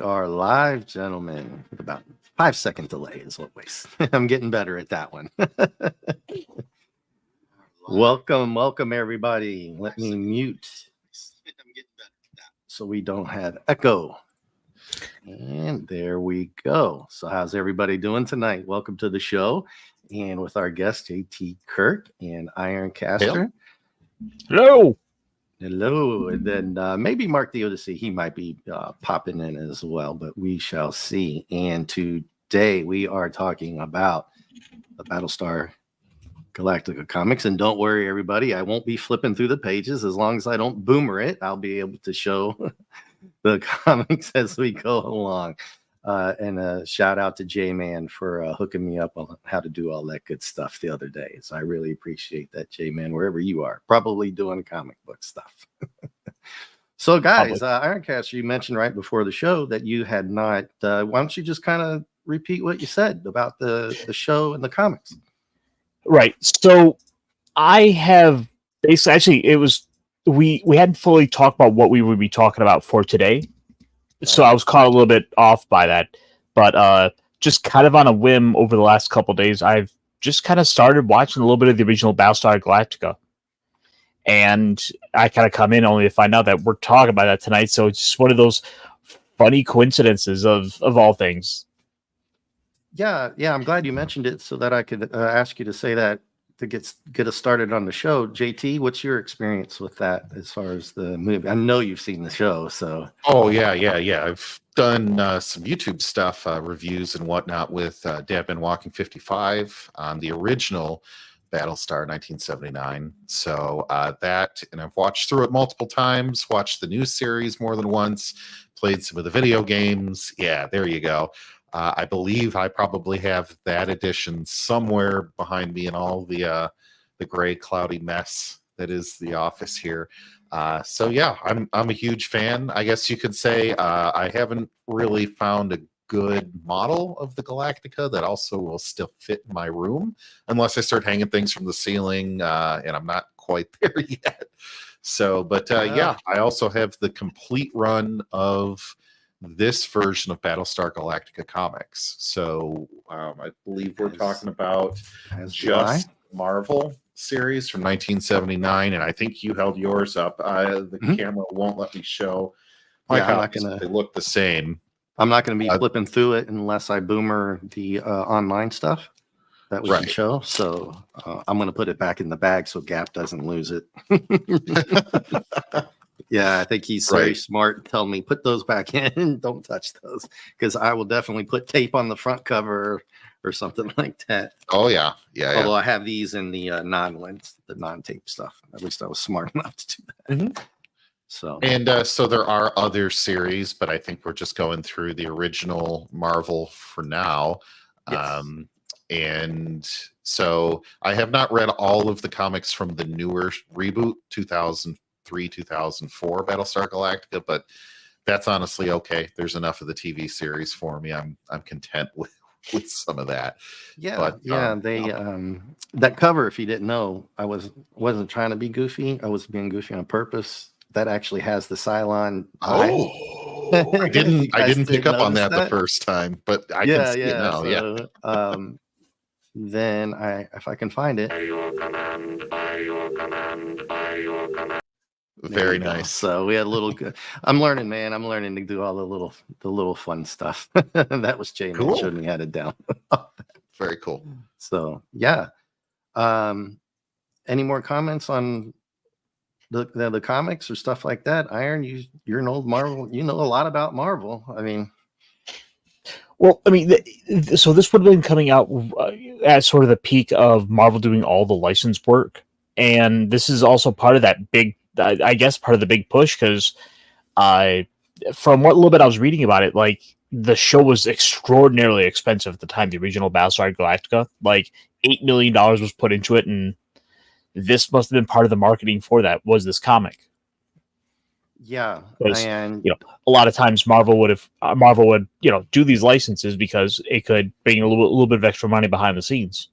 are live, gentlemen. With about 5-second delay is what waste. I'm getting better at that one. welcome, everybody. Let me mute so we don't have echo. And there we go. So how's everybody doing tonight? Welcome to the show. And with our guest, JT Kirk and Ironcaster. Hello. Hello. And then maybe Mark the Odyssey. He might be popping in as well, but we shall see. And today we are talking about the Battlestar Galactica comics. And don't worry, everybody. I won't be flipping through the pages. As long as I don't boomer it, I'll be able to show the comics as we go along. And a shout out to J-Man for hooking me up on how to do all that good stuff the other day. So I really appreciate that, J-Man, wherever you are, probably doing comic book stuff. So guys, Ironcaster, you mentioned right before the show that you had not, why don't you just kind of repeat what you said about the show and the comics? Right. So I have basically, actually, it was, we hadn't fully talked about what we would be talking about for today. So I was caught a little bit off by that, but just kind of on a whim over the last couple of days, I've just kind of started watching a little bit of the original Battlestar Galactica, and I kind of come in only to find out that we're talking about that tonight. So it's just one of those funny coincidences of all things. Yeah, I'm glad you mentioned it so that I could ask you to say that to get us started on the show. JT, what's your experience with that as far as the movie? I know you've seen the show, so. Oh, yeah. I've done some YouTube stuff, reviews and whatnot with Dadman Walking 55 on the original Battlestar 1979. So that, and I've watched through it multiple times, watched the new series more than once, played some of the video games. Yeah, there you go. I believe I probably have that edition somewhere behind me in all the gray, cloudy mess that is the office here. So yeah, I'm a huge fan. I guess you could say I haven't really found a good model of the Galactica that also will still fit in my room, unless I start hanging things from the ceiling, and I'm not quite there yet. So, but yeah, I also have the complete run of this version of Battlestar Galactica comics. So I believe we're talking about just Marvel series from 1979, and I think you held yours up. The camera won't let me show my copies, but they look the same. I'm not going to be flipping through it unless I boomer the online stuff that we can show. So I'm going to put it back in the bag so Gap doesn't lose it. Yeah, I think he's very smart. Tell me, put those back in. Don't touch those, because I will definitely put tape on the front cover or something like that. Oh, yeah. Although I have these in the non-lens, the non-tape stuff. At least I was smart enough to do that. Mm-hmm. So so there are other series, but I think we're just going through the original Marvel for now. Yes. And so I have not read all of the comics from the newer reboot, 2004 Battlestar Galactica, but that's honestly okay. There's enough of the TV series for me. I'm content with some of that. Yeah, but, they that cover, if you didn't know, I wasn't trying to be goofy. I was being goofy on purpose. That actually has the Cylon. I didn't pick up on that the first time, but I can see it now. So, then if I can find it. Very nice. So we had a little. I'm learning, man. I'm learning to do all the little fun stuff. That was Jay that showed me how to download. Very cool. So yeah. Any more comments on the comics or stuff like that? Iron, you're an old Marvel. You know a lot about Marvel. I mean. Well, I mean, so this would have been coming out at sort of the peak of Marvel doing all the licensed work, and this is also part of that big. I guess part of the big push, because from what little bit I was reading about it, like the show was extraordinarily expensive at the time. The original Battlestar Galactica, like $8 million was put into it, and this must have been part of the marketing for that. Was this comic? Yeah, and a lot of times Marvel would do these licenses because it could bring a little bit of extra money behind the scenes.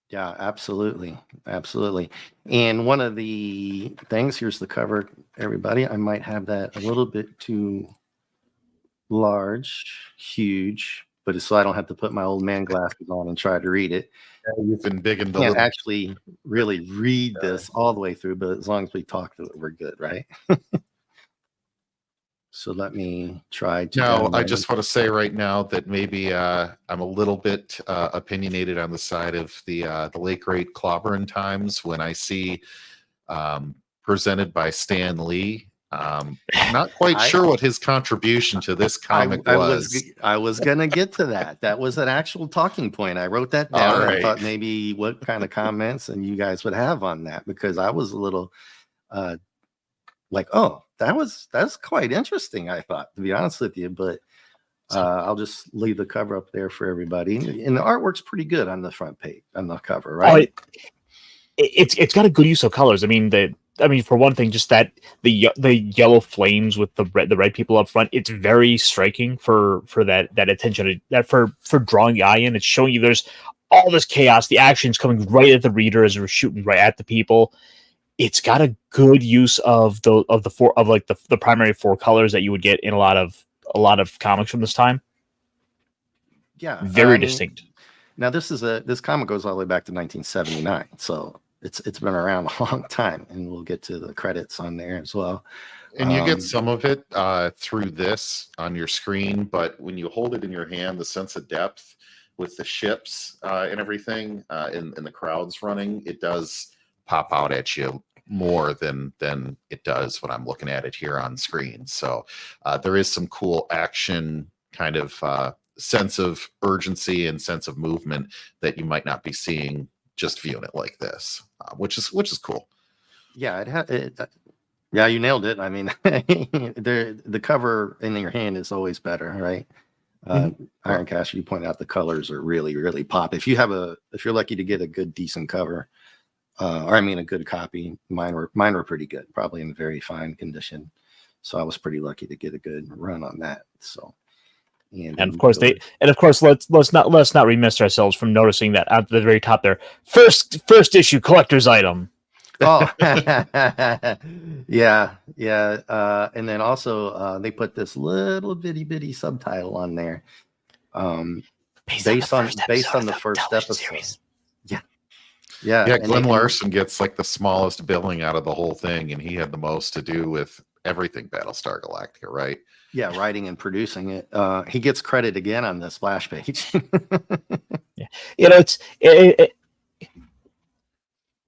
Yeah, absolutely. And one of the things, here's the cover, everybody. I might have that a little large, huge, but it's so I don't have to put my old man glasses on and try to read it. You've been digging the Can't little. actually really read this all the way through, but as long as we talk through it, we're good, right? So let me try to. No, I just want to say right now that maybe I'm a little bit opinionated on the side of the late great Clobberin Times when I see presented by Stan Lee. Not quite sure what his contribution to this comic was. I was gonna get to that. That was an actual talking point. I wrote that down. All And right. thought maybe what kind of comments and you guys would have on that, because I was a little like, oh, that's quite interesting, I thought, to be honest with you. But I'll just leave the cover up there for everybody. And the artwork's pretty good on the front page, on the cover, right? It's got a good use of colors. I mean, for one thing, just that the yellow flames with the red people up front, it's very striking for that attention, that for drawing the eye in. It's showing you there's all this chaos, the action's coming right at the reader as we're shooting right at the people. It's got a good use of the primary four colors that you would get in a lot of comics from this time. Yeah, very distinct. Now this comic goes all the way back to 1979, so it's been around a long time, and we'll get to the credits on there as well. And you get some of it through this on your screen, but when you hold it in your hand, the sense of depth with the ships and everything, and the crowds running, it does pop out at you more than it does when I'm looking at it here on screen. So there is some cool action kind of sense of urgency and sense of movement that you might not be seeing just viewing it like this, which is cool. Yeah, yeah, you nailed it. I mean, the cover in your hand is always better, right? Ironcastle, you point out the colors are really, really pop. If you're lucky to get a good, decent cover, or I mean a good copy, mine were pretty good, probably in very fine condition. So I was pretty lucky to get a good run on that. So. And of course let's not remiss ourselves from noticing that at the very top there, first issue collector's item. Oh, yeah. And then also they put this little bitty subtitle on there, based on the first episode. Yeah. Glenn Larson gets like the smallest billing out of the whole thing, and he had the most to do with everything Battlestar Galactica, right? Yeah, writing and producing it. He gets credit again on the splash page. Yeah,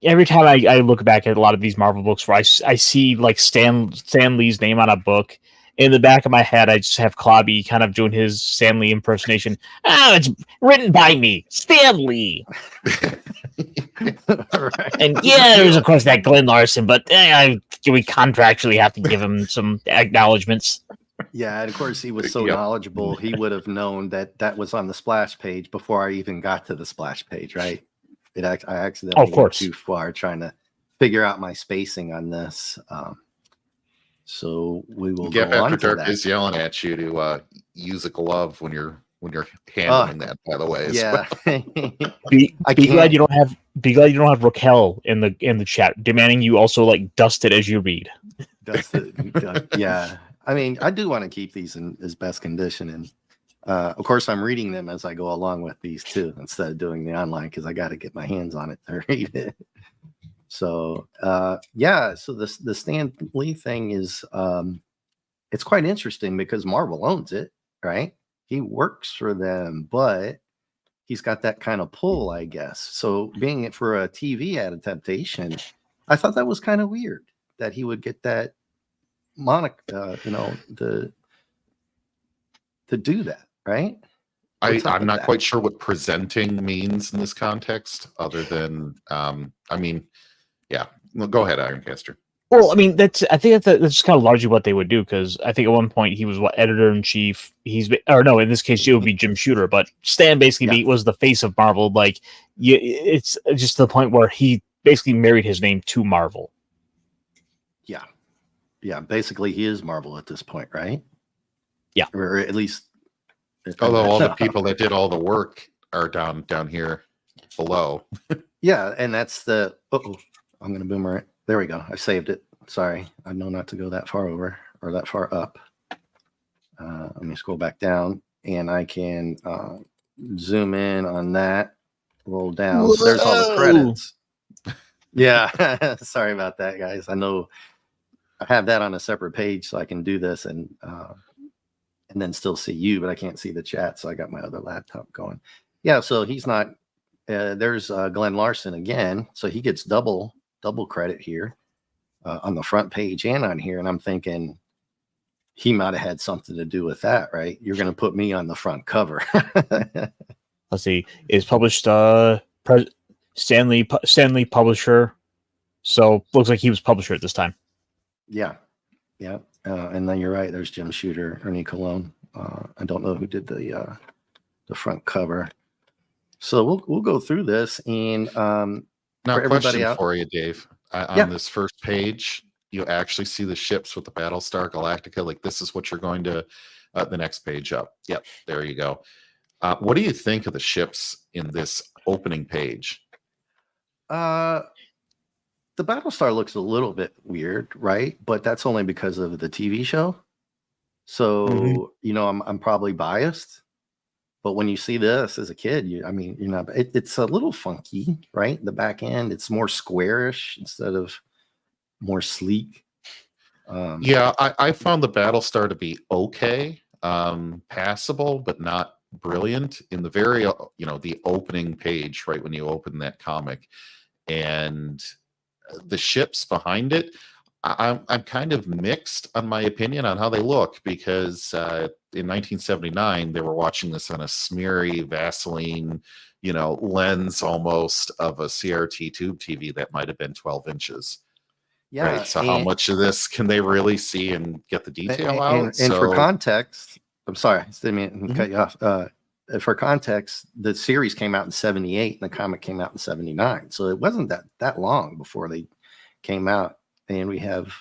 every time I look back at a lot of these Marvel books where I see like Stan Lee's name on a book, in the back of my head I just have Clobby kind of doing his Stan Lee impersonation. It's written by me, Stan Lee. Right. And yeah, there's of course that Glenn Larson, but we contractually have to give him some acknowledgments. Yeah, and of course he was so knowledgeable, he would have known that was on the splash page before I even got to the splash page, right? I accidentally went too far trying to figure out my spacing on this. So we will Get go on After to Dark that. is yelling at you to use a glove when you're handling that, by the way. Yeah. Be glad you don't have Raquel in the chat demanding you also like dust it as you read. Yeah. I mean, I do want to keep these in as best condition, and of course, I'm reading them as I go along with these too, instead of doing the online, because I got to get my hands on it to read it. So, so the Stan Lee thing is, it's quite interesting because Marvel owns it, right? He works for them, but he's got that kind of pull, I guess. So, being it for a TV adaptation, I thought that was kind of weird that he would get that to do that, right? I'm not quite sure what presenting means in this context, other than go ahead, Ironcaster. Well, I mean, that's kind of largely what they would do, because I think at one point he was editor in chief. In this case it would be Jim Shooter, but Stan basically was the face of Marvel. Like, it's just to the point where he basically married his name to Marvel. Yeah, basically he is Marvel at this point, right? Yeah, or at least. Although all the people that did all the work are down here below. Yeah, and that's the. I'm going to boomerang. There we go. I saved it. Sorry, I know not to go that far over or that far up. Let me scroll back down, and I can zoom in on that. Roll down. So there's all the credits. Yeah, sorry about that, guys. I know I have that on a separate page, so I can do this and then still see you, but I can't see the chat, so I got my other laptop going. Yeah, so he's not. There's Glenn Larson again, so he gets double credit here on the front page and on here, and I'm thinking he might have had something to do with that, right? You're going to put me on the front cover. Let's see. It's published Stanley publisher. So looks like he was publisher at this time. Yeah. And then you're right. There's Jim Shooter, Ernie Colon. I don't know who did the front cover. So we'll go through this, and now, for question everybody for you, Dave. On this first page, you actually see the ships with the Battlestar Galactica. Like, this is what you're going to the next page up. Yep, there you go. What do you think of the ships in this opening page? The Battlestar looks a little bit weird, right? But that's only because of the TV show. So I'm probably biased. But when you see this as a kid, you're not. It's a little funky, right? The back end, it's more squarish instead of more sleek. Yeah, I found the Battlestar to be okay, passable, but not brilliant. In the very, the opening page, right when you open that comic, and the ships behind it, I'm kind of mixed on my opinion on how they look, because in 1979 they were watching this on a smeary Vaseline, lens almost of a CRT tube TV that might have been 12 inches. Yeah. Right. So how much of this can they really see and get the detail out? And for context, I'm sorry, I didn't mean to cut you off. For context, the series came out in 78 and the comic came out in 79. So it wasn't that long before they came out. And we have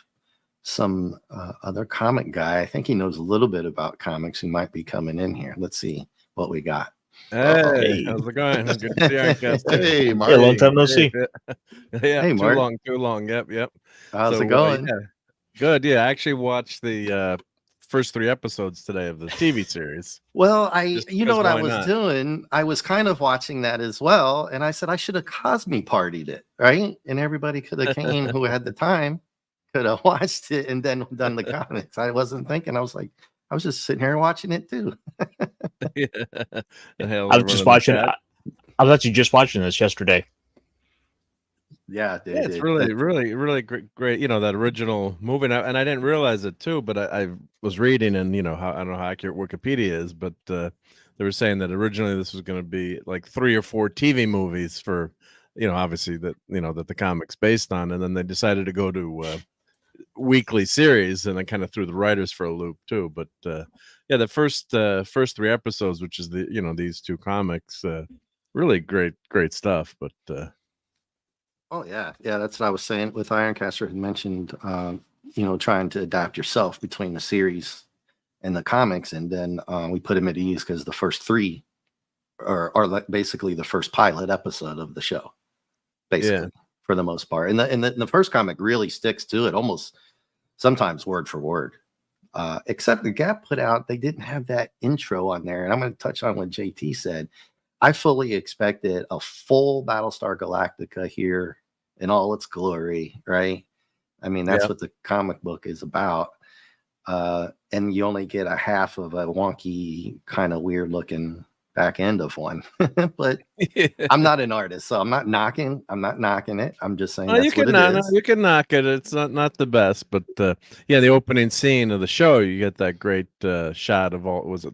some other comic guy. I think he knows a little bit about comics who might be coming in here. Let's see what we got. Hey, how's it going? Good to see you, Ironcast. Hey, Marty. Yeah, long time no see. Yeah, hey, Mark. too long. Yep. How's it going? Yeah. Good. Yeah, I actually watched the first 3 episodes today of the TV series. Well, what I was not? doing? I was kind of watching that as well, and I said I should have Cosme partied it, right? And everybody could have came who had the time, could have watched it and then done the comics. I wasn't thinking. I was just sitting here watching it too. Yeah. I was just watching. I was actually just watching this yesterday. Yeah, it's really great. That original movie, and I didn't realize it too. But I was reading, and I don't know how accurate Wikipedia is, but they were saying that originally this was going to be like 3 or 4 TV movies for, obviously that that the comic's based on, and then they decided to go to weekly series, and I kind of threw the writers for a loop too. But yeah, the first 3 episodes, which is these 2 comics, really great stuff. But oh yeah, that's what I was saying with Ironcaster had mentioned, trying to adapt yourself between the series and the comics, and then we put him at ease because the first 3 are basically the first pilot episode of the show, basically. Yeah. For the most part, and the first comic really sticks to it, almost sometimes word for word. Except the Gap put out, they didn't have that intro on there, and I'm going to touch on what JT said. I fully expected a full Battlestar Galactica here in all its glory, right? I mean, that's what the comic book is about. And you only get a half of a wonky, kind of weird looking back end of one. But I'm not an artist, so I'm not knocking it. I'm just saying you can knock it. It's not the best, but the opening scene of the show, you get that great shot of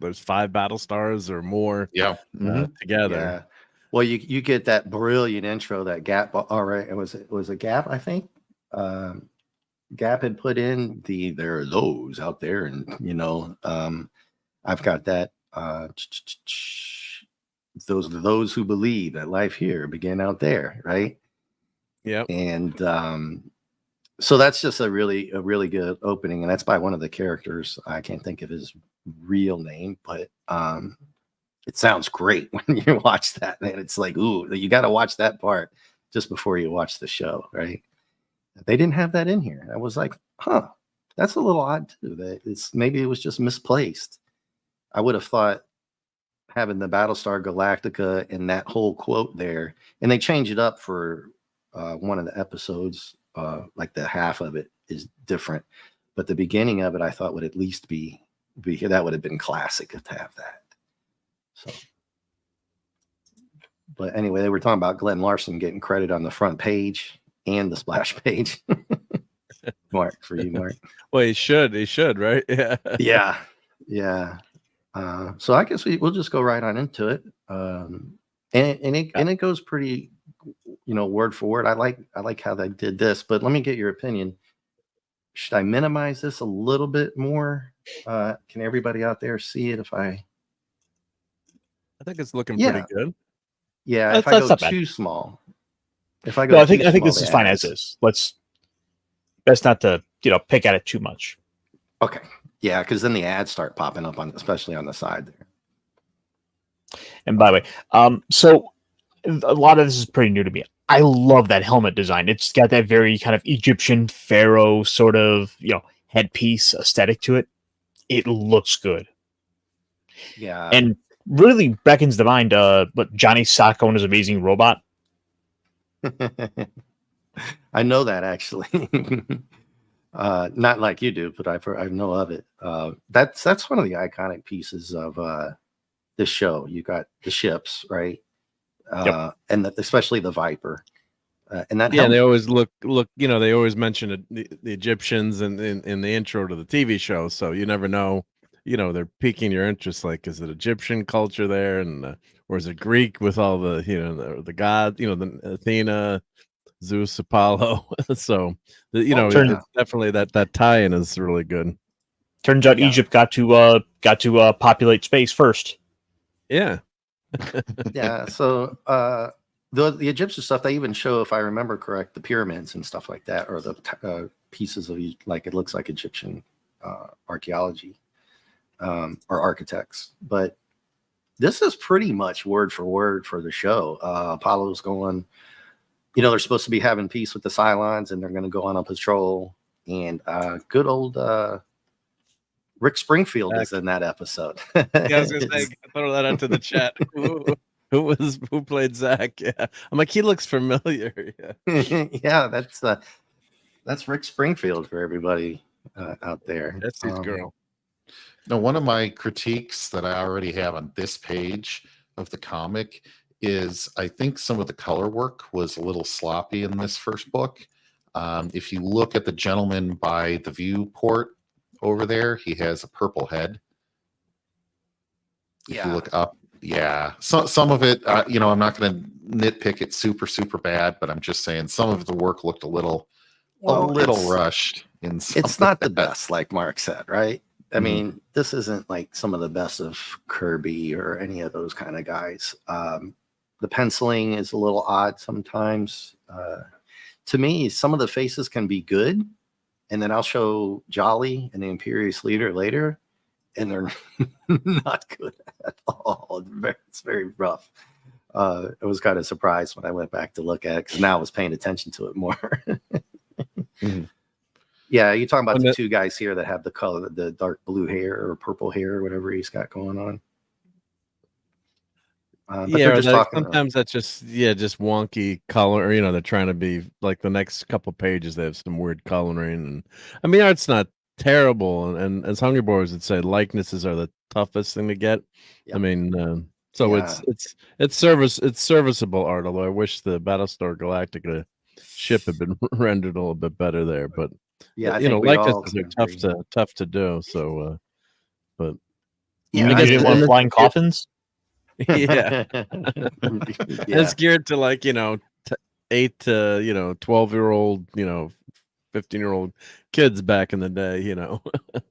there's 5 Battlestars or more together. Yeah. Well, you get that brilliant intro that Gap, all right, it was a Gap, I think. Gap had put in there are those out there, and I've got that those who believe that life here began out there, right? Yeah. And so that's just a really good opening, and that's by one of the characters. I can't think of his real name, but it sounds great when you watch that, man. It's like, ooh, you got to watch that part just before you watch the show, right? They didn't have that in here. I was like, huh. That's a little odd too. That maybe it was just misplaced. I would have thought having the Battlestar Galactica and that whole quote there, and they change it up for one of the episodes, like the half of it is different, but the beginning of it I thought would at least be that would have been classic to have that. So, but anyway, they were talking about Glenn Larson getting credit on the front page and the splash page. Mark, for you, Mark. Well, he should, right? Yeah. Yeah. So I guess we'll just go right on into it. And it goes pretty, word for word. I like how they did this, but let me get your opinion. Should I minimize this a little bit more? Can everybody out there see it if I think it's looking pretty good. Yeah, if I go too small. If I go No, I think this is fine as is. Best not to, pick at it too much. Okay. Yeah, because then the ads start popping up especially on the side there. And by the way, so a lot of this is pretty new to me. I love that helmet design. It's got that very kind of Egyptian pharaoh sort of, headpiece aesthetic to it. It looks good. Yeah. And really beckons to mind but Johnny Sacco and his amazing robot. I know that actually. Not like you do, but I know of it. That's one of the iconic pieces of this show. You got the ships, right? Yep. And especially the Viper. And that they always look. They always mention the Egyptians in the intro to the TV show, so you never know. They're piquing your interest. Like, is it Egyptian culture there, and or is it Greek with all the the gods? The Athena, Zeus, Apollo. So it's definitely that tie-in is really good. Turns out Egypt got to populate space first. Yeah. Yeah. So the Egyptian stuff, they even show, if I remember correct, the pyramids and stuff like that, or the pieces of it looks like Egyptian archaeology or architects. But this is pretty much word for word for the show. Apollo's going. They're supposed to be having peace with the Cylons, and they're going to go on a patrol. And good old Rick Springfield is in that episode. Yeah, I was going to say, throw that into the chat. Who played Zach? Yeah, I'm like, he looks familiar. Yeah, yeah, that's Rick Springfield for everybody out there. That's his girl. Now, one of my critiques that I already have on this page of the comic is I think some of the color work was a little sloppy in this first book. If you look at the gentleman by the viewport over there, he has a purple head. If you look up, some of it, I'm not going to nitpick it super bad, but I'm just saying some of the work looked a little rushed. It's not the best, like Mark said, right? I mean, this isn't like some of the best of Kirby or any of those kind of guys. The penciling is a little odd sometimes. To me, some of the faces can be good, and then I'll show Jolly and the Imperious Leader later, and they're not good at all. It's very rough. I was kind of surprised when I went back to look at it, because now I was paying attention to it more. Yeah, you're talking about the two guys here that have the color, the dark blue hair or purple hair or whatever he's got going on. Sometimes that's just wonky color. They're trying to be like the next couple pages. They have some weird coloring, and I mean, art's not terrible. And as Hungry Boys would say, likenesses are the toughest thing to get. Yep. I mean, it's serviceable art. Although I wish the Battlestar Galactica ship had been rendered a little bit better there. But yeah, likenesses are tough to do. So, but you didn't want flying coffins. Yeah. It's geared to 8 to 12-year-old 15-year-old kids back in the day.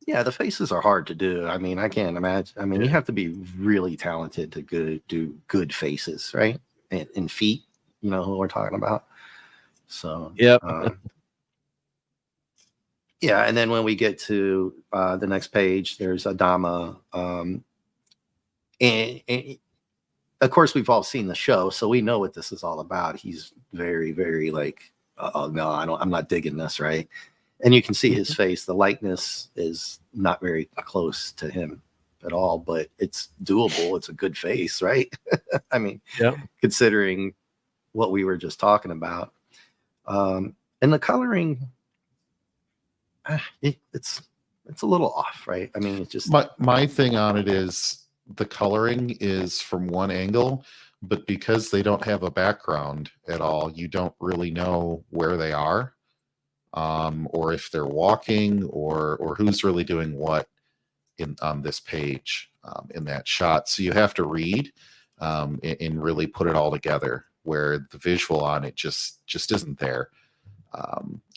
Yeah, the faces are hard to do. I mean, I can't imagine. I mean, you have to be really talented to do good faces, right? And feet, who we're talking about. So yeah, and then when we get to the next page, there's Adama, and of course, we've all seen the show, so we know what this is all about. He's very, very like, oh no, I'm not digging this, right? And you can see his face. The likeness is not very close to him at all, but it's doable. It's a good face, right? I mean, Yeah. considering what we were just talking about. And the coloring, it's a little off, right? I mean, it's just My thing on it is the coloring is from one angle, but because they don't have a background at all, you don't really know where they are, or if they're walking, or who's really doing what in on this page, in that shot. So you have to read, and really put it all together, where the visual on it just isn't there.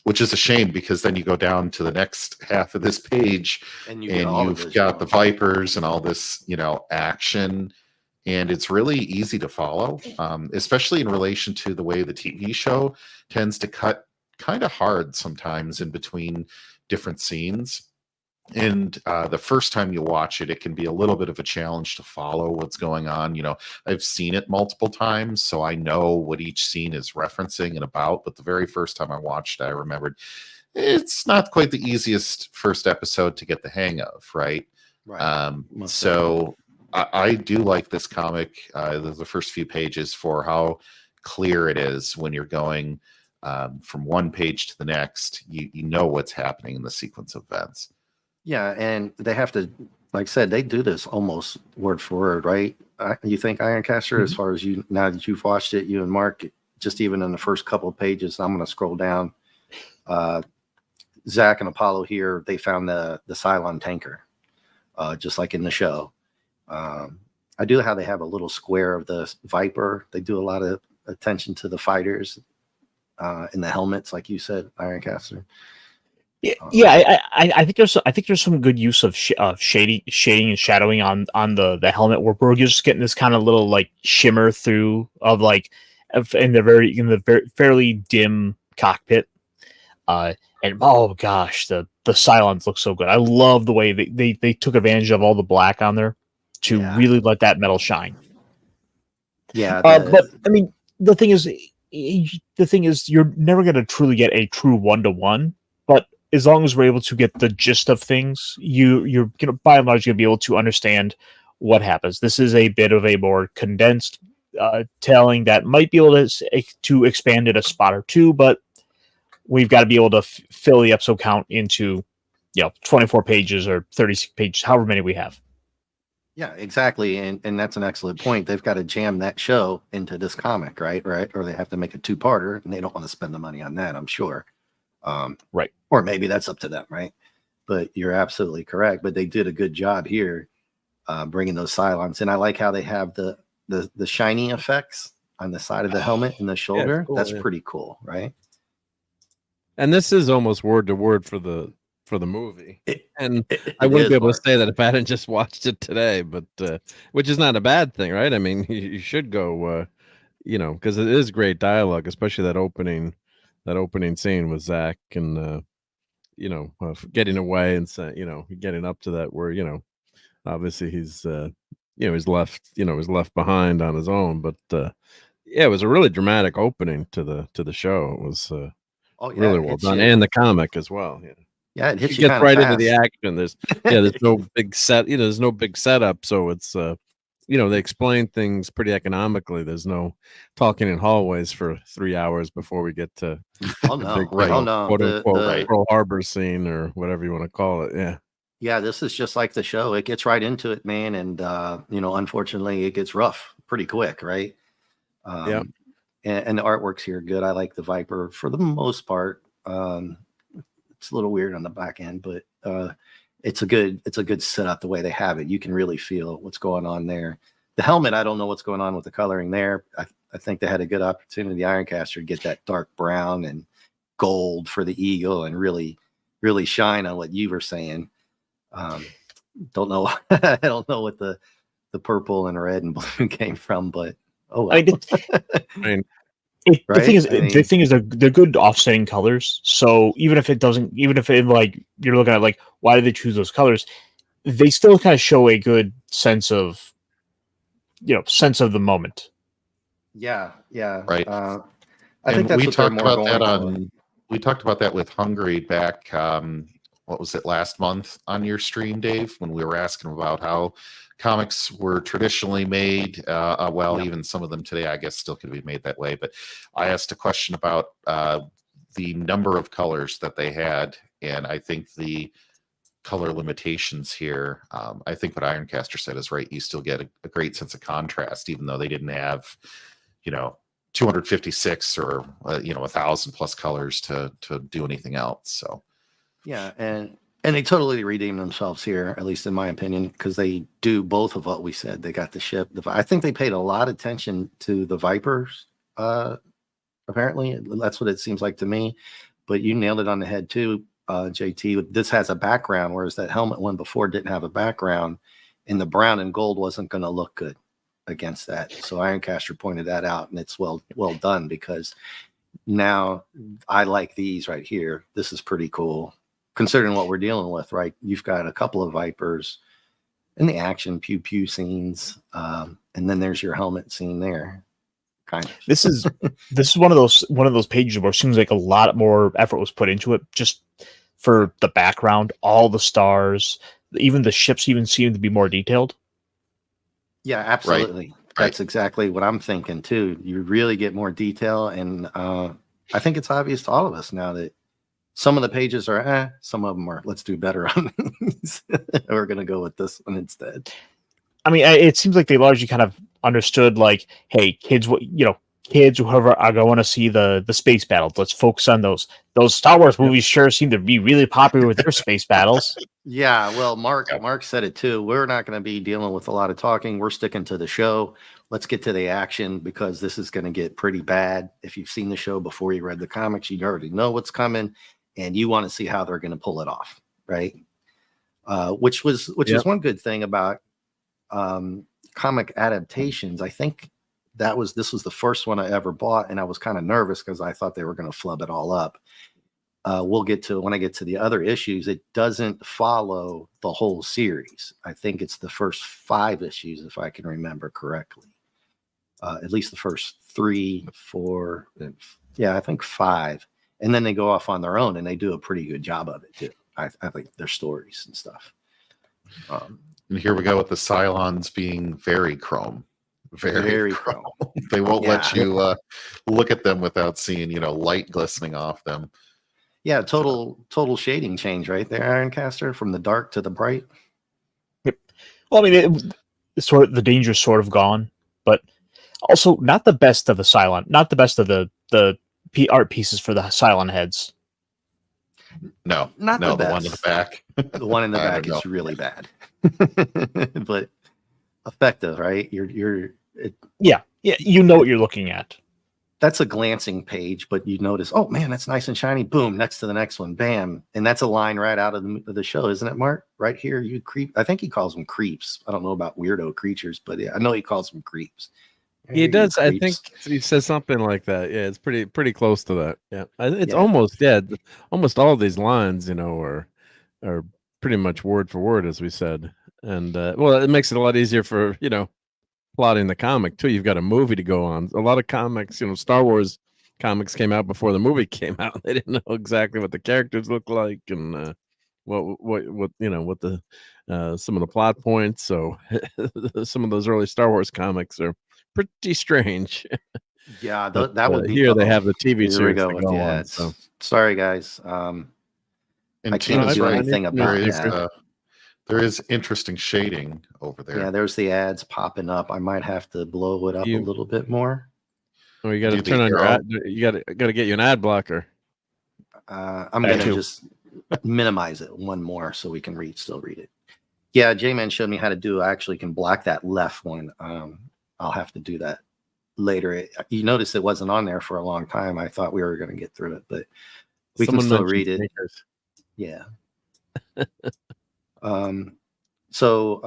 Which is a shame, because then you go down to the next half of this page and you've got the Vipers and all this, action, and it's really easy to follow, especially in relation to the way the TV show tends to cut kind of hard sometimes in between different scenes. And the first time you watch it, it can be a little bit of a challenge to follow what's going on. I've seen it multiple times, so I know what each scene is referencing and about. But the very first time I watched it, I remembered it's not quite the easiest first episode to get the hang of, right? right. So I do like this comic, the first few pages, for how clear it is when you're going from one page to the next. You know what's happening in the sequence of events. Yeah, and they have to, like I said, they do this almost word for word, right? You think Ironcaster, as far as you, now that you've watched it, you and Mark, just even in the first couple of pages, I'm going to scroll down. Zach and Apollo here, they found the Cylon tanker, just like in the show. I do how they have a little square of the Viper. They do a lot of attention to the fighters in the helmets, like you said, Ironcaster. Yeah, I think there's some good use of shading and shadowing on the helmet, where we're just getting this kind of little like shimmer through of like in the very fairly dim cockpit. And oh gosh, the Cylons look so good. I love the way they took advantage of all the black on there to really let that metal shine. Yeah, but I mean, the thing is, you're never going to truly get a true 1-to-1, but as long as we're able to get the gist of things, you're gonna, by and large, gonna be able to understand what happens. This is a bit of a more condensed telling that might be able to expand it a spot or two, but we've got to be able to fill the episode count into 24 pages or 36 pages, however many we have. Yeah, exactly, and that's an excellent point. They've got to jam that show into this comic, right? Or they have to make a 2-parter, and they don't want to spend the money on that, I'm sure. Right. Or maybe that's up to them, right? But you're absolutely correct. But they did a good job here, bringing those Cylons. And I like how they have the shiny effects on the side of the helmet and the shoulder. Yeah, cool, that's pretty cool, right? And this is almost word to word for the movie. I wouldn't is, be able Mark. to say that if I hadn't just watched it today, but which is not a bad thing, right? I mean, you should go, because it is great dialogue, especially that opening scene with Zach and getting away and saying, getting up to that where obviously he's he's left behind on his own, but it was a really dramatic opening to the show. It was really well done, and the comic as well. Yeah, it hits you you get right fast. into the action. There's no big there's no big setup, so it's they explain things pretty economically. There's no talking in hallways for 3 hours before we get to Oh no, big, right? Oh no, quote unquote Pearl Harbor scene or whatever you want to call it. Yeah. Yeah, this is just like the show. It gets right into it, man, and unfortunately, it gets rough pretty quick, right? Yeah. And the artwork's here good. I like the Viper for the most part. It's a little weird on the back end, but it's a good setup the way they have it. You can really feel what's going on there. The helmet, I don't know what's going on with the coloring there. I think they had a good opportunity, Ironcaster, to get that dark brown and gold for the eagle and really, really shine on what you were saying. Don't know. I don't know what the purple and red and blue came from, but oh well. The thing is, they're good offsetting colors. So even if it like you're looking at like why did they choose those colors, they still kind of show a good sense of the moment. Yeah. Right. I think that's we what they're talked more about going that for. on we talked about that with Hungry back. What was it, last month on your stream, Dave? When we were asking about how comics were traditionally made. Well, Yeah. even some of them today, I guess, still could be made that way. But I asked a question about the number of colors that they had, and I think the color limitations here. I think what Ironcaster said is right. You still get a great sense of contrast, even though they didn't have, 256 or 1,000 plus colors to do anything else. So Yeah, and they totally redeemed themselves here, at least in my opinion, because they do both of what we said. They got the ship. I think they paid a lot of attention to the Vipers. Apparently, that's what it seems like to me. But you nailed it on the head too, JT. This has a background, whereas that helmet one before didn't have a background, and the brown and gold wasn't going to look good against that. So Ironcaster pointed that out, and it's well done, because now I like these right here. This is pretty cool, considering what we're dealing with, right? You've got a couple of Vipers in the action pew pew scenes, and then there's your helmet scene there. Kind of. This is one of those pages where it seems like a lot more effort was put into it, just for the background, all the stars, even the ships even seem to be more detailed. Yeah, absolutely. Right. That's exactly what I'm thinking too. You really get more detail, and I think it's obvious to all of us now that some of the pages are, some of them are, let's do better on these. We're going to go with this one instead. I mean, it seems like they largely kind of understood, like, hey, kids, kids, whoever are going to see the space battles, let's focus on those. Those Star Wars movies sure seem to be really popular with their space battles. Yeah, well, Mark said it too. We're not going to be dealing with a lot of talking. We're sticking to the show. Let's get to the action, because this is going to get pretty bad. If you've seen the show before you read the comics, you already know what's coming, and you want to see how they're going to pull it off, right? Which is one good thing about comic adaptations. I think this was the first one I ever bought, and I was kind of nervous because I thought they were going to flub it all up. We'll get to, when I get to the other issues, it doesn't follow the whole series. I think it's the first 5 issues, if I can remember correctly. At least the first 3, 4, I think 5. And then they go off on their own, and they do a pretty good job of it too. I think their stories and stuff. And here we go with the Cylons being very chrome. Very chrome. They won't let you look at them without seeing, light glistening off them. Yeah, total shading change right there, Ironcaster, from the dark to the bright. Yep. Well, I mean, it's sort of the danger's sort of gone, but also not the best of the Cylon, not the best of the art pieces for the Cylon heads. No, the one in the back. The one in the back is really bad, but effective, right? Yeah, you know what you're looking at. That's a glancing page, but you notice, oh man, that's nice and shiny. Boom, next to the next one, bam, and that's a line right out of the show, isn't it, Mark? Right here, you creep. I think he calls them creeps. I don't know about weirdo creatures, but yeah, I know he calls them creeps. He does. I think he says something like that. Yeah, it's pretty close to that. Yeah, it's almost dead. Almost all of these lines, are pretty much word for word, as we said. And it makes it a lot easier for plotting the comic too. You've got a movie to go on. A lot of comics, Star Wars comics came out before the movie came out. They didn't know exactly what the characters look like and what the some of the plot points. So some of those early Star Wars comics are pretty strange. Yeah, that would be here. They have the TV series to go on. So sorry, guys. I can't do anything about that. There is interesting shading over there. Yeah, there's the ads popping up. I might have to blow it up a little bit more. Oh, you got to turn on your ad. You got to get you an ad blocker. I'm going to just minimize it one more so we can still read it. Yeah, J-Man showed me how to do. I actually can block that left one. I'll have to do that later. You notice it wasn't on there for a long time. I thought we were going to get through it, but we can still read it. Yeah. So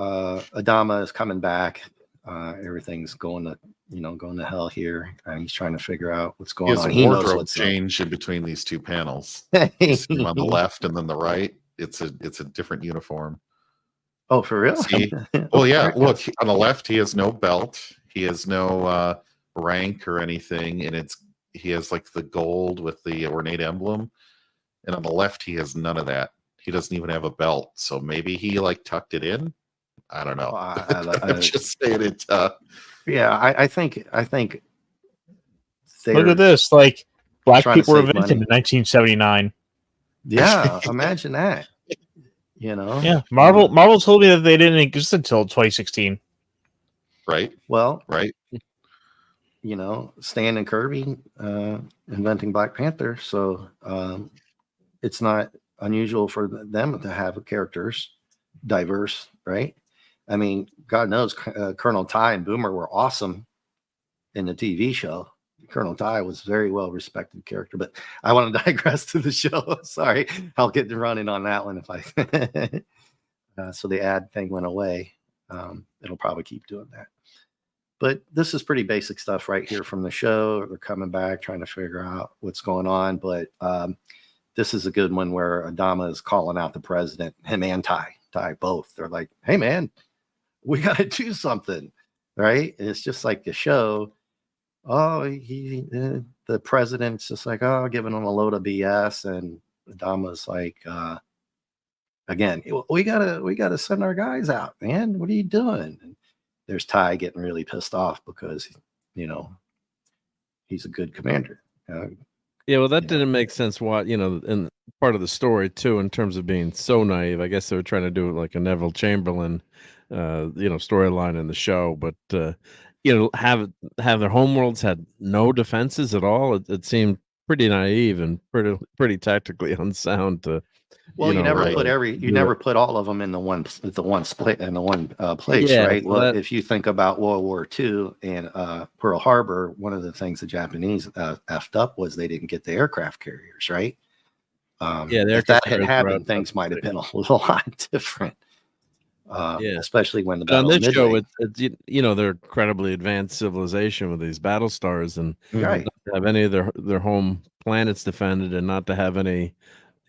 Adama is coming back. Everything's going to hell here. He's trying to figure out what's going on. He knows what's change in between these two panels. You see him on the left and then the right. It's a different uniform. Oh, for real? See? Well, yeah. Look, on the left, he has no belt. He has no rank or anything, and it's he has like the gold with the ornate emblem, and on the left he has none of that. He doesn't even have a belt, so maybe he like tucked it in. I don't know. I'm just saying it. Yeah, I think Look at this. Like, black trying to people were save invented money. in 1979. Yeah, imagine that. You know. Yeah, Marvel told me that they didn't exist until 2016. Right. Well, Right. you know, Stan and Kirby inventing Black Panther, so it's not unusual for them to have characters diverse, right? I mean, God knows Colonel Ty and Boomer were awesome in the TV show. Colonel Ty was a very well respected character, but I want to digress to the show. Sorry, I'll get to running on that one if I. So the ad thing went away. It'll probably keep doing that. But this is pretty basic stuff right here from the show. They're coming back, trying to figure out what's going on. But this is a good one where Adama is calling out the president, him and Ty both. They're like, hey, man, we got to do something, right? And it's just like the show. Oh, the president's just like, oh, giving him a load of BS. And Adama's like, again, we gotta send our guys out, man. What are you doing? And there's Ty getting really pissed off because, you know, he's a good commander. Yeah, well, that didn't make sense. What, you know, and part of the story too, in terms of being so naive. I guess they were trying to do it like a Neville Chamberlain, you know, storyline in the show. But you know, have their homeworlds had no defenses at all. It seemed pretty naive and pretty tactically unsound to. Well, you never put all of them in the one split in the one place, Yeah, right? so Well, if you think about World War II and Pearl Harbor, one of the things the Japanese effed up was they didn't get the aircraft carriers, right? Yeah, if that had happened, things might have been a lot different. Especially when the battle on this show, it's you know, they're incredibly advanced civilization with these battle stars, and right. not to have any of their home planets defended, and not to have any,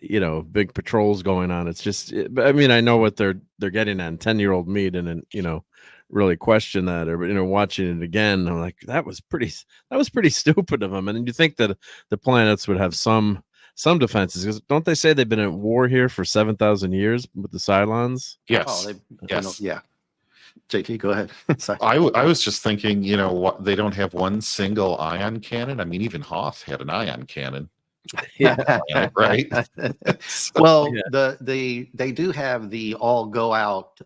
you know, big patrols going on. It's just, I mean, I know what they're getting at. 10-year-old me didn't, you know, really question that, or, you know, watching it again, I'm like, that was pretty stupid of them. And you think that the planets would have some defenses, because don't they say they've been at war here for 7,000 years with the Cylons? Yes. Yes. Yeah. JT, go ahead. Sorry. I was just thinking, you know, what, they don't have one single ion cannon. I mean, even Hoth had an ion cannon. Yeah. Right. Well, they do have the all go out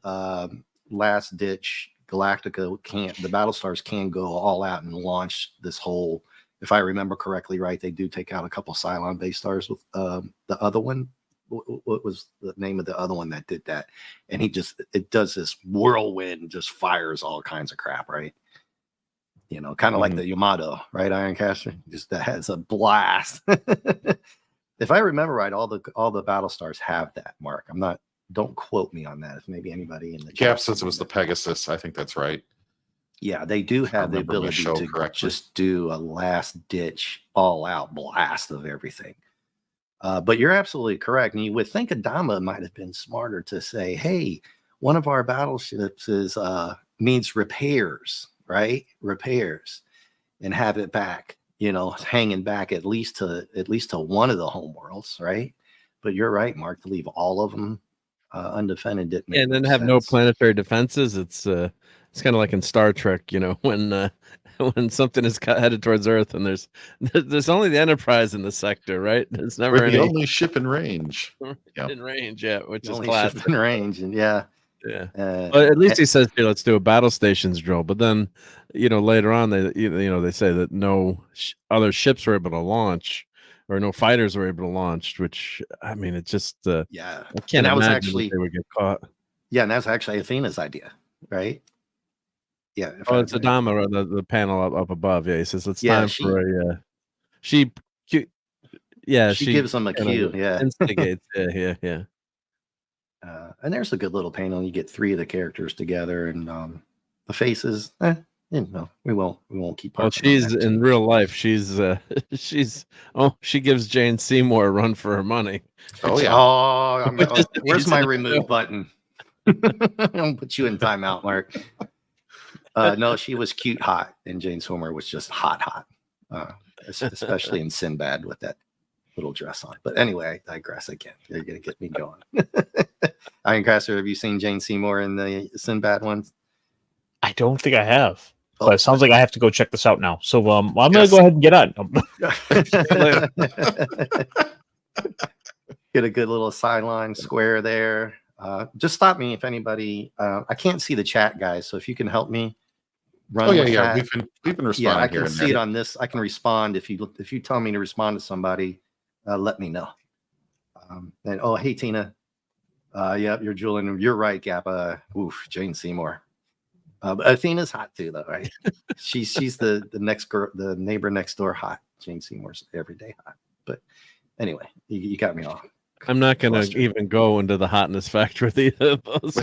last ditch Galactica. The Battlestars can go all out and launch this whole. If I remember correctly, right, they do take out a couple Cylon base stars with the other one. What was the name of the other one that did that? And it does this whirlwind, just fires all kinds of crap, right? You know, kind of like the Yamato, right? Ironcaster, just that has a blast. If I remember right, all the Battlestars have that, Mark. Don't quote me on that. If maybe anybody in the Cap says it was the Pegasus. I think that's right. Yeah, they do have the ability to just do a last ditch, all out blast of everything. But you're absolutely correct. And you would think Adama might have been smarter to say, hey, one of our battleships needs repairs, right? Repairs, and have it back, you know, hanging back at least to one of the homeworlds, right? But you're right, Mark, to leave all of them undefended didn't make and then sense. have no planetary defenses. It's kind of like in Star Trek, you know, when something is headed towards Earth, and there's only the Enterprise in the sector, right? There's never the only ship in range. In range, yeah, which is only classic. ship in range, and yeah. But at least he says, hey, let's do a battle stations drill. But then, you know, later on, they say that no other ships were able to launch, or no fighters were able to launch. Which, I mean, it just I can't imagine they would get caught. Yeah, and that's actually Athena's idea, right? Yeah. It's Adama, the panel up above. Yeah, he says it's time for a. She gives them a cue. Yeah, instigates. Yeah. And there's a good little panel. You get 3 of the characters together, and the faces. You know, we won't keep. Well, she's in real life. She's she gives Jane Seymour a run for her money. Oh yeah. Where's my remove button? I'll put you in timeout, Mark. No, she was cute, hot, and Jane Seymour was just hot. especially in Sinbad with that little dress on. But anyway, I digress again. You're going to get me going. Ironcaster, have you seen Jane Seymour in the Sinbad ones? I don't think I have. Oh. But it sounds like I have to go check this out now. So I'm going to Yes. go ahead and get on. Get a good little sideline square there. Just stop me if anybody. I can't see the chat, guys. So if you can help me run. Oh yeah, the yeah. chat. We've been responding. Yeah, I here can and see there. it on this. I can respond if you tell me to respond to somebody. Let me know. And oh, hey Tina. Yep, you're Julian. You're right, Gap. Oof, Jane Seymour. But Athena's hot too, though, right? she's the next girl, the neighbor next door, hot. Jane Seymour's everyday hot. But anyway, you got me off. I'm not going to Flustered. even go into the hotness factor with either of those.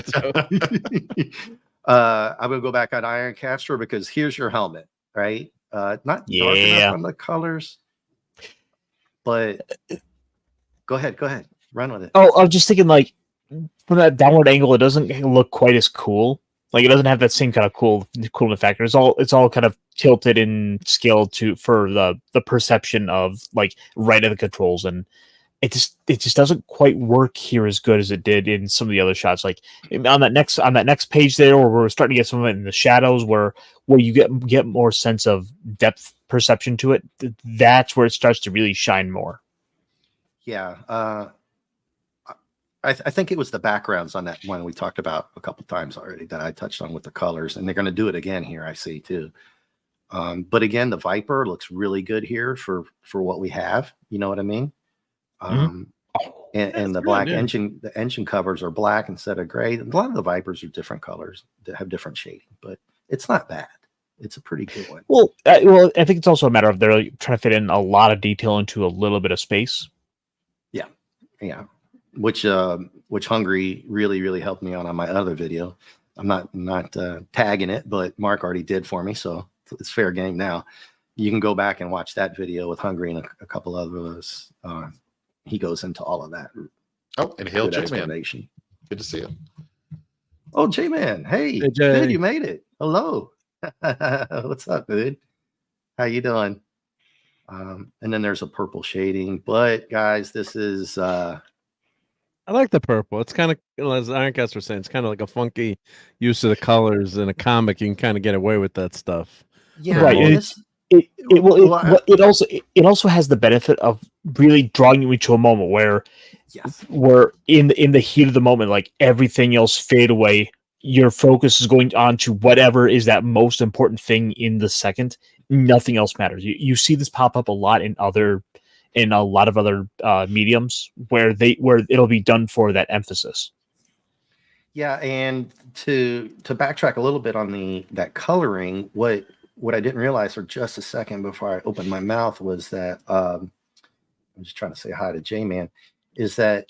I'm gonna go back on Ironcaster because here's your helmet, right? Not dark enough on the colors, but go ahead, run with it. Oh, I was just thinking, like, from that downward angle, it doesn't look quite as cool. Like, it doesn't have that same kind of coolness factor. It's all kind of tilted and scaled for the perception of like right at the controls, and it just doesn't quite work here as good as it did in some of the other shots. Like on that next page there, where we're starting to get some of it in the shadows, where you get more sense of depth perception to it. That's where it starts to really shine more. Yeah, I think it was the backgrounds on that one we talked about a couple times already that I touched on with the colors, and they're going to do it again here. I see too. But again, the Viper looks really good here for what we have. You know what I mean? And the black engine, the engine covers are black instead of gray. A lot of the Vipers are different colors that have different shading, but it's not bad. It's a pretty good one. Well, I think it's also a matter of they're trying to fit in a lot of detail into a little bit of space. Yeah. Which Hungry really helped me on my other video. I'm not tagging it, but Mark already did for me, so it's fair game now. You can go back and watch that video with Hungry and a couple others. He goes into all of that. Oh, and hail J-Man. Explanation. Good to see you. Oh, J-Man. Hey, Hey, Jay. dude, you made it. Hello. What's up, dude? How you doing? And then there's a purple shading, but guys, this is I like the purple. It's kind of, as Ironcaster was saying, it's kind of like a funky use of the colors in a comic. You can kind of get away with that stuff. yeah, Right, well, It also has the benefit of really drawing you into a moment where in the heat of the moment, like everything else fade away. Your focus is going on to whatever is that most important thing in the second. Nothing else matters. You see this pop up a lot in a lot of other mediums where it'll be done for that emphasis. Yeah, and to backtrack a little bit on that coloring, what I didn't realize for just a second before I opened my mouth was that I'm just trying to say hi to J-Man, is that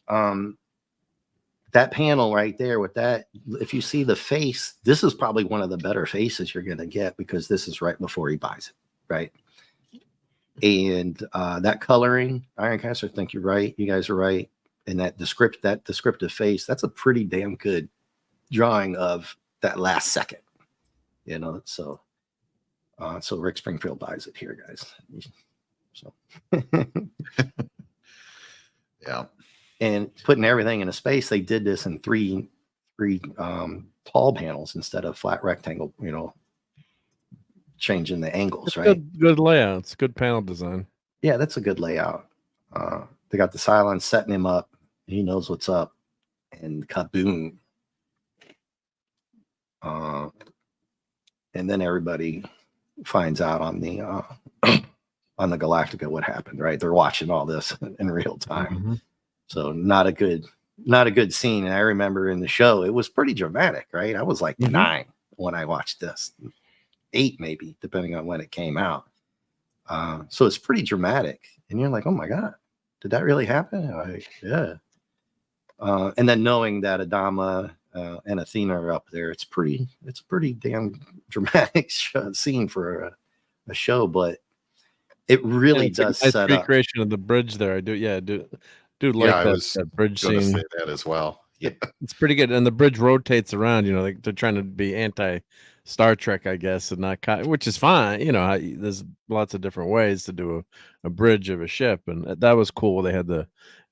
that panel right there with that, if you see the face, this is probably one of the better faces you're going to get because this is right before he buys it, right? And that coloring, Ironcaster, I think you're right. You guys are right. And that descriptive face, that's a pretty damn good drawing of that last second, so Rick Springfield buys it here, guys. So Yeah. And putting everything in a space, they did this in three tall panels instead of flat rectangle, changing the angles, It's right? good layout. It's good panel design. Yeah, that's a good layout. They got the Cylon setting him up. He knows what's up. And kaboom. And then everybody finds out on the on the Galactica what happened, right? They're watching all this in real time. Mm-hmm. So not a good scene. And I remember in the show, it was pretty dramatic, right? I was like 9 when I watched this, 8 maybe, depending on when it came out. So it's pretty dramatic. And you're like, oh my God, did that really happen? Yeah. And then knowing that Adama and Athena are up there, it's a pretty damn dramatic scene for a show, but it really does nice set up. recreation of the bridge there. I do like that bridge Going to scene. say that as well. Yeah, It's pretty good, and the bridge rotates around. Like they're trying to be Star Trek, I guess, and not which is fine. There's lots of different ways to do a bridge of a ship, and that was cool. They had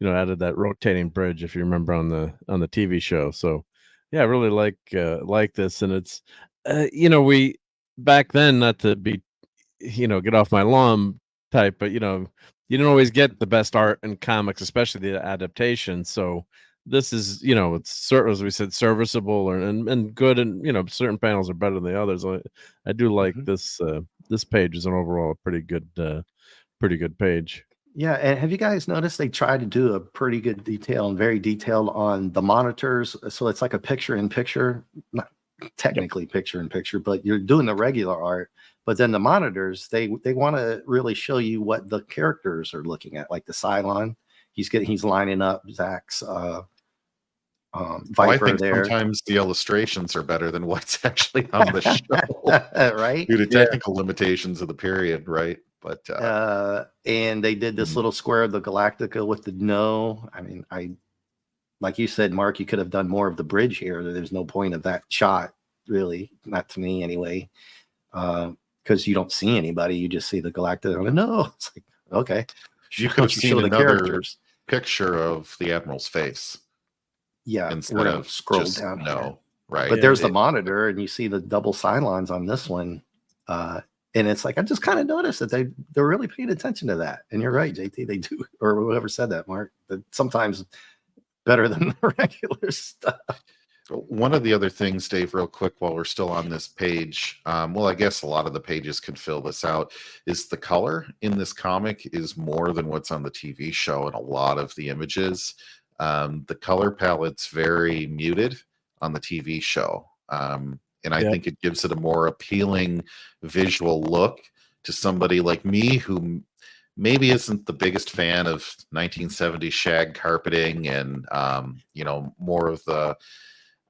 added that rotating bridge, if you remember on the TV show. So yeah, I really like this, and it's we back then, not to be get off my lawn type, but you didn't always get the best art in comics, especially the adaptation. So this is, it's as we said, serviceable and good, and certain panels are better than the others. I do like this. This page is an overall pretty good page. Yeah, and have you guys noticed they try to do a pretty good detail and very detailed on the monitors? So it's like a picture-in-picture, not technically picture-in-picture, but you're doing the regular art. But then the monitors, they want to really show you what the characters are looking at, like the Cylon. He's lining up Zach's Viper. I think there. Sometimes the illustrations are better than what's actually on the show, right? Due to technical limitations of the period, right? But and they did this little square of the Galactica with the no. I mean, like you said, Mark, you could have done more of the bridge here. There's no point of that shot, really, not to me anyway, because you don't see anybody. You just see the Galactica. No, it's like, okay, you could have seen the another characters. Picture of the Admiral's face. Yeah, instead of scroll just down. No, right. But there's the monitor, and you see the double Cylons on this one. And it's like, I just kind of noticed that they're really paying attention to that. And you're right, JT, they do, or whoever said that, Mark, that sometimes better than the regular stuff. One of the other things, Dave, real quick, while we're still on this page, well, I guess a lot of the pages can fill this out, is the color in this comic is more than what's on the TV show in a lot of the images. The color palette's very muted on the TV show. And I think it gives it a more appealing visual look to somebody like me who maybe isn't the biggest fan of 1970s shag carpeting and, more of the,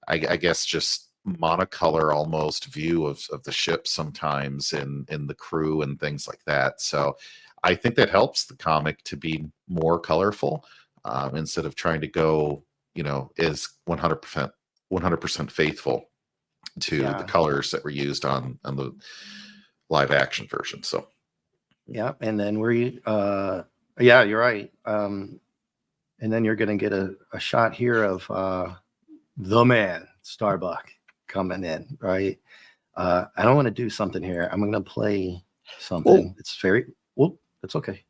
I guess, just monocolor almost view of the ship sometimes in the crew and things like that. So I think that helps the comic to be more colorful instead of trying to go, is 100% faithful to the colors that were used on the live action version. So yeah, and then yeah, you're right. And then you're gonna get a shot here of the man Starbuck coming in, right? I don't want to do something here. I'm gonna play something. It's very it's okay.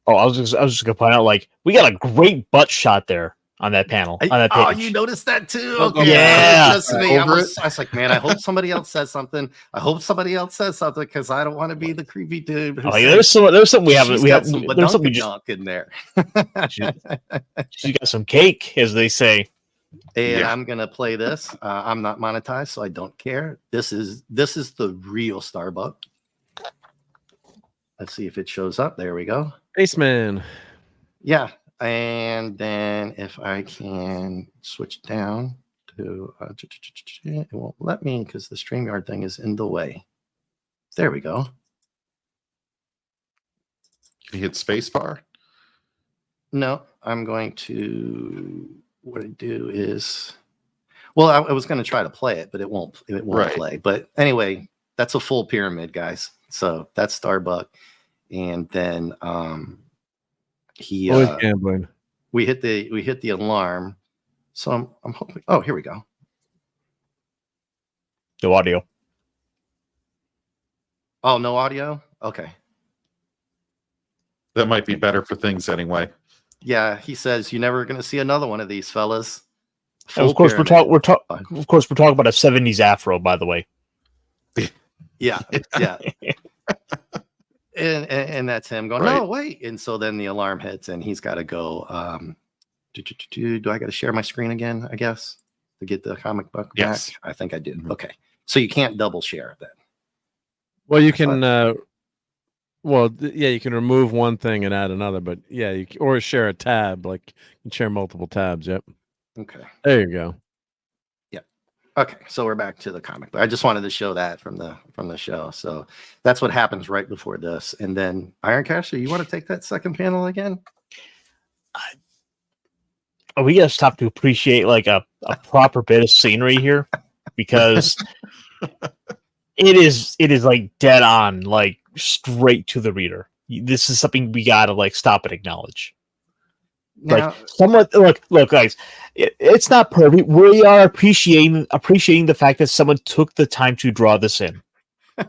I was just gonna point out, like, we got a great butt shot there on that panel, on that page. Oh, you noticed that too? Okay. Yeah. Just me. I was like, man, I hope somebody else says something. Because I don't want to be the creepy dude. There's something we haven't. There's something junk in there. She got some cake, as they say. And I'm gonna play this. I'm not monetized, so I don't care. This is the real Starbuck. Let's see if it shows up. There we go. Spaceman. Yeah. And then if I can switch down to, it won't let me because the StreamYard thing is in the way. There we go. Can you hit spacebar? No, I'm going to, what I do is, well, I was going to try to play it, but it won't play. But anyway, that's a full pyramid, guys. So that's Starbuck. And then, gambling. We hit the alarm. So I'm hoping. Oh, here we go. No audio. Oh, no audio. Okay. That might be better for things anyway. Yeah, he says you're never going to see another one of these fellas. Of course, we're talking about a 70s afro, by the way. Yeah. And that's him going, oh, wait. And so then the alarm hits and he's got to go. Do I got to share my screen again, I guess, to get the comic book back? I think I did. Okay. So you can't double share then. Well, you can, you can remove one thing and add another, but or share a tab, like you can share multiple tabs. Yep. Okay. There you go. Okay, so we're back to the comic book. I just wanted to show that from the show. So that's what happens right before this. And then Ironcasher, you want to take that second panel again? We gotta stop to appreciate like a proper bit of scenery here, because It is like dead on, like straight to the reader. This is something we gotta like stop and acknowledge. Now, Like someone look guys, it's not perfect. We are appreciating the fact that someone took the time to draw this in. I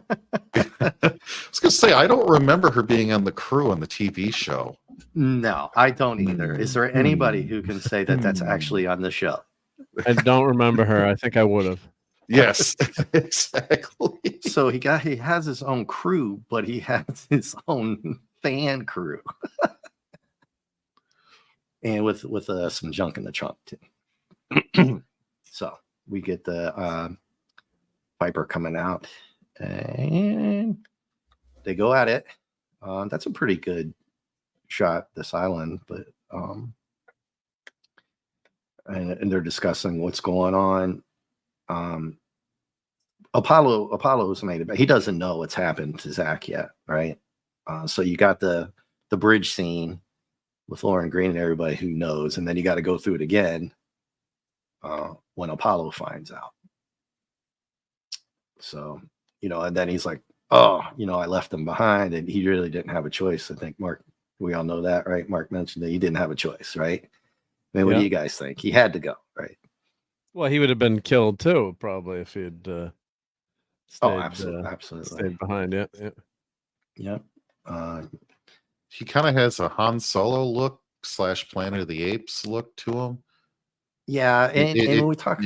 was gonna say I don't remember her being on the crew on the TV show. no, I don't either. Is there anybody who can say that that's actually on the show? I don't remember her. I think I would have. Yes, exactly. So he has his own crew, but he has his own fan crew, and with some junk in the trunk too. So we get the Viper coming out, and they go at it. That's a pretty good shot, this island, but and they're discussing what's going on. Apollo's made it, but he doesn't know what's happened to Zach yet, right? So you got the bridge scene with Lauren Green and everybody who knows, and then you got to go through it again when Apollo finds out. So, and then he's like, oh, I left him behind, and he really didn't have a choice. I think Mark, we all know that, right? Mark mentioned that he didn't have a choice, right? I mean, what do you guys think? He had to go, right? Well, he would have been killed too, probably, if he'd stayed, absolutely. stayed behind. Yeah. He kind of has a Han Solo look / Planet of the Apes look to him. Yeah, and when we talk,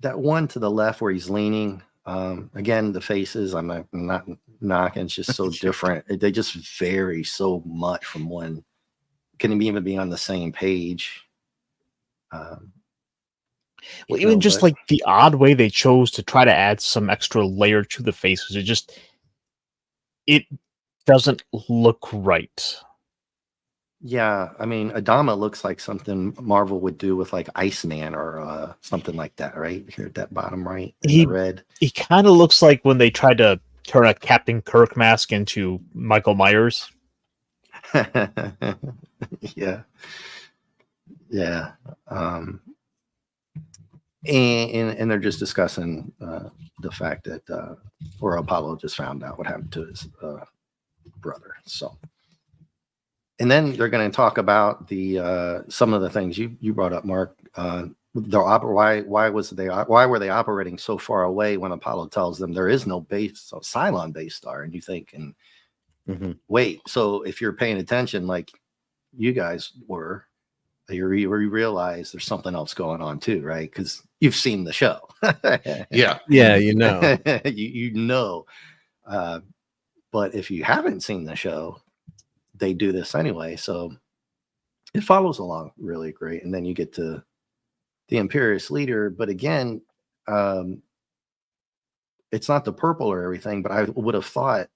that one to the left where he's leaning, again, the faces, I'm not knocking, it's just so different. They just vary so much from one. Can even be on the same page. Well, even just like the odd way they chose to try to add some extra layer to the faces, it doesn't look right. Yeah, I mean, Adama looks like something Marvel would do with like Iceman or something like that, right? Here at that bottom right, the red. He kind of looks like when they tried to turn a Captain Kirk mask into Michael Myers. Yeah. And they're just discussing the fact that or Apollo just found out what happened to his brother. So, and then they're going to talk about the some of the things you brought up, Mark. Why were they operating so far away when Apollo tells them there is no base, so Cylon base star? And you think, wait, so if you're paying attention, like you guys were, you realize there's something else going on too, right? Because you've seen the show. Yeah, you know. But if you haven't seen the show, they do this anyway. So it follows along really great. And then you get to the Imperious leader. But again, it's not the purple or everything, but I would have thought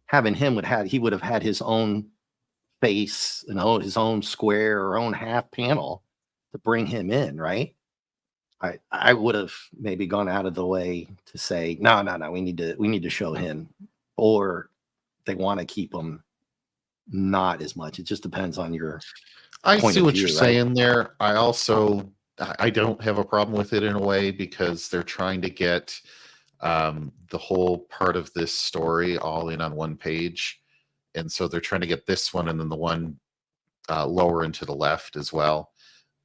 having him he would have had his own face and his own square or own half panel to bring him in, right? I would have maybe gone out of the way to say no, we need to show him, or they want to keep him not as much. It just depends on your I point see of what view, you're right? saying there. I don't have a problem with it in a way, because they're trying to get the whole part of this story all in on one page. And so they're trying to get this one and then the one lower and to the left as well.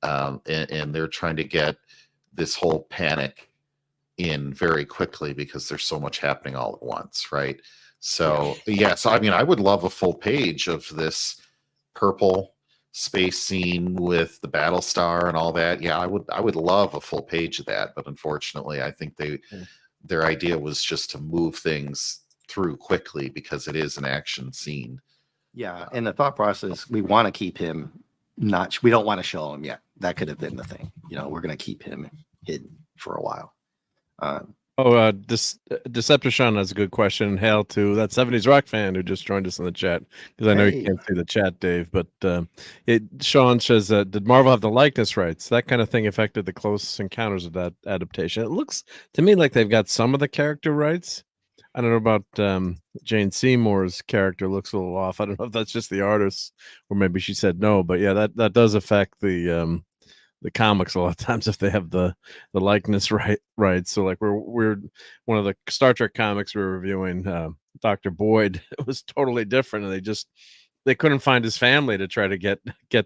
And they're trying to get this whole panic in very quickly because there's so much happening all at once, right? So, so I mean, I would love a full page of this purple space scene with the Battlestar and all that. Yeah, I would love a full page of that. But unfortunately, I think their idea was just to move things through quickly because it is an action scene. Yeah, and the thought process, we want to keep him we don't want to show him yet. That could have been the thing. We're going to keep him hidden for a while. Decepticon has a good question. Hail to that 70s rock fan who just joined us in the chat, because I know you can't see the chat, Dave. But Sean says, did Marvel have the likeness rights? That kind of thing affected the Close Encounters of that adaptation. It looks to me like they've got some of the character rights. I don't know about Jane Seymour's character. Looks a little off. I don't know if that's just the artist or maybe she said no. But yeah, that does affect the the comics a lot of times if they have the likeness right. So like we're one of the Star Trek comics we were reviewing, Dr. Boyd, it was totally different, and they couldn't find his family to try to get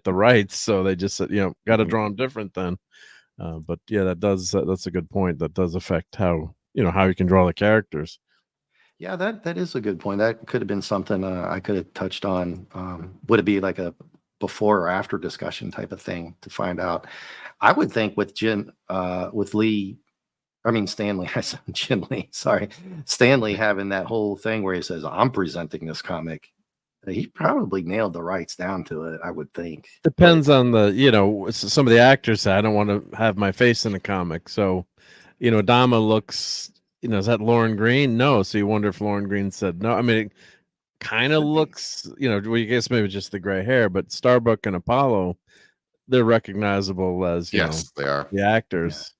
the rights, so they just said, got to draw him different then. But yeah, that's a good point. That does affect how how you can draw the characters. Yeah, that is a good point. That could have been something I could have touched on. Would it be like a before or after discussion type of thing to find out? I would think with Lee, I mean Stanley, I said Jim Lee, sorry, Stanley having that whole thing where he says, "I'm presenting this comic." He probably nailed the rights down to it, I would think. Depends on the, some of the actors say, I don't want to have my face in the comic. So, Adama looks, is that Lauren Green? No. So you wonder if Lauren Green said no. I mean, it kind of looks, well, you guess maybe just the gray hair, but Starbuck and Apollo, they're recognizable as, yes, they are the actors.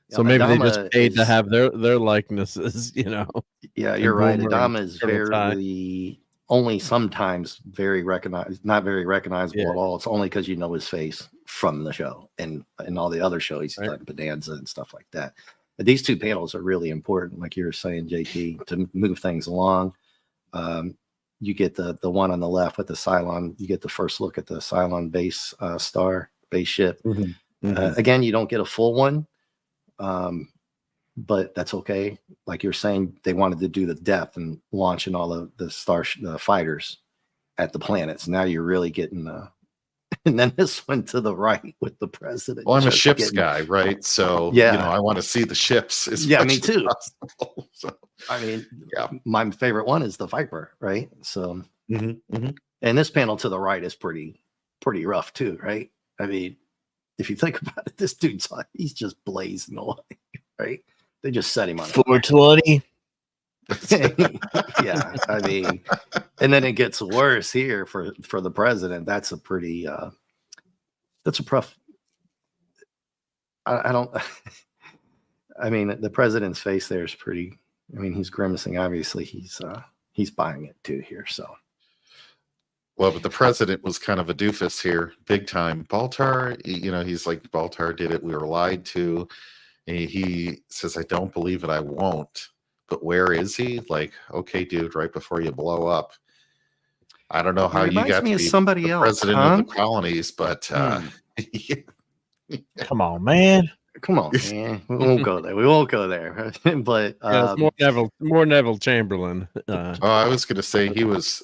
Yeah. So maybe Adama they just paid to have their likenesses, Yeah, you're right. Boomer Adama and is Turtle Tie. very only sometimes very recognized, not very recognizable Yeah. at all. It's only because his face from the show and all the other shows he's Right. done, Bonanza and stuff like that. But these two panels are really important, like you were saying, JT, to move things along. You get the one on the left with the Cylon. You get the first look at the Cylon base base ship. Again, you don't get a full one. But that's okay. Like you're saying, they wanted to do the depth and launching all of the fighters at the planets. Now you're really getting and then this one to the right with the president. Well, I'm a ships guy, right? So yeah, I want to see the ships as yeah, much me too. as possible. So, I mean, yeah, my favorite one is the Viper, right? So, and and this panel to the right is pretty rough too, right? I mean, if you think about it, this dude's he's just blazing away, right? They just set him on 420. Yeah, I mean, and then it gets worse here for the president. That's a pretty that's a rough. I don't. I mean, the president's face there is pretty. I mean, he's grimacing. Obviously, he's buying it too here. So, well, but the president was kind of a doofus here, big time. Baltar, he's like, Baltar did it. We were lied to. And he says, I don't believe it. I won't. But where is he? Like, okay, dude, right before you blow up. I don't know how you got to be somebody else, president of the colonies, but Come on, man. Come on, man. We won't go there. We won't go there. But it's more Neville Chamberlain. I was going to say he was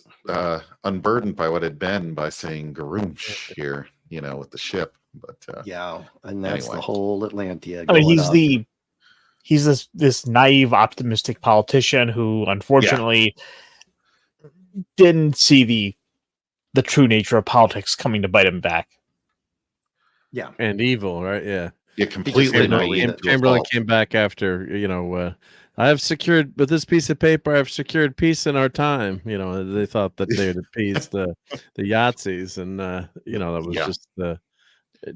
unburdened by what had been by saying Garoomsh here, with the ship. But yeah, and that's anyway. The whole Atlantia. I mean, he's this naive, optimistic politician who unfortunately didn't see the true nature of politics coming to bite him back. Yeah, and evil, right? Yeah, completely. Chamberlain came back after I have secured with this piece of paper. I've secured peace in our time. They thought that they had appeased the Yahtzees, and that was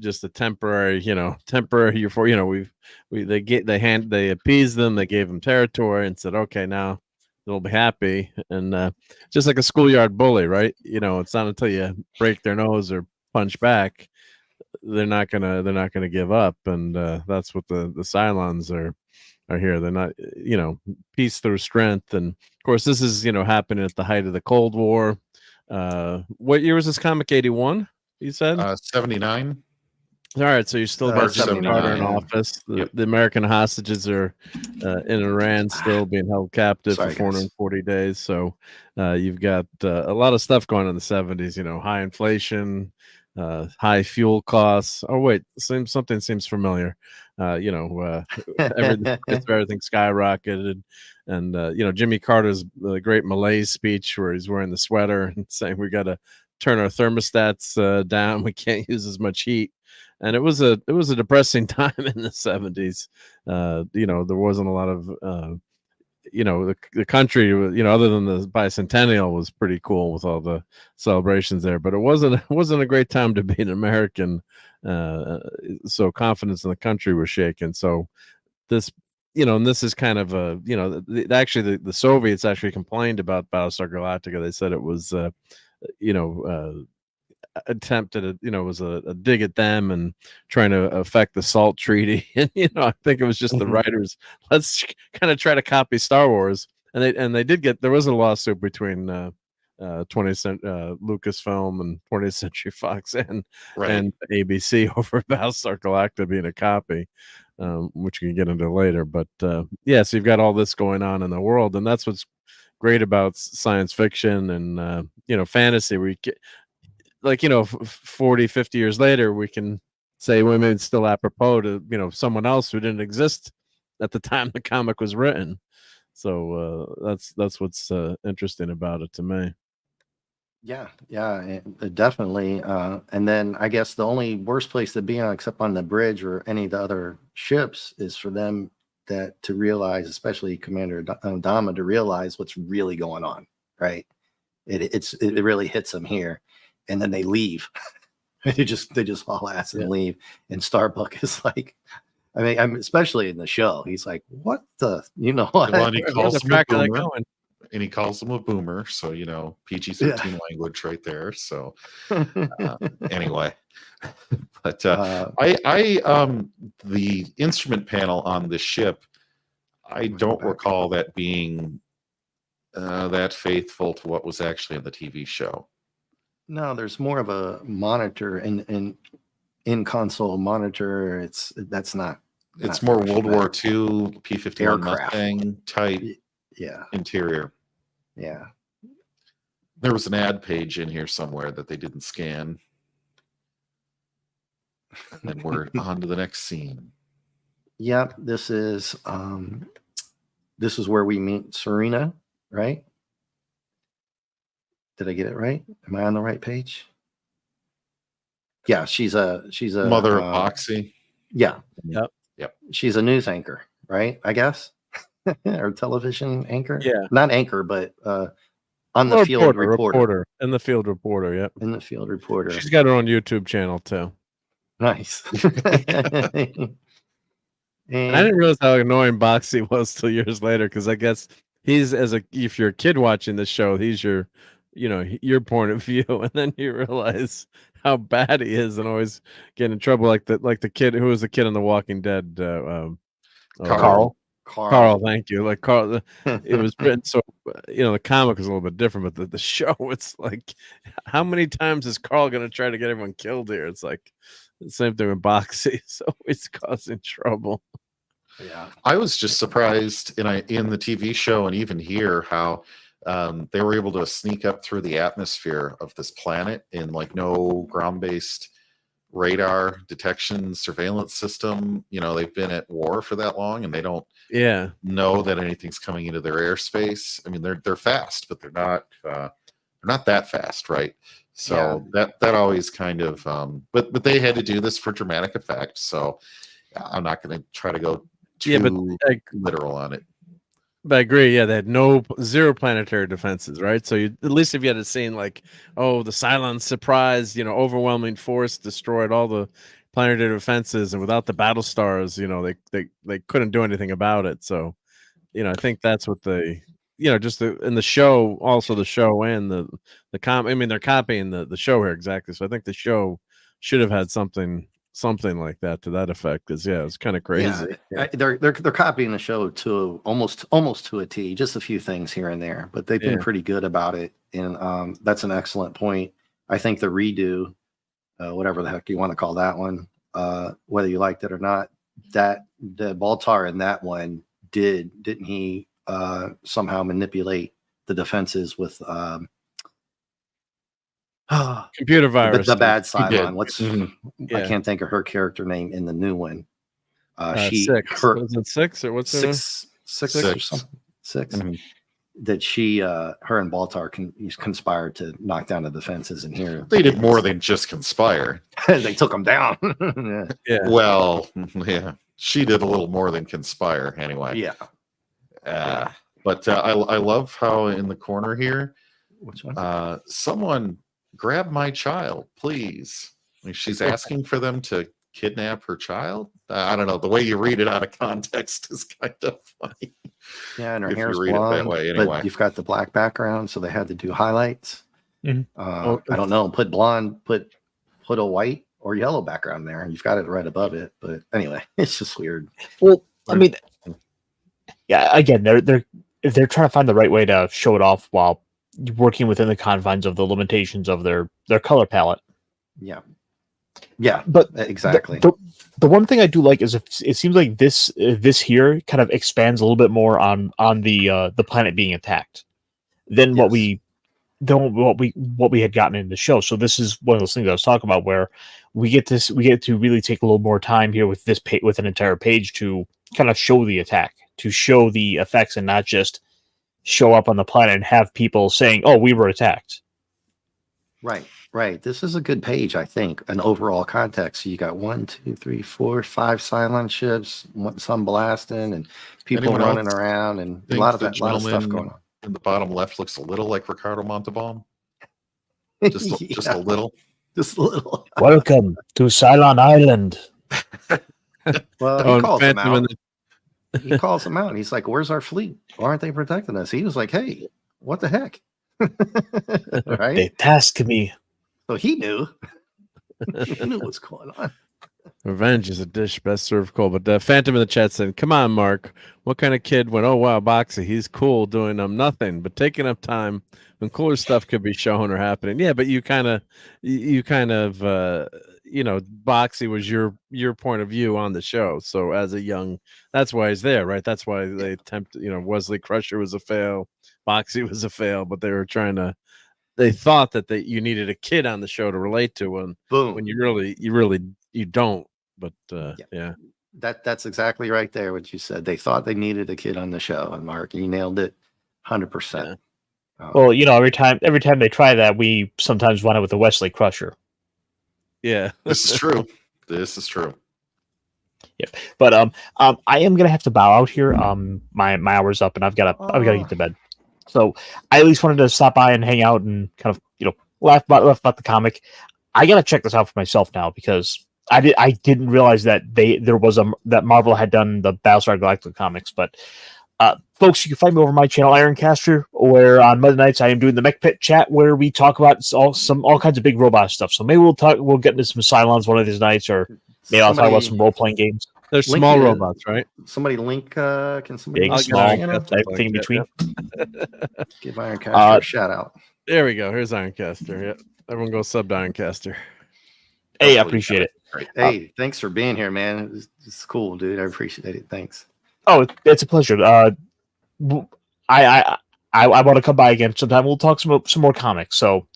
just a temporary euphoria. They appeased them, they gave them territory and said, okay, now they'll be happy. And just like a schoolyard bully, right? It's not until you break their nose or punch back, they're not gonna give up. And that's what the Cylons are here. They're not, peace through strength. And of course, this is happening at the height of the Cold War. What year was this comic? 81, you said? 79. All right, so you still got Jimmy Carter in 79. office. The American hostages are in Iran, still being held captive for 440 days. So you've got a lot of stuff going on in the 70s. High inflation, high fuel costs. Oh wait, something seems familiar. Everything skyrocketed, and Jimmy Carter's great Malaise speech where he's wearing the sweater and saying we got to turn our thermostats down. We can't use as much heat. And it was a depressing time in the 70s. There wasn't a lot of the country, other than the bicentennial was pretty cool with all the celebrations there, but it wasn't a great time to be an American. So confidence in the country was shaken. So this, and this is kind of actually the Soviets actually complained about Battlestar Galactica. They said it was, attempted was a dig at them and trying to affect the SALT treaty. And I think it was just the writers, let's kind of try to copy Star Wars. And they did get, there was a lawsuit between 20th Lucasfilm and 20th Century Fox and ABC over Battlestar Galactica being a copy, which we can get into later. But so you've got all this going on in the world, and that's what's great about science fiction and fantasy, where you get, 40, 50 years later, we can say, well, maybe it's still apropos to someone else who didn't exist at the time the comic was written. So that's what's interesting about it to me. Yeah, definitely. And then I guess the only worst place to be on, except on the bridge or any of the other ships, is for them to realize, especially Commander Dama, to realize what's really going on. Right? It really hits them here, and then they leave. they just haul ass and leave. And Starbuck is like, I mean, I'm especially in the show. He's like, "What the?" Well, he calls him a boomer, and he calls him a boomer. So PG-13 language right there. So anyway, but the instrument panel on the ship, I don't recall that being that faithful to what was actually in the TV show. No, there's more of a monitor in console monitor. It's more World War II P-51 Mustang type interior. Yeah. There was an ad page in here somewhere that they didn't scan. And then we're on to the next scene. Yep, this is where we meet Serena, right? Did I get it right? Am I on the right page? Yeah, she's a mother of Boxy. Yeah. Yep. She's a news anchor, right? I guess. Or television anchor. Yeah. Not anchor, but on the field reporter. In the field reporter, yep. In the field reporter. She's got her own YouTube channel too. Nice. And I didn't realize how annoying Boxy was till years later, because I guess if you're a kid watching the show, he's your point of view, and then you realize how bad he is and always getting in trouble, like the kid who was the kid in The Walking Dead, Carl. Carl, thank you. Like Carl, it was written so the comic is a little bit different, but the show, it's like, how many times is Carl going to try to get everyone killed here? It's like the same thing with Boxy, so it's causing trouble. Yeah, I was just surprised in the TV show and even here how they were able to sneak up through the atmosphere of this planet in like no ground-based radar detection surveillance system. They've been at war for that long and they don't know that anything's coming into their airspace. I mean, they're fast, but they're not that fast, right? So that always kind of but they had to do this for dramatic effect, so I'm not going to try to go too literal on it. But I agree. Yeah, they had zero planetary defenses, right? So at least if you had a scene like, the Cylon surprise, overwhelming force destroyed all the planetary defenses, and without the battle stars, they couldn't do anything about it. So, I think that's what they, just in the show, also the show and the I mean, they're copying the show here exactly. So I think the show should have had something like that to that effect, because it's kind of crazy. They're copying the show to almost to a T, just a few things here and there, but they've been pretty good about it, and that's an excellent point. I think the redo, whatever the heck you want to call that one, whether you liked it or not, that the Baltar in that one didn't he somehow manipulate the defenses with computer virus, the bad Cylon. I can't think of her character name in the new one. Was it 6 or what's six or something? 6. Mm-hmm. That her and Baltar conspired to knock down the defenses, and here they did more than just conspire. They took them down. Well, she did a little more than conspire anyway. But I love how in the corner here, which one? Someone grab my child, please. Like, she's asking for them to kidnap her child. I don't know. The way you read it out of context is kind of funny. Yeah, and her if hair's you read blonde, it that way, anyway. but you've got the black background, so they had to do highlights. Mhm. I don't know. Put blonde. Put a white or yellow background there. You've got it right above it. But anyway, it's just weird. Well, I mean, yeah. Again, they're trying to find the right way to show it off while working within the confines of the limitations of their color palette. Yeah. Yeah. But exactly. The one thing I do like is it seems like this here kind of expands a little bit more on the planet being attacked than what we had gotten in the show. So this is one of those things I was talking about where we get to really take a little more time here with this with an entire page to kind of show the attack, to show the effects, and not just show up on the planet and have people saying, "Oh, we were attacked." Right. This is a good page, I think, an overall context. So you got 1, 2, 3, 4, 5 Cylon ships, some blasting, and people Anyone running else around, and a think lot of the stuff gentleman going on. in the bottom left looks a little like Ricardo Montalban. Just a Yeah, little. just a little. Welcome to Cylon Island. Well, Oh, he calls them Phantom out. He calls them out. He's like, "Where's our fleet? Why aren't they protecting us?" He was like, "Hey, what the heck?" Right? They task me. So he knew. He knew what's going on. Revenge is a dish best served cold. But Phantom in the chat said, "Come on, Mark. What kind of kid went? Oh wow, Boxy, he's cool doing nothing, but taking up time when cooler stuff could be shown or happening." Yeah, but you kind of, Boxy was your point of view on the show. So as a young, that's why he's there, right? That's why they attempted. Wesley Crusher was a fail, Boxy was a fail, but they were trying to. They thought that you needed a kid on the show to relate to, and Boom. when you don't. But yeah. That's exactly right there. What you said. They thought they needed a kid on the show, and Mark, you nailed it, 100%. Well, every time they try that, we sometimes wind up with the Wesley Crusher. Yeah, This is true. This is true. Yep. But I am gonna have to bow out here. My hour's up, and I've got to get to bed. So I at least wanted to stop by and hang out and kind of laugh about the comic. I gotta check this out for myself now because I didn't realize that that Marvel had done the Battlestar Galactica comics. But folks, you can find me over my channel Ironcaster, where on Monday nights I am doing the Mech Pit chat where we talk about all kinds of big robot stuff. So maybe we'll get into some Cylons one of these nights, or maybe I'll talk about some role playing games. They're small robots, right? Somebody link. Can somebody big, small, everything in between? Give Ironcaster a shout out. There we go. Here's Ironcaster. Yeah, everyone go sub to Ironcaster. Hey, I appreciate it. Hey, thanks for being here, man. It's cool, dude. I appreciate it. Thanks. Oh, it's a pleasure. I want to come by again sometime. We'll talk some more comics. So,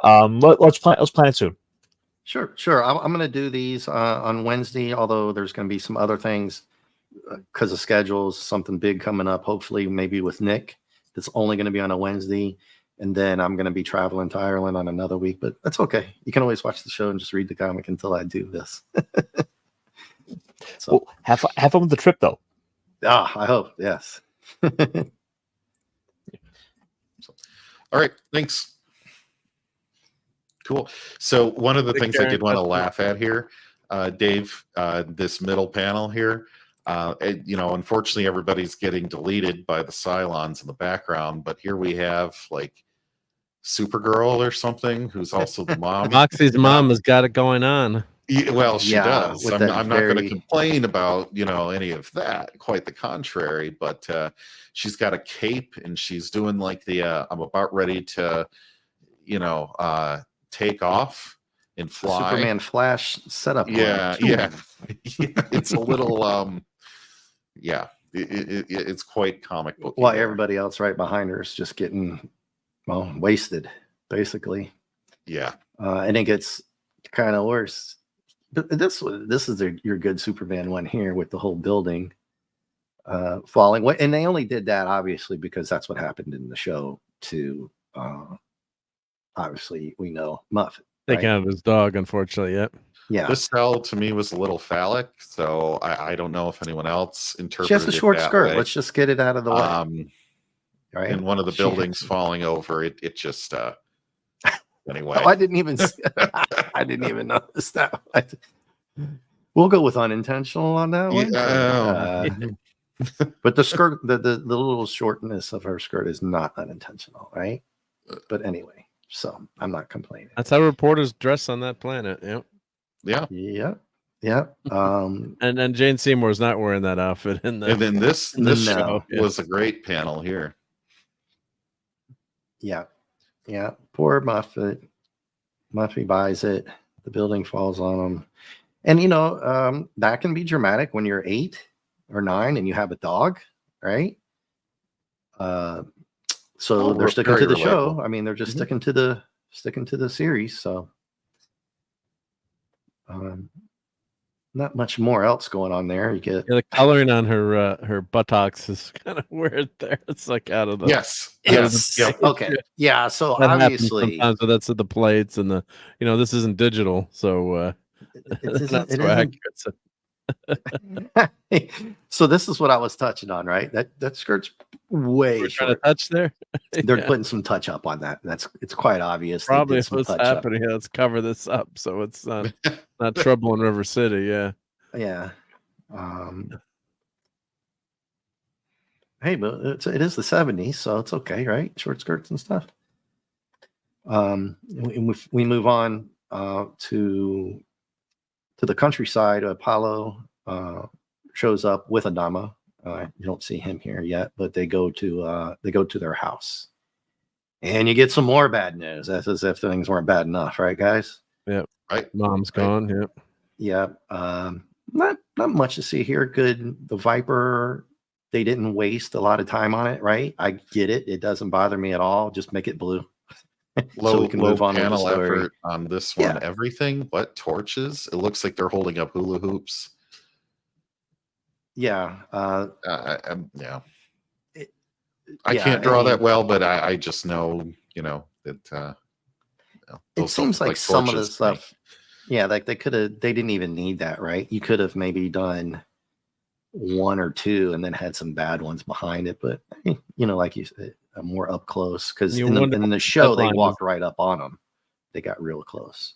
let's plan it soon. Sure. I'm going to do these on Wednesday, although there's going to be some other things because of schedules, something big coming up, hopefully maybe with Nick. That's only going to be on a Wednesday. And then I'm going to be traveling to Ireland on another week, but that's okay. You can always watch the show and just read the comic until I do this. So, well, have fun with the trip, though. I hope. Yes. All right. Thanks. Cool. So one of the things I did want to laugh at here, Dave, this middle panel here, unfortunately everybody's getting deleted by the Cylons in the background, but here we have like Supergirl or something, who's also the mom. Moxie's mom has got it going on. Yeah, well, she does. I'm not going to very... complain about any of that. Quite the contrary. But she's got a cape and she's doing like the I'm about ready to, take off and fly. Superman Flash setup. Yeah. It's a little it's quite comic book. While everybody else right behind her is just getting wasted, basically. Yeah. And it gets kind of worse. But this is your good Superman one here with the whole building falling. And they only did that obviously because that's what happened in the show to obviously we know Muffet. Taking out his dog, unfortunately. Yep. Yeah. This cell to me was a little phallic, so I don't know if anyone else interpreted. She has a short skirt. Way. Let's just get it out of the way. Right. And one of the buildings falling over, it just anyway. No, I didn't even notice that. We'll go with unintentional on that one. Yeah. But the skirt, the little shortness of her skirt is not unintentional, right? But anyway, So I'm not complaining. That's how reporters dress on that planet. Yep. Yeah. Yep. And Jane Seymour's not wearing that outfit in the. And then this No. show was a great panel here. Yeah. Poor Muffet. Muffy buys it. The building falls on him. And that can be dramatic when you're 8 or 9 and you have a dog, right? So they're sticking to the show. I mean, they're just sticking to the series. So not much more else going on there. You get the coloring on her buttocks is kind of weird there. It's like out of the Yes. Okay. Yeah. So that obviously, sometimes, but that's at the plates and the this isn't digital, so not so accurate. So. So this is what I was touching on, right? That skirt's way We're trying short. to touch there. They're putting some touch up on that. It's quite obvious. Probably what's happening. Yeah, let's cover this up so it's not trouble in River City. Yeah. Yeah. Hey, but it is the 70s, so it's okay, right? Short skirts and stuff. We move on to the countryside. Apollo shows up with Adama. You don't see him here yet, but they go to their house, and you get some more bad news. That's as if things weren't bad enough, right, guys? Yeah. Right. Mom's gone. Yeah. Yeah. Not much to see here. Good. The Viper. They didn't waste a lot of time on it, right? I get it. It doesn't bother me at all. Just make it blue. So we can move on with the panel story. effort on this one. Yeah. Everything but torches. It looks like they're holding up hula hoops. Yeah. Yeah. I can't draw that well, but I just know, that. It seems like some of the stuff. Yeah, like they didn't even need that, right? You could have maybe done 1 or 2 and then had some bad ones behind it, but like you said, more up close, because in the show they walked right up on them. They got real close.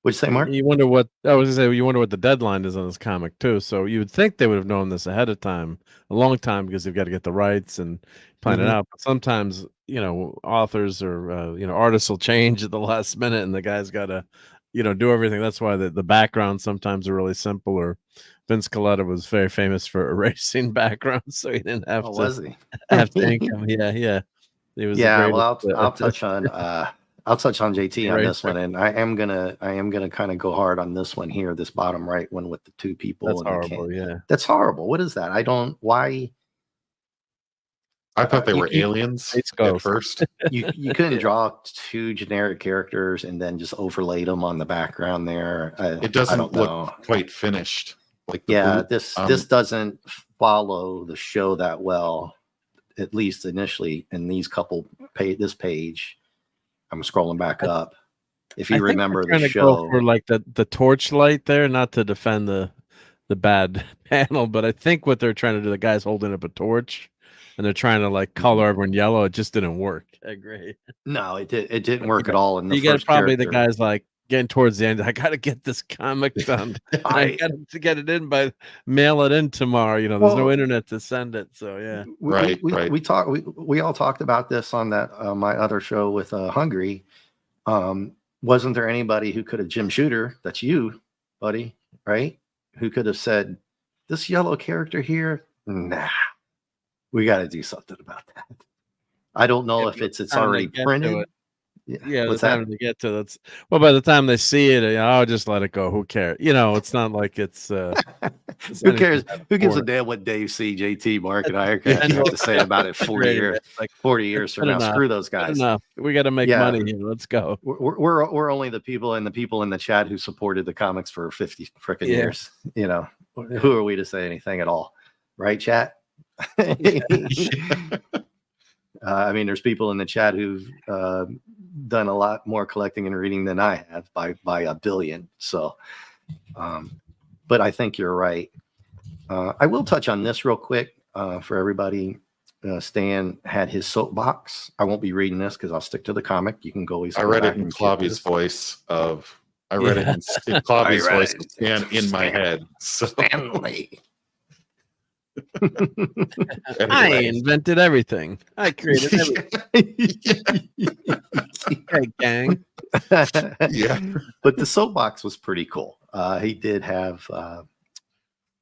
What'd you say, Mark? You wonder what I was gonna say. You wonder what the deadline is on this comic too. So you would think they would have known this ahead of time, a long time, because they've got to get the rights and plan it out. But sometimes authors or artists will change at the last minute, and the guy's got to do everything. That's why the backgrounds sometimes are really simple. Or Vince Colletta was very famous for erasing backgrounds, so he didn't have to. Was he? Have to ink them. Yeah. He was. Yeah. Well, I'll touch on JT on this one, and I am gonna kind of go hard on this one here, this bottom right one with the 2 people. That's horrible. Yeah. That's horrible. What is that? Why? I thought they were aliens at first. You couldn't draw 2 generic characters and then just overlaid them on the background there. It doesn't look quite finished. This doesn't follow the show that well, at least initially. In these couple this page, I'm scrolling back up. If you remember the show, go for like the torchlight there, not to defend the bad panel, but I think what they're trying to do, the guy's holding up a torch, and they're trying to like color everyone yellow. It just didn't work. I agree. No, it didn't work at all. In the you first get probably character. The guy's like getting towards the end. I got to get this comic done. I got to get it in mail it in tomorrow. There's no internet to send it. So yeah, right. We all talked about this on that my other show with Hungry. Wasn't there anybody who could have Jim Shooter? That's you, buddy, right? Who could have said this yellow character here? Nah, we got to do something about that. I don't know if it's already printed. Yeah, the time to get to that's by the time they see it, I'll just let it go. Who cares? It's not like it's who cares? Who gives a damn what Dave C, JT, Mark, and I have to say about it 40 years from now? Screw those guys. We got to make money here. Let's go. We're only the people in the chat who supported the comics for 50 freaking years. Who are we to say anything at all? Right, chat? I mean, there's people in the chat who've done a lot more collecting and reading than I have by a billion. So, but I think you're right. I will touch on this real quick for everybody. Stan had his soapbox. I won't be reading this because I'll stick to the comic. You can go. I read it in Claudia's voice I read it in Claudia's voice and in my head. So. Stanley. I Anyway. invented everything. I created everything. Okay, gang. Yeah. But the soapbox was pretty cool. He did have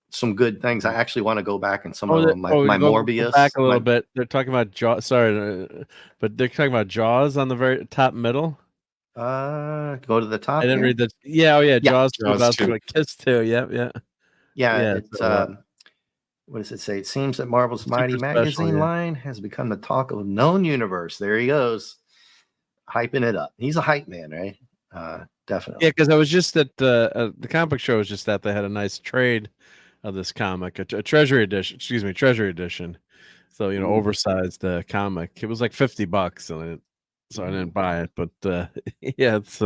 some good things. I actually want to go back and some of them, my go Morbius. back a little my- bit. They're talking about Jaws. Sorry, but they're talking about Jaws on the very top middle. Go to the top. I didn't here. read that. Yeah, oh yeah, Jaws 2 Jaws about 2. to kiss too. Yep, yeah. Yeah, Yeah, it's so, what does it say? It seems that Marvel's Super Mighty special, magazine yeah. line has become the talk of known universe. There he goes, hyping it up. He's a hype man, right? Definitely. Yeah, because I was just at the comic book show was just that they had a nice trade of this comic, a treasury edition. Excuse me, treasury edition. So Ooh. oversized comic. It was like $50, and so I didn't buy it. But yeah, it's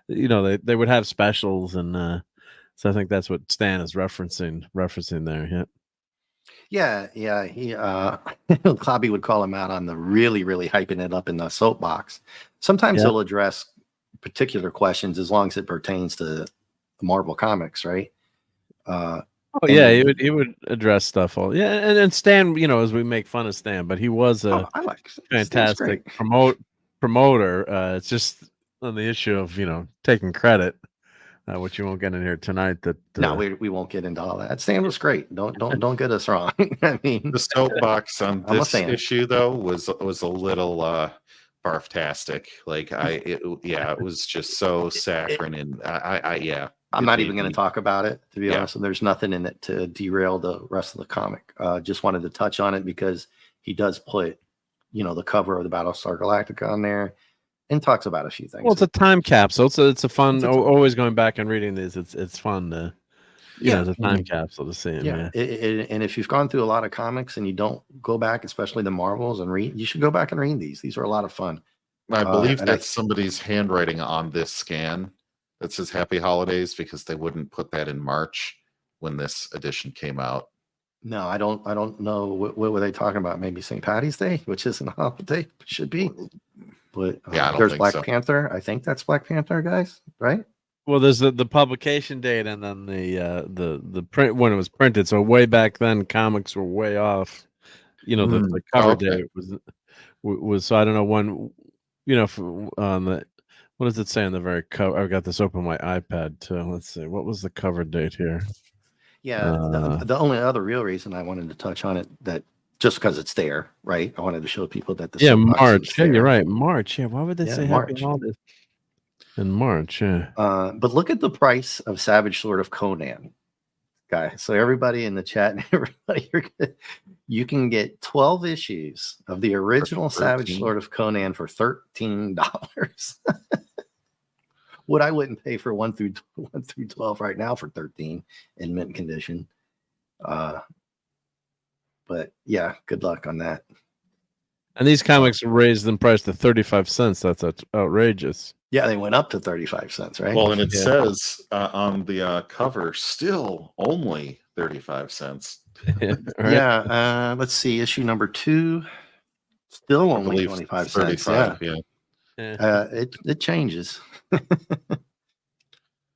they would have specials, and so I think that's what Stan is referencing there. Yeah. He Clobby would call him out on the really hyping it up in the soapbox. Sometimes Yeah. he'll address particular questions as long as it pertains to Marvel comics, right? Oh yeah, he would address stuff all and Stan, as we make fun of Stan, but he was a I like fantastic promoter. It's just on the issue of taking credit, which you won't get in here tonight. That No, we won't get into all that. Stan was great. Don't get us wrong. I mean, The soapbox on I'm a this fan. issue though was a little barftastic. Like it was just so saccharine, and yeah. I'm not even going to talk about it, to be Yeah. honest. And there's nothing in it to derail the rest of the comic. Just wanted to touch on it because he does put, the cover of the Battlestar Galactica on there and talks about a few things. Well, it's a time capsule. It's a fun. Always going back and reading these. It's fun to, it's a time capsule to see him. Yeah. Yeah. And if you've gone through a lot of comics and you don't go back, especially the Marvels, and read, you should go back and read these. These are a lot of fun. I believe and that's somebody's handwriting on this scan that says Happy Holidays, because they wouldn't put that in March when this edition came out. No, I don't know. What were they talking about? Maybe St. Patty's Day, which isn't a holiday, should be. But Yeah, I don't there's think Black so. Panther. I think that's Black Panther, guys, right? Well, there's the publication date and then the print when it was printed. So way back then, comics were way off. The cover okay. date was so I don't know when. On the what does it say on the very cover? I've got this open on my iPad too. Let's see. What was the cover date here? Yeah. The only other real reason I wanted to touch on it, that just because it's there, right? I wanted to show people that the soapbox March. is Yeah, there. you're right. March. Yeah. Why would they say March. Happy Holidays in March? Yeah. But look at the price of Savage Sword of Conan, guys. So everybody in the chat and everybody, you can get 12 issues of the original Savage Sword of Conan for $13. What I wouldn't pay for 1 through 12 right now for 13 in mint condition. But yeah, good luck on that. And these comics raised in price to 35 cents. That's outrageous. Yeah, they went up to 35 cents, right? Well, and it says on the cover, still only 35 cents. Right? Yeah, let's see. Issue number 2, still I only believe 25 cents. 35, Yeah. Yeah. It changes.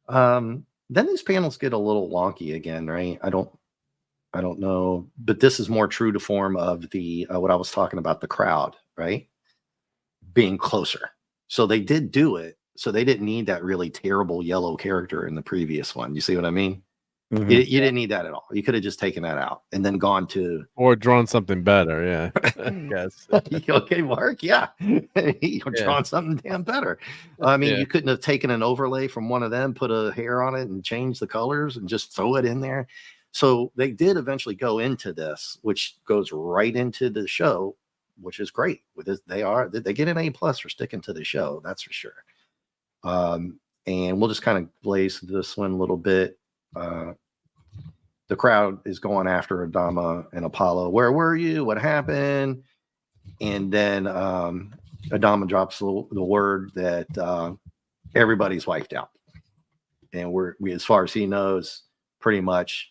Then these panels get a little wonky again, right? I don't know, but this is more true to form of the what I was talking about, the crowd, right? Being closer. So they did do it. So they didn't need that really terrible yellow character in the previous one. You see what I mean? Mhm. You didn't need that at all. You could have just taken that out and then gone to Or drawn something better. Yeah. Yes. okay, Mark. Yeah, you're drawing something damn better. I mean, you couldn't have taken an overlay from one of them, put a hair on it, and changed the colors and just throw it in there. So they did eventually go into this, which goes right into the show, which is great. With this, they get an A+ for sticking to the show. That's for sure. And we'll just kind of blaze this one a little bit. The crowd is going after Adama and Apollo. Where were you? What happened? And then Adama drops the word that everybody's wiped out, and we, as far as he knows, pretty much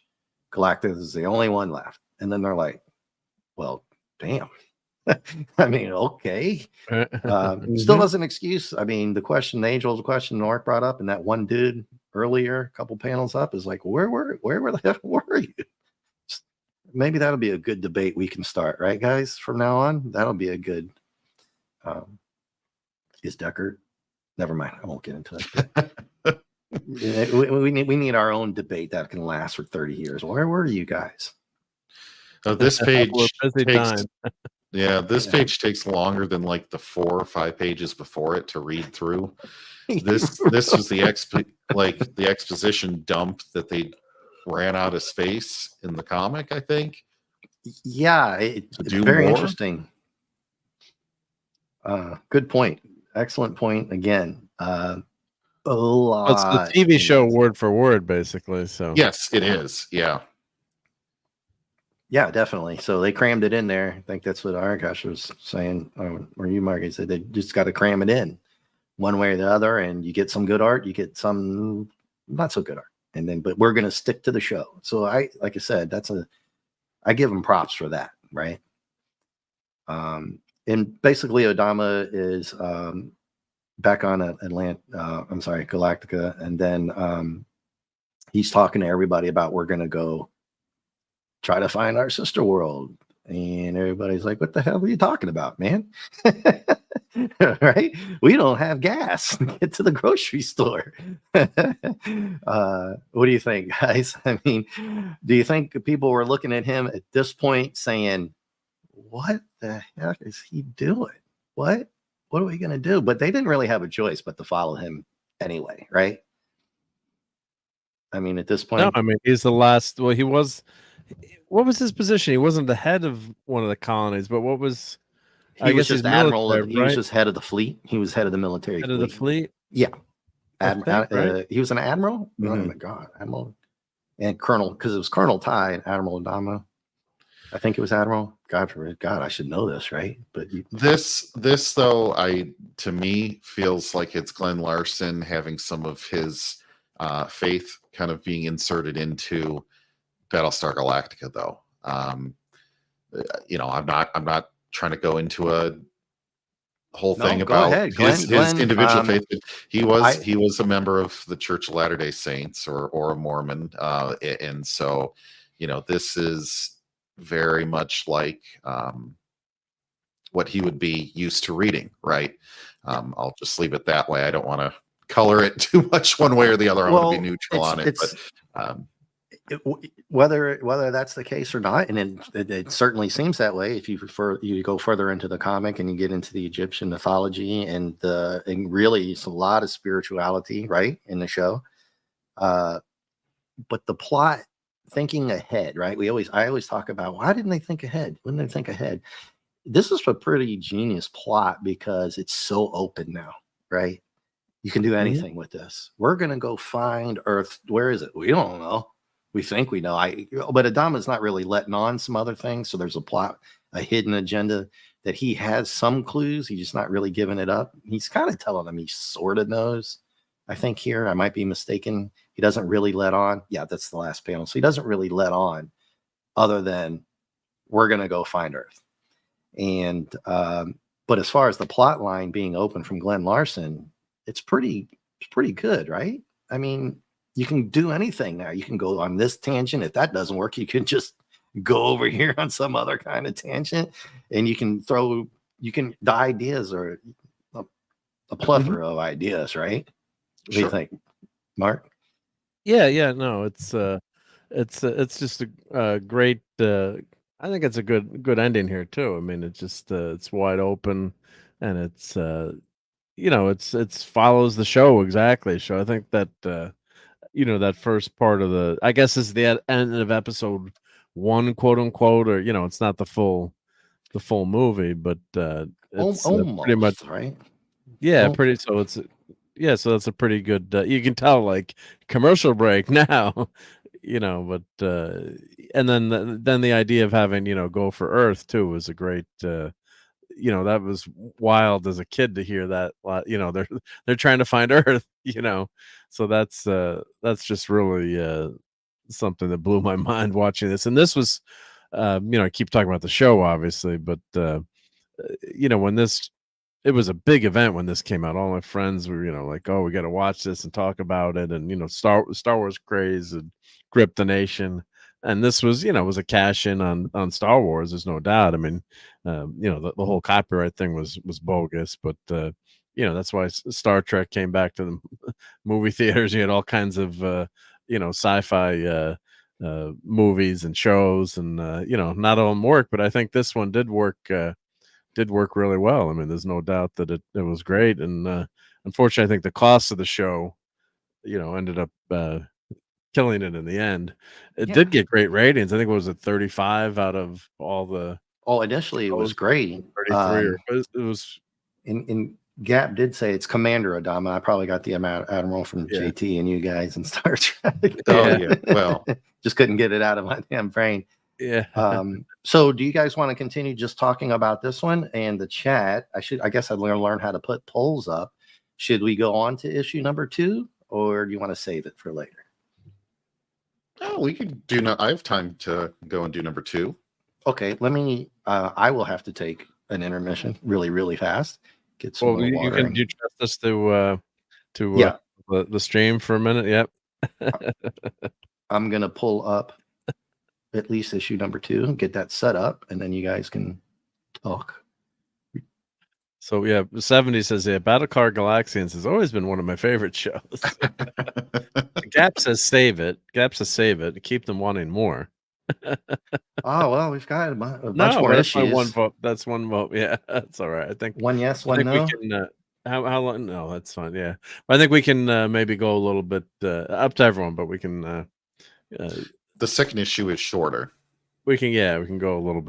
Galactus is the only one left. And then they're like, "Well, damn." I mean, okay. Still doesn't excuse. I mean, the Angel's question Mark brought up, and that one dude earlier, a couple panels up, is like, where the hell were you? maybe that'll be a good debate we can start, right, guys? From now on, that'll be a good. Is Deckard? Never mind. I won't get into it. Yeah, we need our own debate that can last for 30 years. Where were you guys? This page We're busy takes time. this Yeah. page takes longer than like the 4 or 5 pages before it to read through. This was the exposition dump that they ran out of space in the comic, I think. Yeah, it's do very more? interesting. Good point. Excellent point again. A It's the lot. TV in show this. word for word, basically. So Yes, it is. Yeah. Yeah, definitely. So they crammed it in there. I think that's what Arakash was saying, or you, Mark, he said they just got to cram it in one way or the other, and you get some good art, you get some not so good art, and then but we're going to stick to the show. So like I said, I give them props for that, right? And basically, Odama is back on Galactica, and then he's talking to everybody about we're going to go try to find our sister world, and everybody's like, what the hell are you talking about, man? Right, we don't have gas to get to the grocery store. What do you think, guys? I mean, do you think people were looking at him at this point saying, what the heck is he doing? What are we going to do? But they didn't really have a choice but to follow him anyway, right? I mean, at this point, no, I mean he's the last. Well, he was. What was his position? He wasn't the head of one of the colonies, but what was? he was just admiral. Military, He was right? just head of the fleet. He was head of the military Head fleet. of the fleet. Yeah, I think, right? he was an admiral. Oh Mhm. my god, admiral and colonel, because it was Colonel Ty and Admiral Adama. I think it was Admiral. God forbid. God, I should know this, right? But This though, to me feels like it's Glenn Larson having some of his faith kind of being inserted into Battlestar Galactica, though. I'm not trying to go into a whole thing go about ahead, his Glenn. individual faith. He was a member of the Church of Latter-day Saints or a Mormon, and so this is very much like what he would be used to reading, right? I'll just leave it that way. I don't want to color it too much one way or the other. I want to be neutral on it. Whether that's the case or not, and it certainly seems that way if you go further into the comic and you get into the Egyptian mythology and really it's a lot of spirituality, right, in the show. But the plot, thinking ahead, right? I always talk about why didn't they think ahead? Wouldn't they think ahead? This is a pretty genius plot because it's so open now, right? You can do anything with this. We're gonna go find Earth. Where is it? We don't know. We think we know. But Adama's not really letting on some other things. So there's a plot, a hidden agenda that he has some clues. He's just not really giving it up. He's kind of telling them he sort of knows. I think here I might be mistaken. He doesn't really let on. Yeah, that's the last panel. So he doesn't really let on, other than we're gonna go find Earth. And but as far as the plot line being open from Glenn Larson, it's pretty good, right? I mean, you can do anything now. You can go on this tangent. If that doesn't work, you can just go over here on some other kind of tangent, and the ideas are a plethora of ideas, right? What do you think, Mark? Yeah, no, it's just a great. I think it's a good ending here too. I mean, it's just it's wide open, and it's it's follows the show exactly. So I think that that first part of I guess is the end of episode 1, quote unquote, or it's not the full movie, but it's Almost, pretty much right. Yeah, pretty. So it's so that's a pretty good. You can tell like commercial break now, but and then the idea of having go for Earth too was a great. That was wild as a kid to hear that. They're trying to find Earth. So that's just really something that blew my mind watching this. And this was, I keep talking about the show, obviously, but when it was a big event when this came out. All my friends were, like, oh, we got to watch this and talk about it. And, Star Wars craze and gripped the nation. and this was, was a cash in on Star Wars. There's no doubt. I mean, the whole copyright thing was bogus, but that's why Star Trek came back to the movie theaters. You had all kinds of sci-fi movies and shows, and not all of them work, but I think this one did work really well. I mean, there's no doubt that it was great, and unfortunately, I think the cost of the show, ended up killing it in the end. It did get great ratings. I think it was at 35 out of all the. Oh, initially it was great. 33, or it was. In Gap did say it's Commander Adama. I probably got the Admiral from JT and you guys and Star Trek. Oh yeah, well, just couldn't get it out of my damn brain. Yeah. So do you guys want to continue just talking about this one and the chat? I guess I'd learn how to put polls up. Should we go on to issue number 2, or do you want to save it for later? Oh, we could do. I have time to go and do number 2. Okay, let me. I will have to take an intermission really, really fast. Get some more water. You trust us to the stream for a minute? Yep. I'm gonna pull up at least issue number 2 and get that set up, and then you guys can talk. So yeah, 70 says, Battlestar Galactica has always been one of my favorite shows. Gap says save it. Keep them wanting more. Oh well, we've got a bunch more issues. One vote. That's one vote. Yeah, that's all right. I think one yes, one no. We can, how long? No, that's fine. Yeah, but I think we can maybe go a little bit up to everyone, but we can. The second issue is shorter. We can go a little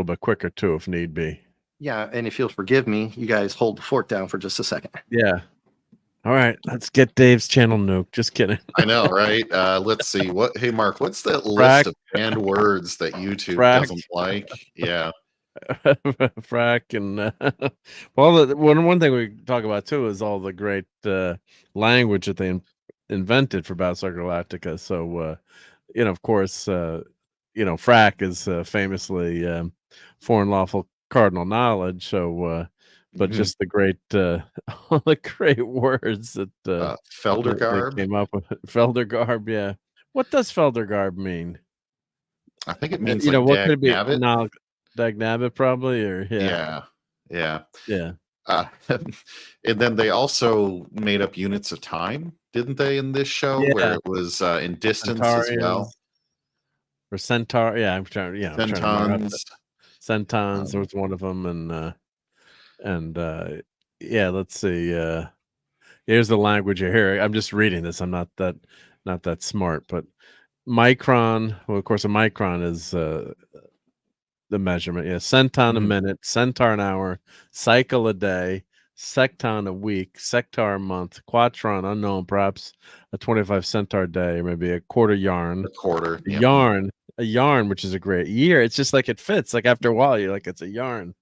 bit quicker too, if need be. Yeah, and if you'll forgive me, you guys hold the fort down for just a second. Yeah. All right, let's get Dave's channel nuked. Just kidding. I know, right? Let's see. Hey, Mark, what's that list of banned words that YouTube doesn't like? Yeah. Frack and well, one thing we talk about too is all the great language that they invented for Battlestar Galactica. So, of course, frack is famously foreign lawful cardinal knowledge. So, but just the great, all the great words that Feldergarb came up with. Feldergarb, yeah. What does Feldergarb mean? I think it means what could it be? Dagnabbit, probably, or yeah. And then they also made up units of time, didn't they? In this show, where it was in distance as well, or centaur. Yeah, I'm trying. Yeah, centons was one of them, and let's see. Here's the language you're hearing. I'm just reading this. I'm not that smart, but micron. Well, of course, a micron is the measurement. Yeah, centon a minute, centaur an hour, cycle a day, secton a week, sectar a month, quatron unknown, perhaps a 25 centaur day, or maybe a quarter yarn. A yarn, which is a great year. It's just like it fits. Like after a while, you're like, it's a yarn.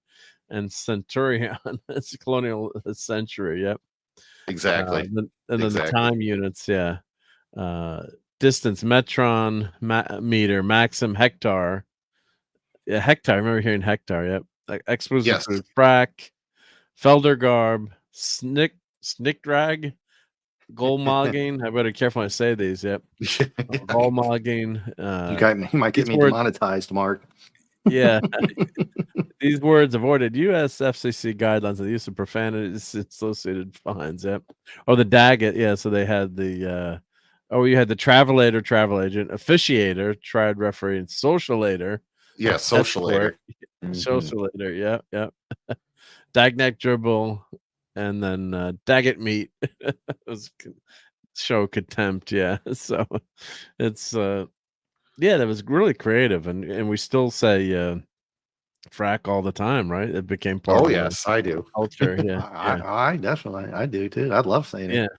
And centurion, it's a colonial century. Yep, exactly. And then the time units, distance, metron, meter, maxim, hectare. Yeah, hectare. I remember hearing hectare. Yep, explosive food, frack, feldergarb, snickdrag, goldmogging. I better careful when I say these. Yep, goldmogging. You might get me demonetized, Mark. Yeah. These words avoided U.S. FCC guidelines of the use of profanity associated fines. Yep. Oh, the Daggett. Yeah. So they had the you had the travelator, travel agent, officiator, tried referee, and socialator. Yeah, socialator. Socialator. Yeah. Yeah. Dagnack dribble, and then Daggett meat. It was show contempt. Yeah. So it's that was really creative, and we still say frack all the time, right? It became part of yes, I do. Culture. Yeah. I definitely I do too. I'd love saying it.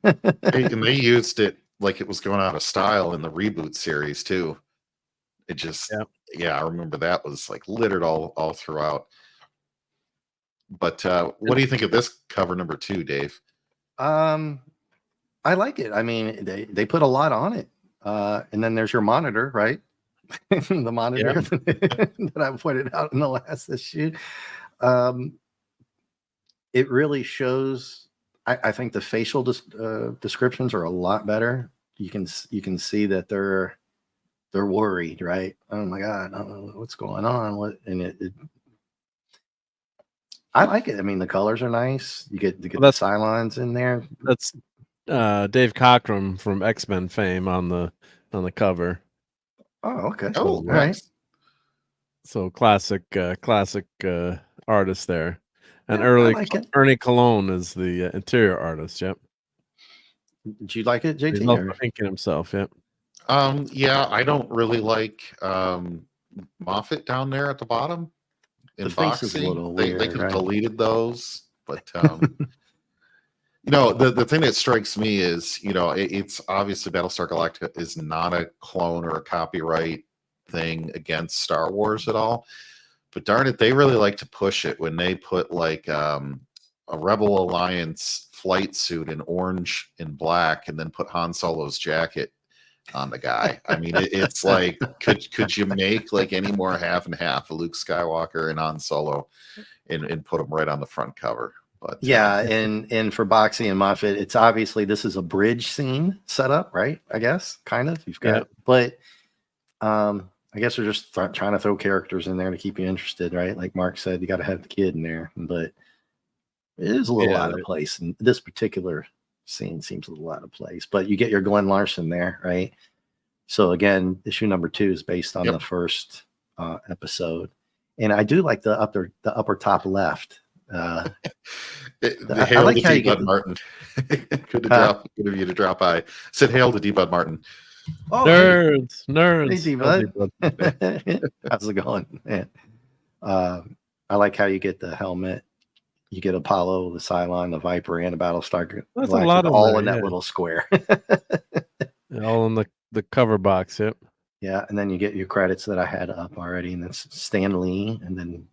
And they used it like it was going out of style in the reboot series too. It just I remember that was like littered all throughout. But what do you think of this cover number 2, Dave? I like it. I mean, they put a lot on it. And then there's your monitor, right? The monitor that I pointed out in the last issue. It really shows. I think the facial descriptions are a lot better. You can see that they're they're worried, right? Oh my God, what's going on? I like it. I mean, the colors are nice. You get the Cylons in there. That's Dave Cockrum from X-Men fame on the cover. Oh, okay. Oh, all right. So classic artist there. And Yeah, I like it. Ernie Cologne is the interior artist. Yep. Did you like it, JT? He's also inking himself. Yep. Yeah, I don't really like Moffat down there at the bottom. In The face is a boxing, little they weird, could have right? deleted those, but the thing that strikes me is, it's obviously Battlestar Galactica is not a clone or a copyright thing against Star Wars at all. But darn it, they really like to push it when they put like a Rebel Alliance flight suit in orange and black, and then put Han Solo's jacket on the guy. I mean, it's like, could you make like any more half and half of Luke Skywalker and Han Solo, and put them right on the front cover? But yeah, and for Boxy and Moffat, it's obviously this is a bridge scene setup, right? I guess kind of. You've got, but I guess they're just trying to throw characters in there to keep you interested, right? Like Mark said, you got to have the kid in there, but it is a little out of place. And this particular scene seems a little out of place, but you get your Glenn Larson there, right? So again, issue number 2 is based on the first episode, and I do like the upper top left. I like how you get Martin. Good of you to drop by. Said hail to D. Bud Martin. Oh, nerds. Hey, Bud. How's it going, man? I like how you get the helmet. You get Apollo, the Cylon, the Viper, and the Battlestar. That's a lot of all in that little square. All in the cover box. Yep. Yeah, and then you get your credits that I had up already, and that's Stan Lee, and then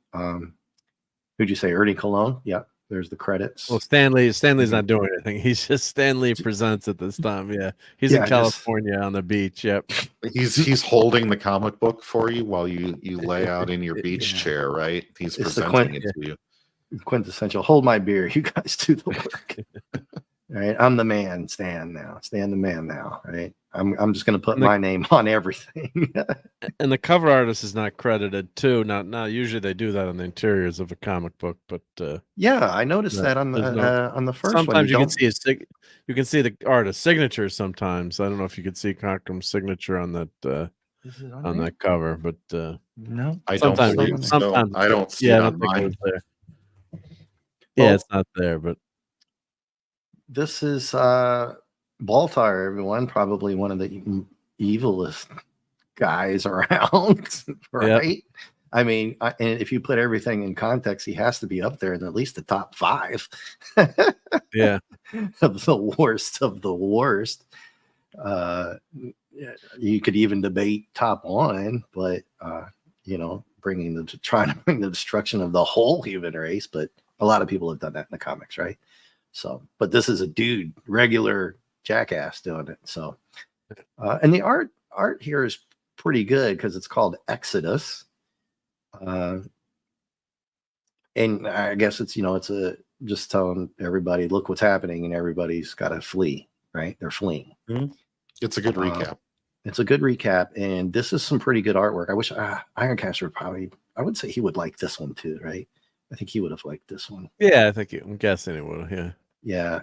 who'd you say, Ernie Cologne? Yeah, there's the credits. Well, Stanley's not doing anything. He's just Stanley presents at this time. Yeah, he's in California on the beach. Yep, he's holding the comic book for you while you lay out in your beach chair, right? He's presenting it to you. Quintessential. Hold my beer. You guys do the work. Right, I'm the man, Stan now. Stan the man now, right? I'm just gonna put my name on everything. And the cover artist is not credited too. Now usually they do that on the interiors of a comic book, but yeah, I noticed that on the first one. Sometimes you can see you can see the artist's signature. Sometimes I don't know if you could see Cockrum's signature on that that cover, but no, I don't believe so. I don't see it on mine. Yeah, it's not there, but. This is Baltar, everyone. Probably one of the evilest guys around, right? Yep. I mean, and if you put everything in context, he has to be up there in at least the top 5. Yeah, of the worst of the worst. You could even debate top 1, but trying to bring the destruction of the whole human race. But a lot of people have done that in the comics, right? So, but this is a dude, regular jackass doing it. So, and the art here is pretty good because it's called Exodus. And I guess it's just telling everybody, look what's happening, and everybody's got to flee, right? They're fleeing. Mm-hmm. It's a good recap. It's a good recap, and this is some pretty good artwork. I wish Ironcaster I would say he would like this one too, right? I think he would have liked this one. Yeah, I'm guessing it would. Yeah. Yeah.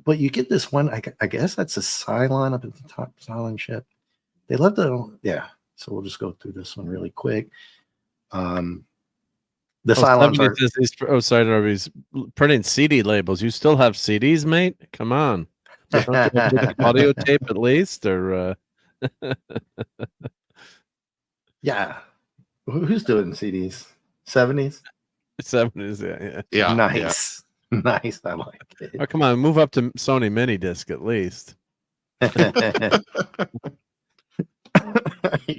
But you get this one. I guess that's a Cylon up at the top, Cylon ship. They love the So we'll just go through this one really quick. The Cylons are. Sorry, he's printing CD labels. You still have CDs, mate? Come on. Don't you have audio tape at least, or? Yeah. Who's doing CDs? 70s? 70s, yeah. Nice. Yeah. Nice. I like it. Oh, come on, move up to Sony mini disc at least. You're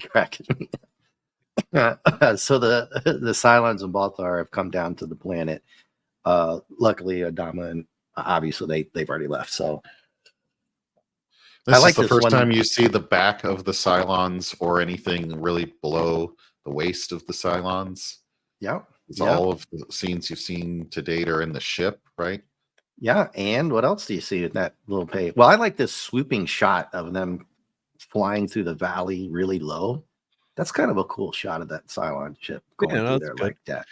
cracking me. So the Cylons and Baltar have come down to the planet. Luckily, Adama and obviously they've already left. So this is the first time you see the back of the Cylons or anything really below the waist of the Cylons. Yeah. All of the scenes you've seen to date are in the ship, right? Yeah. And what else do you see in that little page? Well, I like this swooping shot of them flying through the valley really low. That's kind of a cool shot of that Cylon ship going Yeah, no, through that's there good. like that.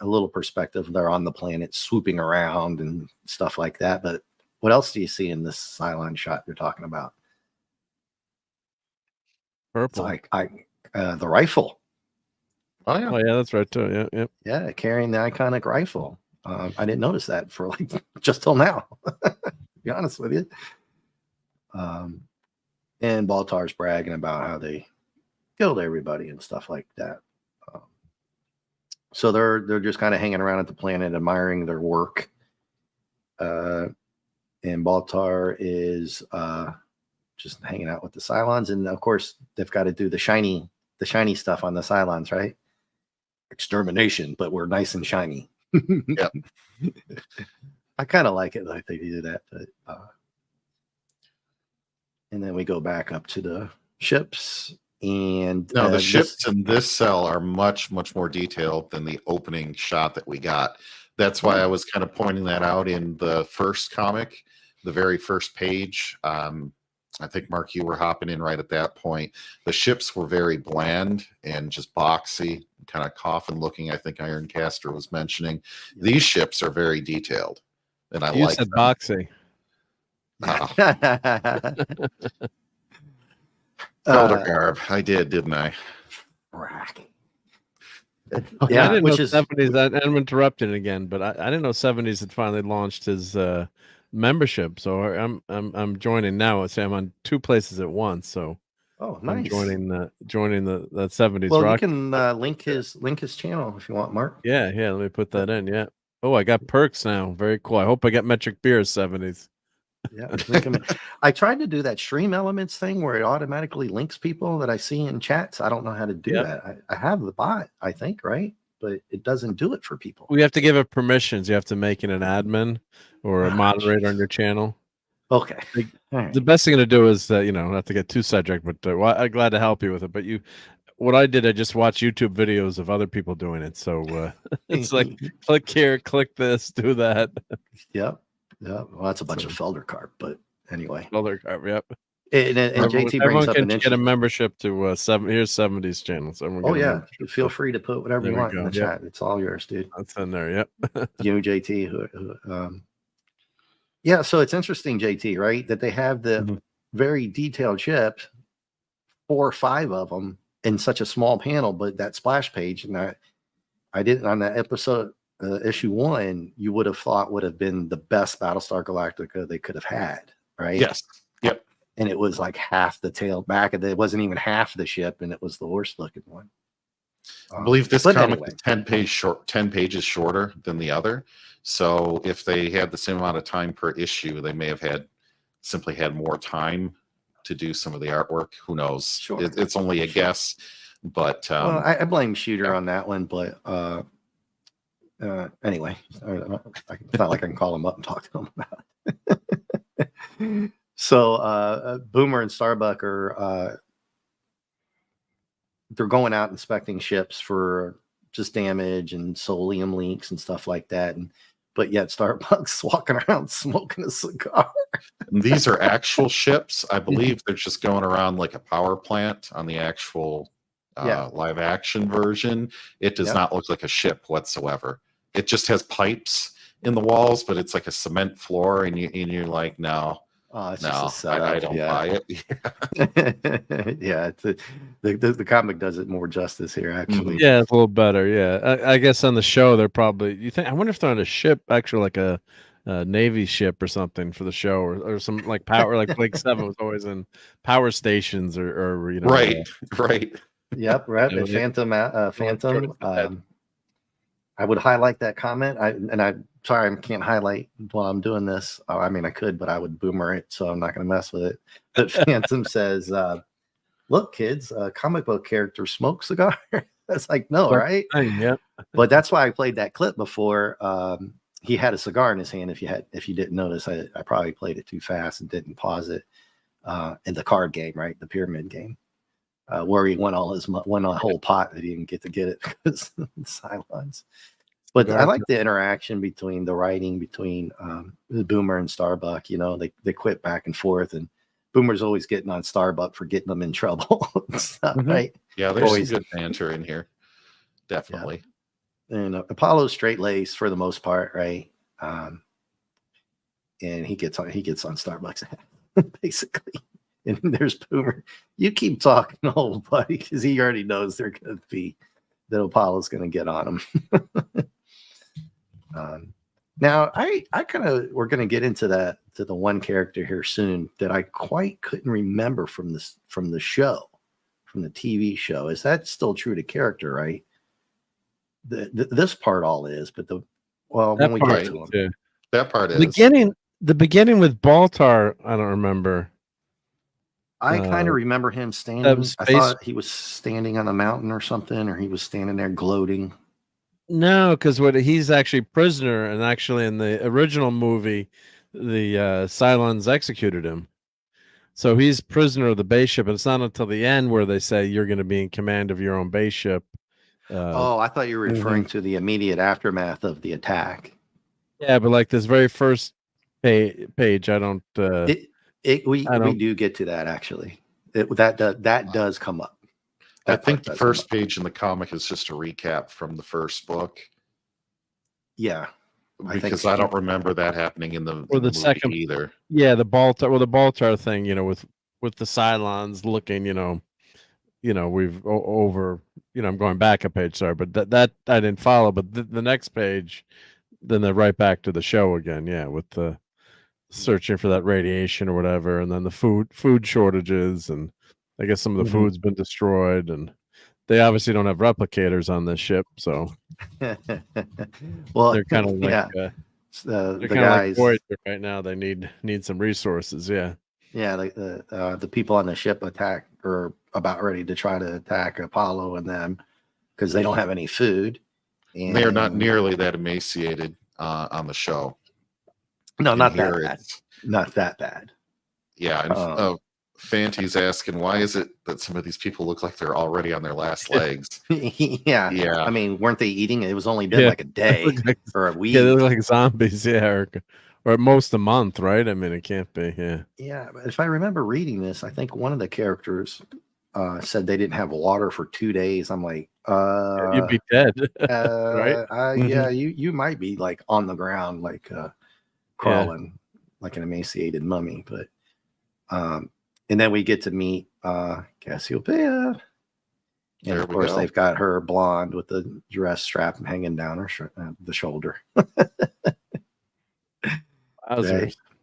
A little perspective. They're on the planet, swooping around and stuff like that. But what else do you see in this Cylon shot you're talking about? It's Purple. like the rifle. Oh yeah. Oh yeah, that's right too. Yeah, yeah. Yeah, carrying the iconic rifle. I didn't notice that for like just till now. To be honest with you. And Baltar's bragging about how they killed everybody and stuff like that. So they're just kind of hanging around at the planet, admiring their work. And Baltar is just hanging out with the Cylons, and of course they've got to do the shiny stuff on the Cylons, right? Extermination, but we're nice and shiny. Yep. I kind of like it like they do that, but and then we go back up to the ships, and No, the ships in this cell are much more detailed than the opening shot that we got. That's why I was kind of pointing that out in the first comic, the very first page. I think, Mark, you were hopping in right at that point. The ships were very bland and just boxy, kind of coffin looking. I think Ironcaster was mentioning. These ships are very detailed, and I You like said them. boxy. Elder Garb. I did, didn't I? Yeah, I didn't which know is 70s. I'm interrupting again, but I didn't know 70s had finally launched his membership. So I'm joining now. So I'm on two places at once. So oh I'm nice. joining that 70s. Well, rock. you can link his channel if you want, Mark. Yeah. Let me put that in. Yeah. Oh, I got perks now. Very cool. I hope I get metric beer 70s. Yeah, link him in. I tried to do that stream elements thing where it automatically links people that I see in chats. I don't know how to do that. I have the bot, I think, right? But it doesn't do it for people. We have to give it permissions. You have to make it an admin or a moderator on your channel. Okay. The best thing to do is not to get too sidetracked, but I'm glad to help you with it. But what I did, I just watched YouTube videos of other people doing it. So it's like click here, click this, do that. Yep. Well, that's a bunch of Feldercarp, but anyway. Feldercarp, yep. And JT brings up an get a membership to here's 70s channel. So oh yeah, feel free to put whatever you want in the chat. It's all yours, dude. That's in there. Yep. You, JT, yeah. So it's interesting, JT, right? That they have the very detailed ships, 4 or 5 of them in such a small panel, but that splash page, and I didn't on that episode. Issue 1, you would have thought would have been the best Battlestar Galactica they could have had, right? Yes. Yep. And it was like half the tail back of it. It wasn't even half the ship, and it was the worst looking one. I believe this comic is 10 pages shorter than the other. So if they had the same amount of time per issue, they may have simply had more time to do some of the artwork. Who knows? Sure. It's only a guess, but well, I blame Shooter on that one, but anyway, it's not like I can call him up and talk to him about it. So Boomer and Starbuck are they're going out inspecting ships for just damage and solium leaks and stuff like that, but yet Starbuck's walking around smoking a cigar. And these are actual ships. I believe they're just going around like a power plant on the actual live action version. It does not look like a ship whatsoever. It just has pipes in the walls, but it's like a cement floor, and you're like, no, it's just a setup. I don't buy it. Yeah, the comic does it more justice here, actually. Yeah, it's a little better. Yeah, I guess on the show they're probably. I wonder if they're on a ship, actually, like a Navy ship or something for the show, or some like power, like Blake 7 was always in power stations, or right. Yep, right. Phantom. I would highlight that comment. I'm sorry, I can't highlight while I'm doing this. I mean, I could, but I would boomer it, so I'm not going to mess with it. But Phantom says, "Look, kids, a comic book character smoke cigar." That's like, no, right? Yeah. But that's why I played that clip before. He had a cigar in his hand. If you didn't notice, I probably played it too fast and didn't pause it. In the card game, right, the pyramid game, where he won a whole pot that he didn't get it because Cylons. But I like the interaction between the writing between the Boomer and Starbuck. They quit back and forth, and Boomer's always getting on Starbuck for getting them in trouble, and stuff, right? Yeah, there's Always. some good banter in here. Definitely. And Apollo's straight laced for the most part, right? And he gets on Starbucks, basically. And there's Boomer. You keep talking, old buddy, because he already knows that Apollo's going to get on him. Now, I kind of we're going to get into the one character here soon that I quite couldn't remember from the show, from the TV show. Is that still true to character, right? This part all is, but when we get to him, that part is the beginning with Baltar. I don't remember. I kind of remember him standing. I thought he was standing on a mountain or something, or he was standing there gloating. No, because he's actually prisoner, and actually in the original movie, the Cylons executed him. So he's prisoner of the base ship, and it's not until the end where they say you're going to be in command of your own base ship. I thought you were referring to the immediate aftermath of the attack. Yeah, but like this very first page, I don't. We do get to that actually. That does come up. I think the first page in the comic is just a recap from the first book. Yeah, because I don't remember that happening in the second either. Yeah, the Baltar thing, with the Cylons looking, we've over, I'm going back a page, sorry, but that I didn't follow. But the next page, then they're right back to the show again. Yeah, with the searching for that radiation or whatever, and then the food shortages, and I guess some of the food's been destroyed, and they obviously don't have replicators on this ship, so well, they're kind of like the guys like right now. They need some resources. Yeah, the people on the ship are about ready to try to attack Apollo and them because they don't have any food. And they are not nearly that emaciated on the show. No, not that bad. Not that bad. Yeah, and Fanty's asking, why is it that some of these people look like they're already on their last legs? Yeah. I mean, weren't they eating? It was only been like a day or a week. Yeah, they look like zombies. Yeah, or at most a month, right? I mean, it can't be. Yeah. Yeah, but if I remember reading this, I think one of the characters said they didn't have water for 2 days. I'm like, you'd be dead, right? Yeah, you might be like on the ground, like crawling like an emaciated mummy. But and then we get to meet Cassiopeia, and of course they've got her blonde with the dress strap hanging down her the shoulder.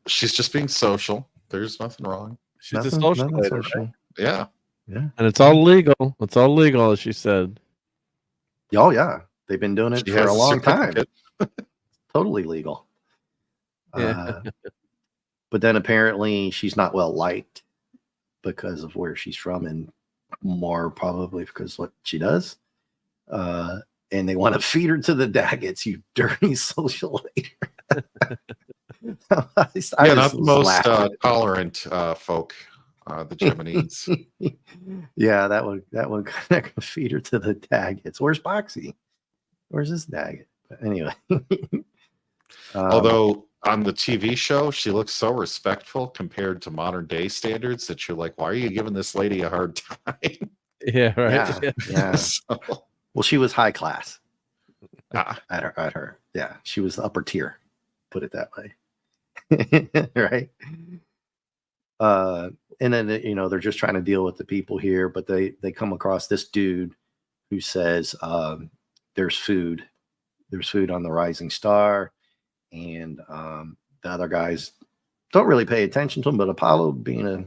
She's just being social. There's nothing wrong. She's a social lady, right? Yeah. Yeah. And it's all legal. It's all legal, as she said. Oh, yeah. They've been doing it for a long time. Totally legal. Yeah. But then apparently she's not well liked because of where she's from, and more probably because what she does. And they want to feed her to the Daggets, you dirty social later. Not the most tolerant folk, the Gemini's. Yeah, that one kind of feed her to the Daggets. Where's Boxy? Where's this Daggett? But anyway, although on the TV show she looks so respectful compared to modern day standards that you're like, why are you giving this lady a hard time? Yeah, right. Yeah. Well, she was high class at her. Yeah, she was the upper tier. Put it that way. Right. And then they're just trying to deal with the people here, but they come across this dude who says there's food on the Rising Star, and the other guys don't really pay attention to him, but Apollo, being a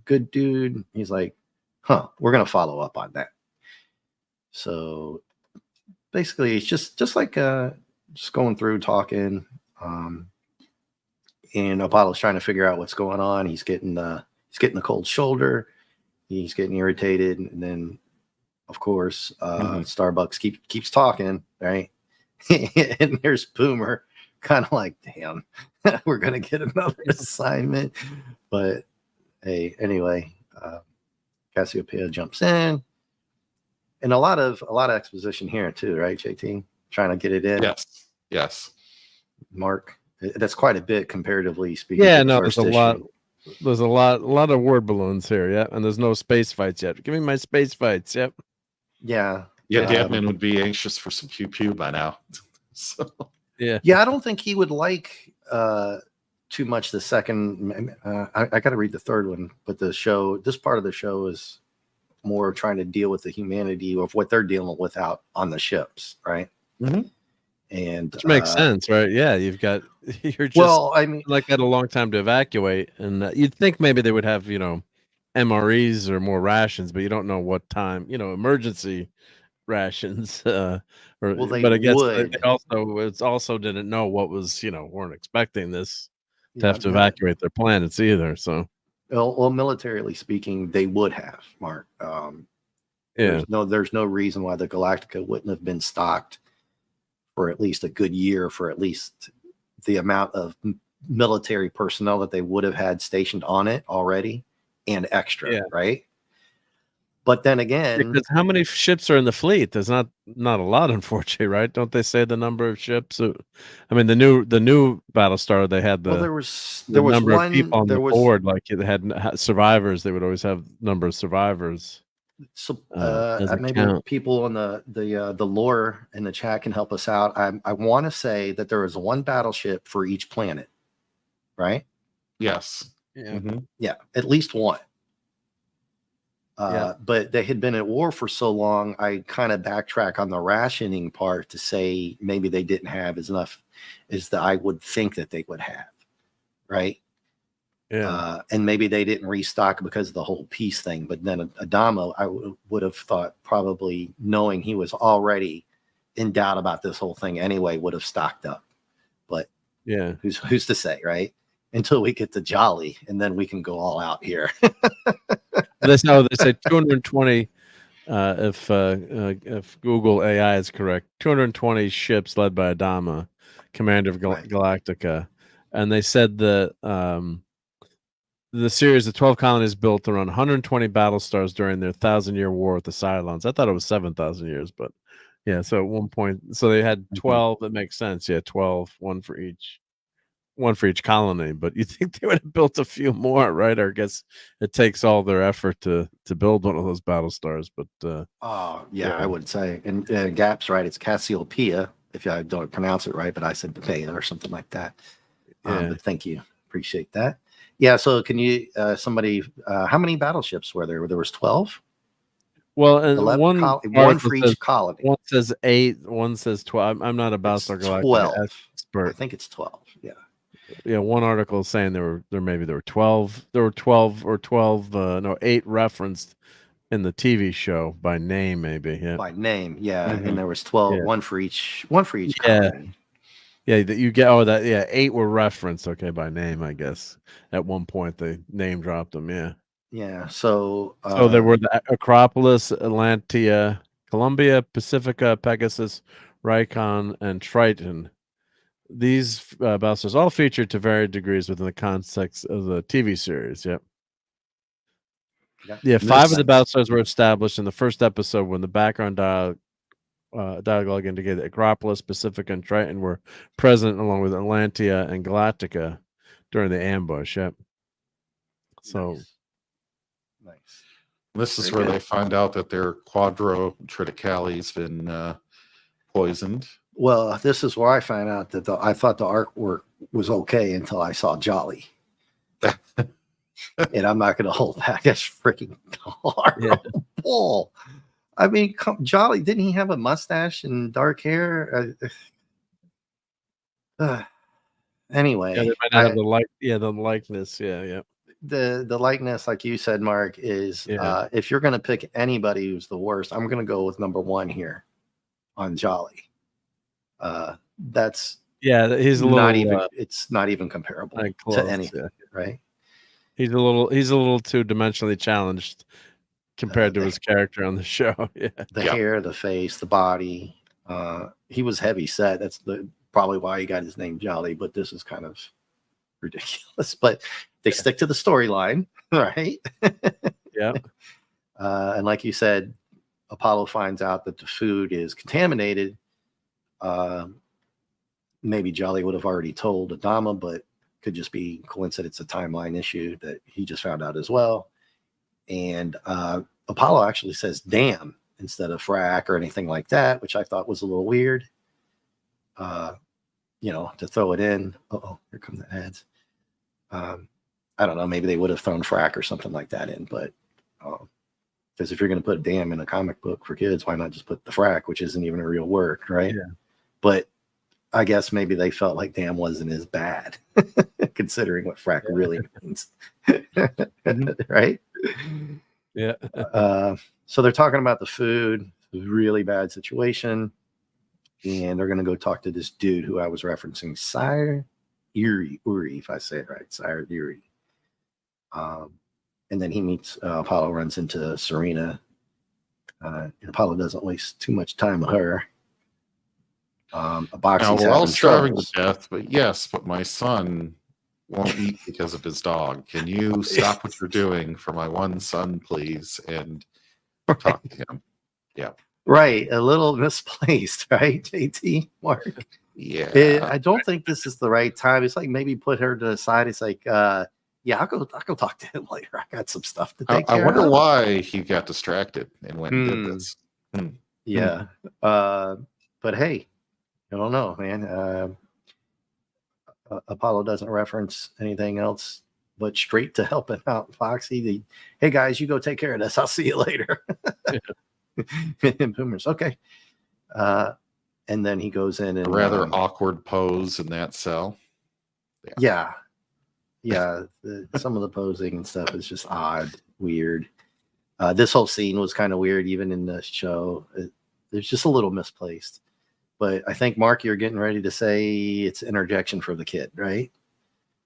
good dude, he's like, we're gonna follow up on that. So basically it's just like just going through talking, and Apollo's trying to figure out what's going on. He's getting the cold shoulder, he's getting irritated, and then of course Starbucks keeps talking, right? And there's Boomer kind of like, damn, we're gonna get another assignment. But hey, anyway, Cassiopeia jumps in, and a lot of exposition here too, right, JT? Trying to get it in. Yes. Mark, that's quite a bit comparatively speaking. Yeah, no, there's a lot. There's a lot of word balloons here, yeah, and there's no space fights yet. Give me my space fights, yep. Yeah. Yeah, Um, Dabman would be anxious for some pew pew by now. So Yeah. Yeah, I don't think he would like too much the second. I got to read the third one, but this part of the show is more trying to deal with the humanity of what they're dealing with out on the ships, right? Mhm. And Which makes sense, right? Yeah, you've got you're just well, I mean, like had a long time to evacuate, and you'd think maybe they would have MREs or more rations, but you don't know what time, emergency rations. well, they But I guess they would. also didn't know what was, weren't expecting this to Yeah, have to evacuate their planets either. So well, militarily speaking, they would have, Mark. yeah, There's no reason why the Galactica wouldn't have been stocked for at least a good year, for at least the amount of military personnel that they would have had stationed on it already and extra, Yeah. right? But then again, because how many ships are in the fleet? There's not a lot, unfortunately, right? Don't they say the number of ships? I mean, the new Battlestar, they had well, the there was number of one, people on there the was board, like they had survivors. They would always have number of survivors so as a maybe count. people on the lore in the chat can help us out. I want to say that there was one battleship for each planet, right? yes. Yeah. Mhm. Yeah, at least one. Yeah. But they had been at war for so long, I kind of backtrack on the rationing part to say maybe they didn't have as enough as I would think that they would have, right? Yeah. And maybe they didn't restock because of the whole peace thing. But then Adamo, I would have thought, probably knowing he was already in doubt about this whole thing anyway, would have stocked up. But Yeah. who's to say, right? Until we get to Jolly, and then we can go all out here. They say 220. If Google AI is correct, 220 ships led by Adama, commander of Right. Galactica, and they said that the series of 12 colonies built around 120 battle stars during their 1,000-year war with the Cylons. I thought it was 7,000 years, but yeah. So at one point, so they had 12. That makes sense. Yeah, 12, one for each colony. But you think they would have built a few more, right? Or I guess it takes all their effort to build one of those battle stars. But Oh, yeah, Yeah. I would say. And Gap's right. It's Cassiopeia, if I don't pronounce it right, but I said Pepea or something like that. yeah. But thank you. Appreciate that. Yeah. So can you, how many battleships were there? There was 12? Well, and 11 one one for says, each colony. one says 8, one says 12. I'm not a It's Battlestar Galactica 12. I expert. think it's 12. Yeah. Yeah, one article is saying there were 12. There were 12 or 12. No, 8 referenced in the TV show by name, maybe. Yeah, By name. Yeah. Mhm. And there was 12, Yeah. one for each Yeah. colony. yeah. That you get. Oh, that yeah. 8 were referenced. Okay, by name, I guess. At one point, they name dropped them. Yeah. Yeah. So, So there were the Acropolis, Atlantia, Columbia, Pacifica, Pegasus, Rikon, and Triton. These Battlestars all featured to varied degrees within the context of the TV series. Yep. Yeah, 5 of the Battlestars were established in the first episode when the background dialogue indicated that Acropolis, Pacifica, and Triton were present along with Atlantia and Galactica during the ambush. Yep. So nice. This is Very where good. they find out that their quadro triticale's been poisoned. Well, this is where I found out that I thought the artwork was okay until I saw Jolly. And I'm not going to hold back. That's freaking horrible. I mean, Jolly, didn't he have a mustache and dark hair? Anyway, yeah, they might not have the likeness. Yeah. the likeness, like you said, Mark, is Yeah. if you're going to pick anybody who's the worst, I'm going to go with number 1 here on Jolly. That's He's a not little even it's not even comparable close, to anything, right? He's a little too dimensionally challenged compared to his character on the show. Yeah. The hair, the face, the body. He was heavy set. That's probably why he got his name Jolly, but this is kind of ridiculous. But they stick to the storyline, right? Yeah. And like you said, Apollo finds out that the food is contaminated. Maybe Jolly would have already told Adama, but could just be coincidence, a timeline issue that he just found out as well. And Apollo actually says damn instead of frack or anything like that, which I thought was a little weird. To throw it in. Oh, here come the ads. I don't know. Maybe they would have thrown frack or something like that in, but because if you're going to put damn in a comic book for kids, why not just put the frack, which isn't even a real word, right? Yeah. But I guess maybe they felt like damn wasn't as bad, considering what frack really means, right? Yeah. So they're talking about the food, really bad situation, and they're going to go talk to this dude who I was referencing, Sire Uri, if I say it right, Sire Uri. And then he meets Apollo, runs into Serena. And Apollo doesn't waste too much time with her. Now we're all starving to death, but my son won't eat because of his dog. Can you stop what you're doing for my one son, please, and talk to him? Yeah. Right. A little misplaced, right, JT, Mark? Yeah. I don't think this is the right time. It's like maybe put her to the side. It's like, yeah, I'll go talk to him later. I got some stuff to take care of. I wonder why he got distracted and went and did this. Yeah. But hey, I don't know, man. Apollo doesn't reference anything else but straight to helping out Foxy. Hey guys, you go take care of this. I'll see you later. And Boomer's okay. And then he goes in and a rather awkward pose in that cell. Yeah. Some of the posing and stuff is just odd, weird. This whole scene was kind of weird, even in the show. There's just a little misplaced. But I think, Mark, you're getting ready to say it's interjection for the kid, right?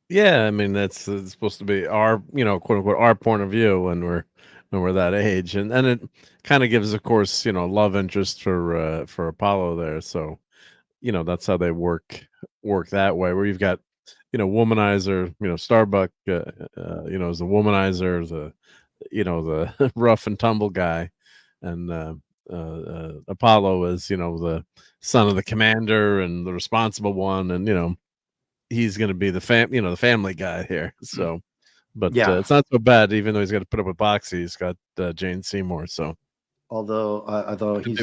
Yeah, I mean it's supposed to be our, quote unquote, our point of view when we're that age, and it kind of gives, of course, love interest for Apollo there. So, that's how they work that way, where you've got, womanizer, Starbuck, is the womanizer, the rough and tumble guy, and Apollo is, the son of the commander and the responsible one, and he's going to be the family guy here. So, but it's not so bad, even though he's got to put up with Boxy. He's got Jane Seymour. So, although he's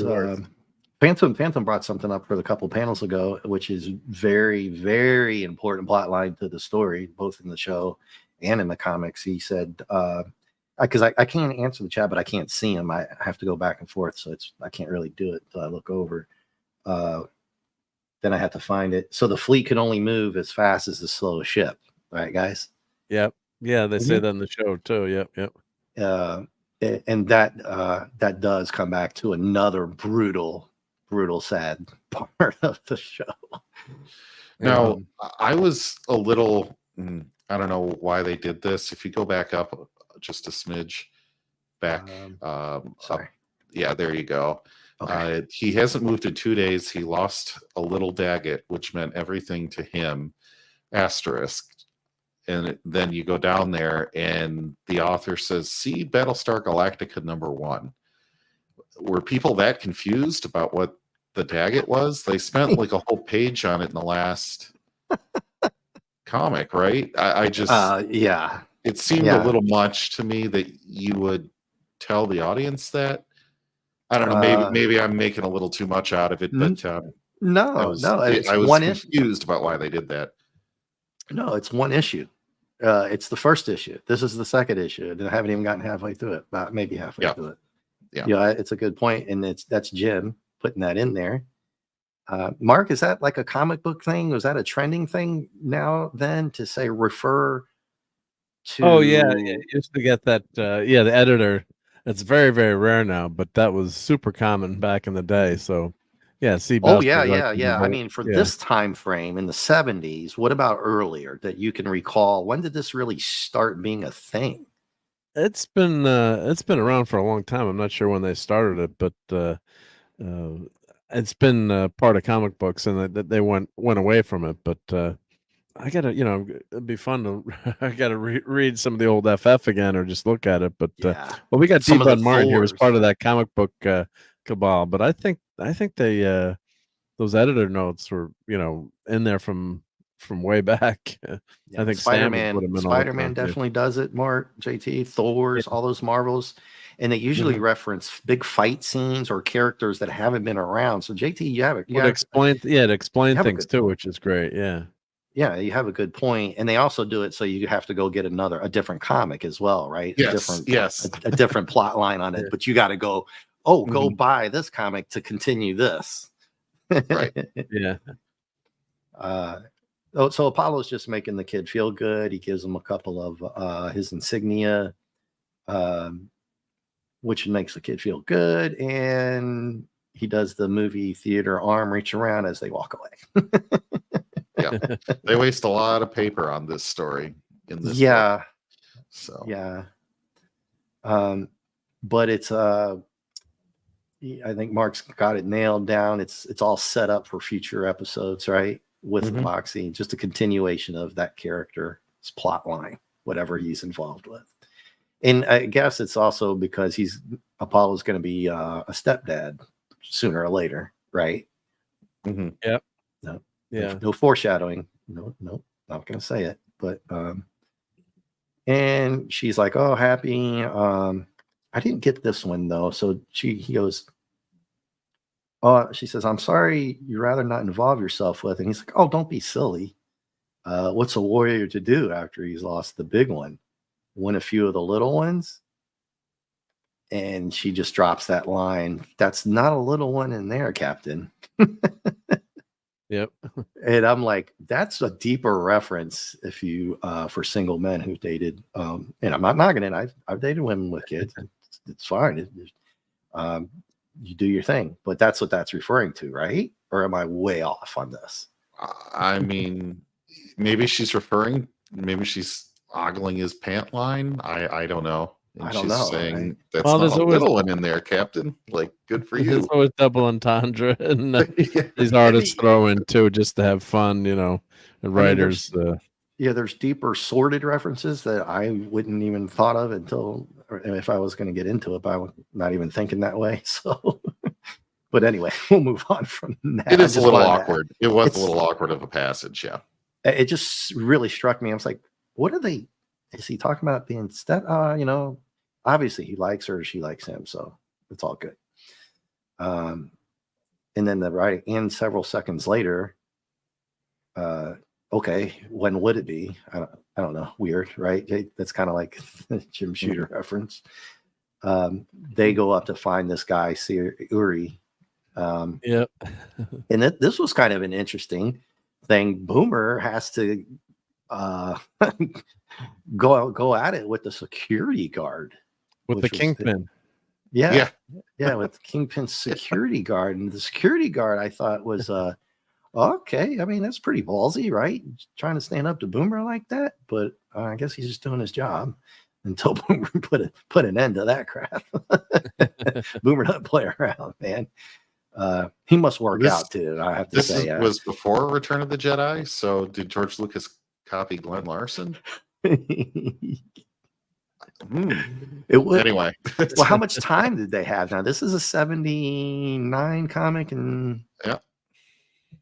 Phantom brought something up for the couple panels ago, which is very, very important plot line to the story, both in the show and in the comics. He said, because I can't answer the chat, but I can't see him. I have to go back and forth, so I can't really do it until I look over. Then I have to find it. So the fleet can only move as fast as the slowest ship, right, guys? Yep. Yeah, they say that in the show too. Yep. And that does come back to another brutal, sad part of the show. Now, I was a little, I don't know why they did this. If you go back up just a smidge back, sorry. Up, yeah, there you go. Okay. He hasn't moved in 2 days. He lost a little Daggett, which meant everything to him, asterisk. And then you go down there and the author says, see Battlestar Galactica #1. Were people that confused about what the Daggett was? They spent like a whole page on it in the last comic, right? I just, yeah. It seemed a little much to me that you would tell the audience that. I don't know. Maybe I'm making a little too much out of it, but no, I was confused about why they did that. No, it's one issue. It's the first issue. This is the second issue, and I haven't even gotten halfway through it. About maybe halfway through it. Yeah, it's a good point, and that's Jim putting that in there. Mark, is that like a comic book thing? Was that a trending thing now? Then to say refer to? Oh yeah, you used to get that. The editor. It's very, very rare now, but that was super common back in the day. So, yeah, see. Oh yeah. I mean, for this time frame in the 70s, what about earlier that you can recall? When did this really start being a thing? It's been around for a long time. I'm not sure when they started it, but it's been part of comic books, and they went away from it. But I gotta, it'd be fun to. I gotta read some of the old FF again, or just look at it. But well, we got D. Bud Martin here as part of that comic book cabal. But I think they those editor notes were in there from from way back. Yeah, I think Sam would Spider-Man, put him in all the Spider-Man time, too. definitely does it more. JT, Thor's, all those Marvels, and they usually reference big fight scenes or characters that haven't been around. So JT, you have it. Well, to explain have a things good too, point. which is great. Yeah. Yeah, you have a good point, and they also do it so you have to go get a different comic as well, right? Yes, yes. A different plot line on it, but you got to go. Oh, go Mhm. buy this comic to continue this. Right. Yeah. So Apollo's just making the kid feel good. He gives him a couple of his insignia, which makes the kid feel good, and he does the movie theater arm reach around as they walk away. Yeah, they waste a lot of paper on this story in this book. Yeah, So yeah. But it's I think Mark's got it nailed down. It's all set up for future episodes, right? With the boxing, just a continuation of that character's plot line, whatever he's involved with. And I guess it's also because Apollo's going to be a stepdad sooner or later, right? Yep. No, Yeah. no foreshadowing. No, not going to say it. But and she's like, "Oh, happy." I didn't get this one though. So he goes, she says, "I'm sorry you'd rather not involve yourself with." And he's like, "Oh, don't be silly. What's a warrior to do after he's lost the big one? Win a few of the little ones?" And she just drops that line. "That's not a little one in there, Captain." Yep. And I'm like, that's a deeper reference if you for single men who dated. And I'm not knocking it. I've dated women with kids. It's fine. You do your thing, but that's what that's referring to, right? Or am I way off on this? I mean, maybe she's ogling his pant line. I don't know. And I don't she's know, saying right? that's Well, not there's a always- little one in there, Captain. Like, good for There's you. always double entendre, and Yeah. these artists throw in too just to have fun, and I mean, writers. there's deeper sordid references that I wouldn't even thought of until if I was going to get into it, but I'm not even thinking that way. So, but anyway, we'll move on from that. It is a I just little wanted to- awkward. It was it's- a little awkward of a passage, yeah. It just really struck me. I was like, what are they? Is he talking about being obviously he likes her, she likes him, so it's all good. And then the right and several seconds later, okay, when would it be? I don't know. Weird, right? That's kind of like the Jim Shooter reference. They go up to find this guy, Uri. Yep. And this was kind of an interesting thing. Boomer has to go at it with the security guard. With the Kingpin. Yeah, with the Kingpin's security guard. And the security guard I thought was okay. I mean, that's pretty ballsy, right? Trying to stand up to Boomer like that. But I guess he's just doing his job until Boomer put an end to that crap. Boomer doesn't play around, man. He must work out too. I have to say, was before Return of the Jedi. So did George Lucas copy Glenn Larson? It would anyway. Well, how much time did they have? Now, this is a 79 comic, and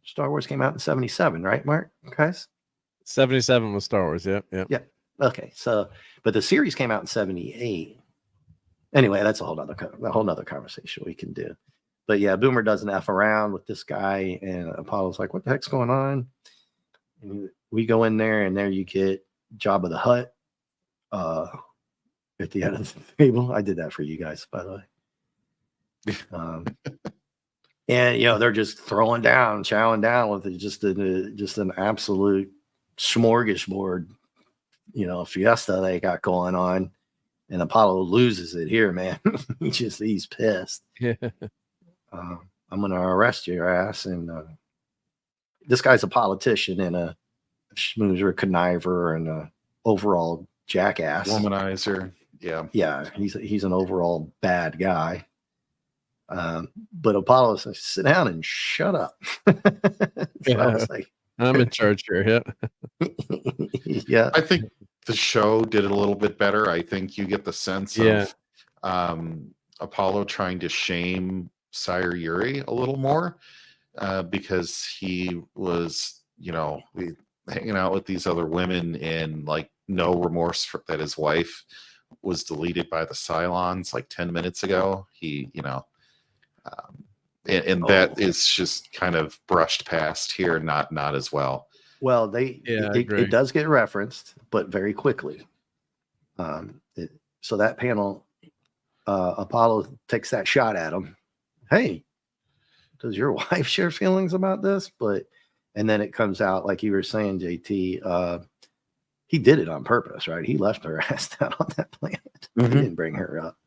Star Wars came out in 77, right, Mark? Guys? 77 was Star Wars. Yep. Yeah. Okay. So, but the series came out in 78. Anyway, that's a whole nother conversation we can do. But yeah, Boomer doesn't F around with this guy, and Apollo's like, "What the heck's going on?" And we go in there, and there you get Jabba the Hutt at the end of the table. I did that for you guys, by the way. And they're just chowing down with just an absolute smorgasbord, fiesta they got going on. And Apollo loses it here, man. He's pissed. Yeah. I'm gonna arrest your ass. And this guy's a politician and a schmoozer, conniver, and a overall jackass, Womanizer. Yeah, he's an overall bad guy. But Apollo says, "Sit down and shut up." So I was like, I'm in charge here. Yeah. Yeah. I think the show did it a little bit better. I think you get the sense of Apollo trying to shame Sire Uri a little more because he was, hanging out with these other women and like no remorse that his wife was deleted by the Cylons like 10 minutes ago. He, and that is just kind of brushed past here, not as well. Well, Yeah, I agree. it does get referenced, but very quickly. So that panel, Apollo takes that shot at him. Hey, does your wife share feelings about this? And then it comes out, like you were saying, JT, he did it on purpose, right? He left her ass down on that planet. Mhm. He didn't bring her up.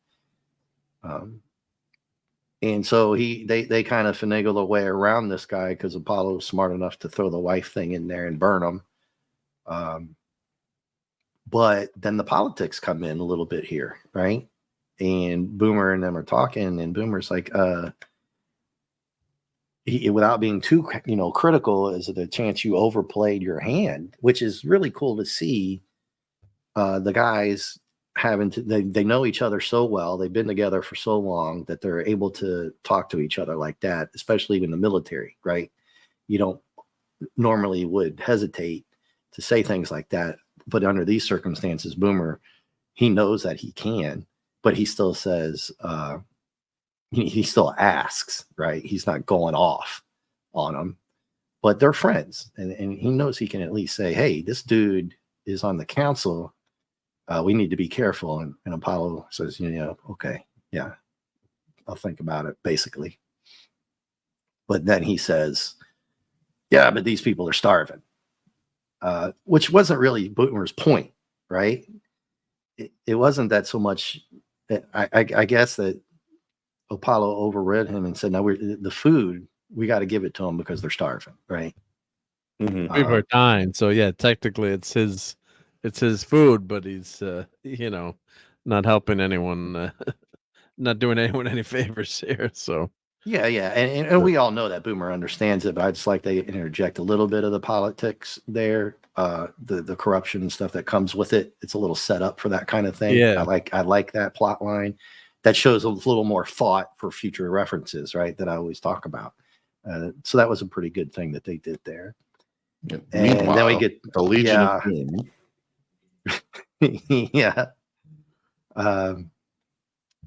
And so they kind of finagle their way around this guy because Apollo was smart enough to throw the wife thing in there and burn him. But then the politics come in a little bit here, right? And Boomer and them are talking, and Boomer's like, without being too, critical, is the chance you overplayed your hand, which is really cool to see. The guys they know each other so well, they've been together for so long that they're able to talk to each other like that, especially in the military, right? You don't normally would hesitate to say things like that, but under these circumstances, Boomer, he knows that he can, but he still says, he still asks, right? He's not going off on him, but they're friends, and he knows he can at least say, hey, this dude is on the council. We need to be careful. And Apollo says, okay, yeah, I'll think about it, basically. But then he says, yeah, but these people are starving, which wasn't really Boomer's point, right? It wasn't that so much. I guess that Apollo overread him and said, no, the food, we got to give it to them because they're starving, right? Mm-hmm. People are dying, so yeah, technically it's his food, but he's not helping anyone, not doing anyone any favors here. So yeah, and we all know that Boomer understands it, but I just like to interject a little bit of the politics there, the corruption and stuff that comes with it. It's a little set up for that kind of thing. Yeah. I like that plot line. That shows a little more thought for future references, right? That I always talk about. So that was a pretty good thing that they did there. Yeah. And Meanwhile, then we get the Legion of Doom. yeah.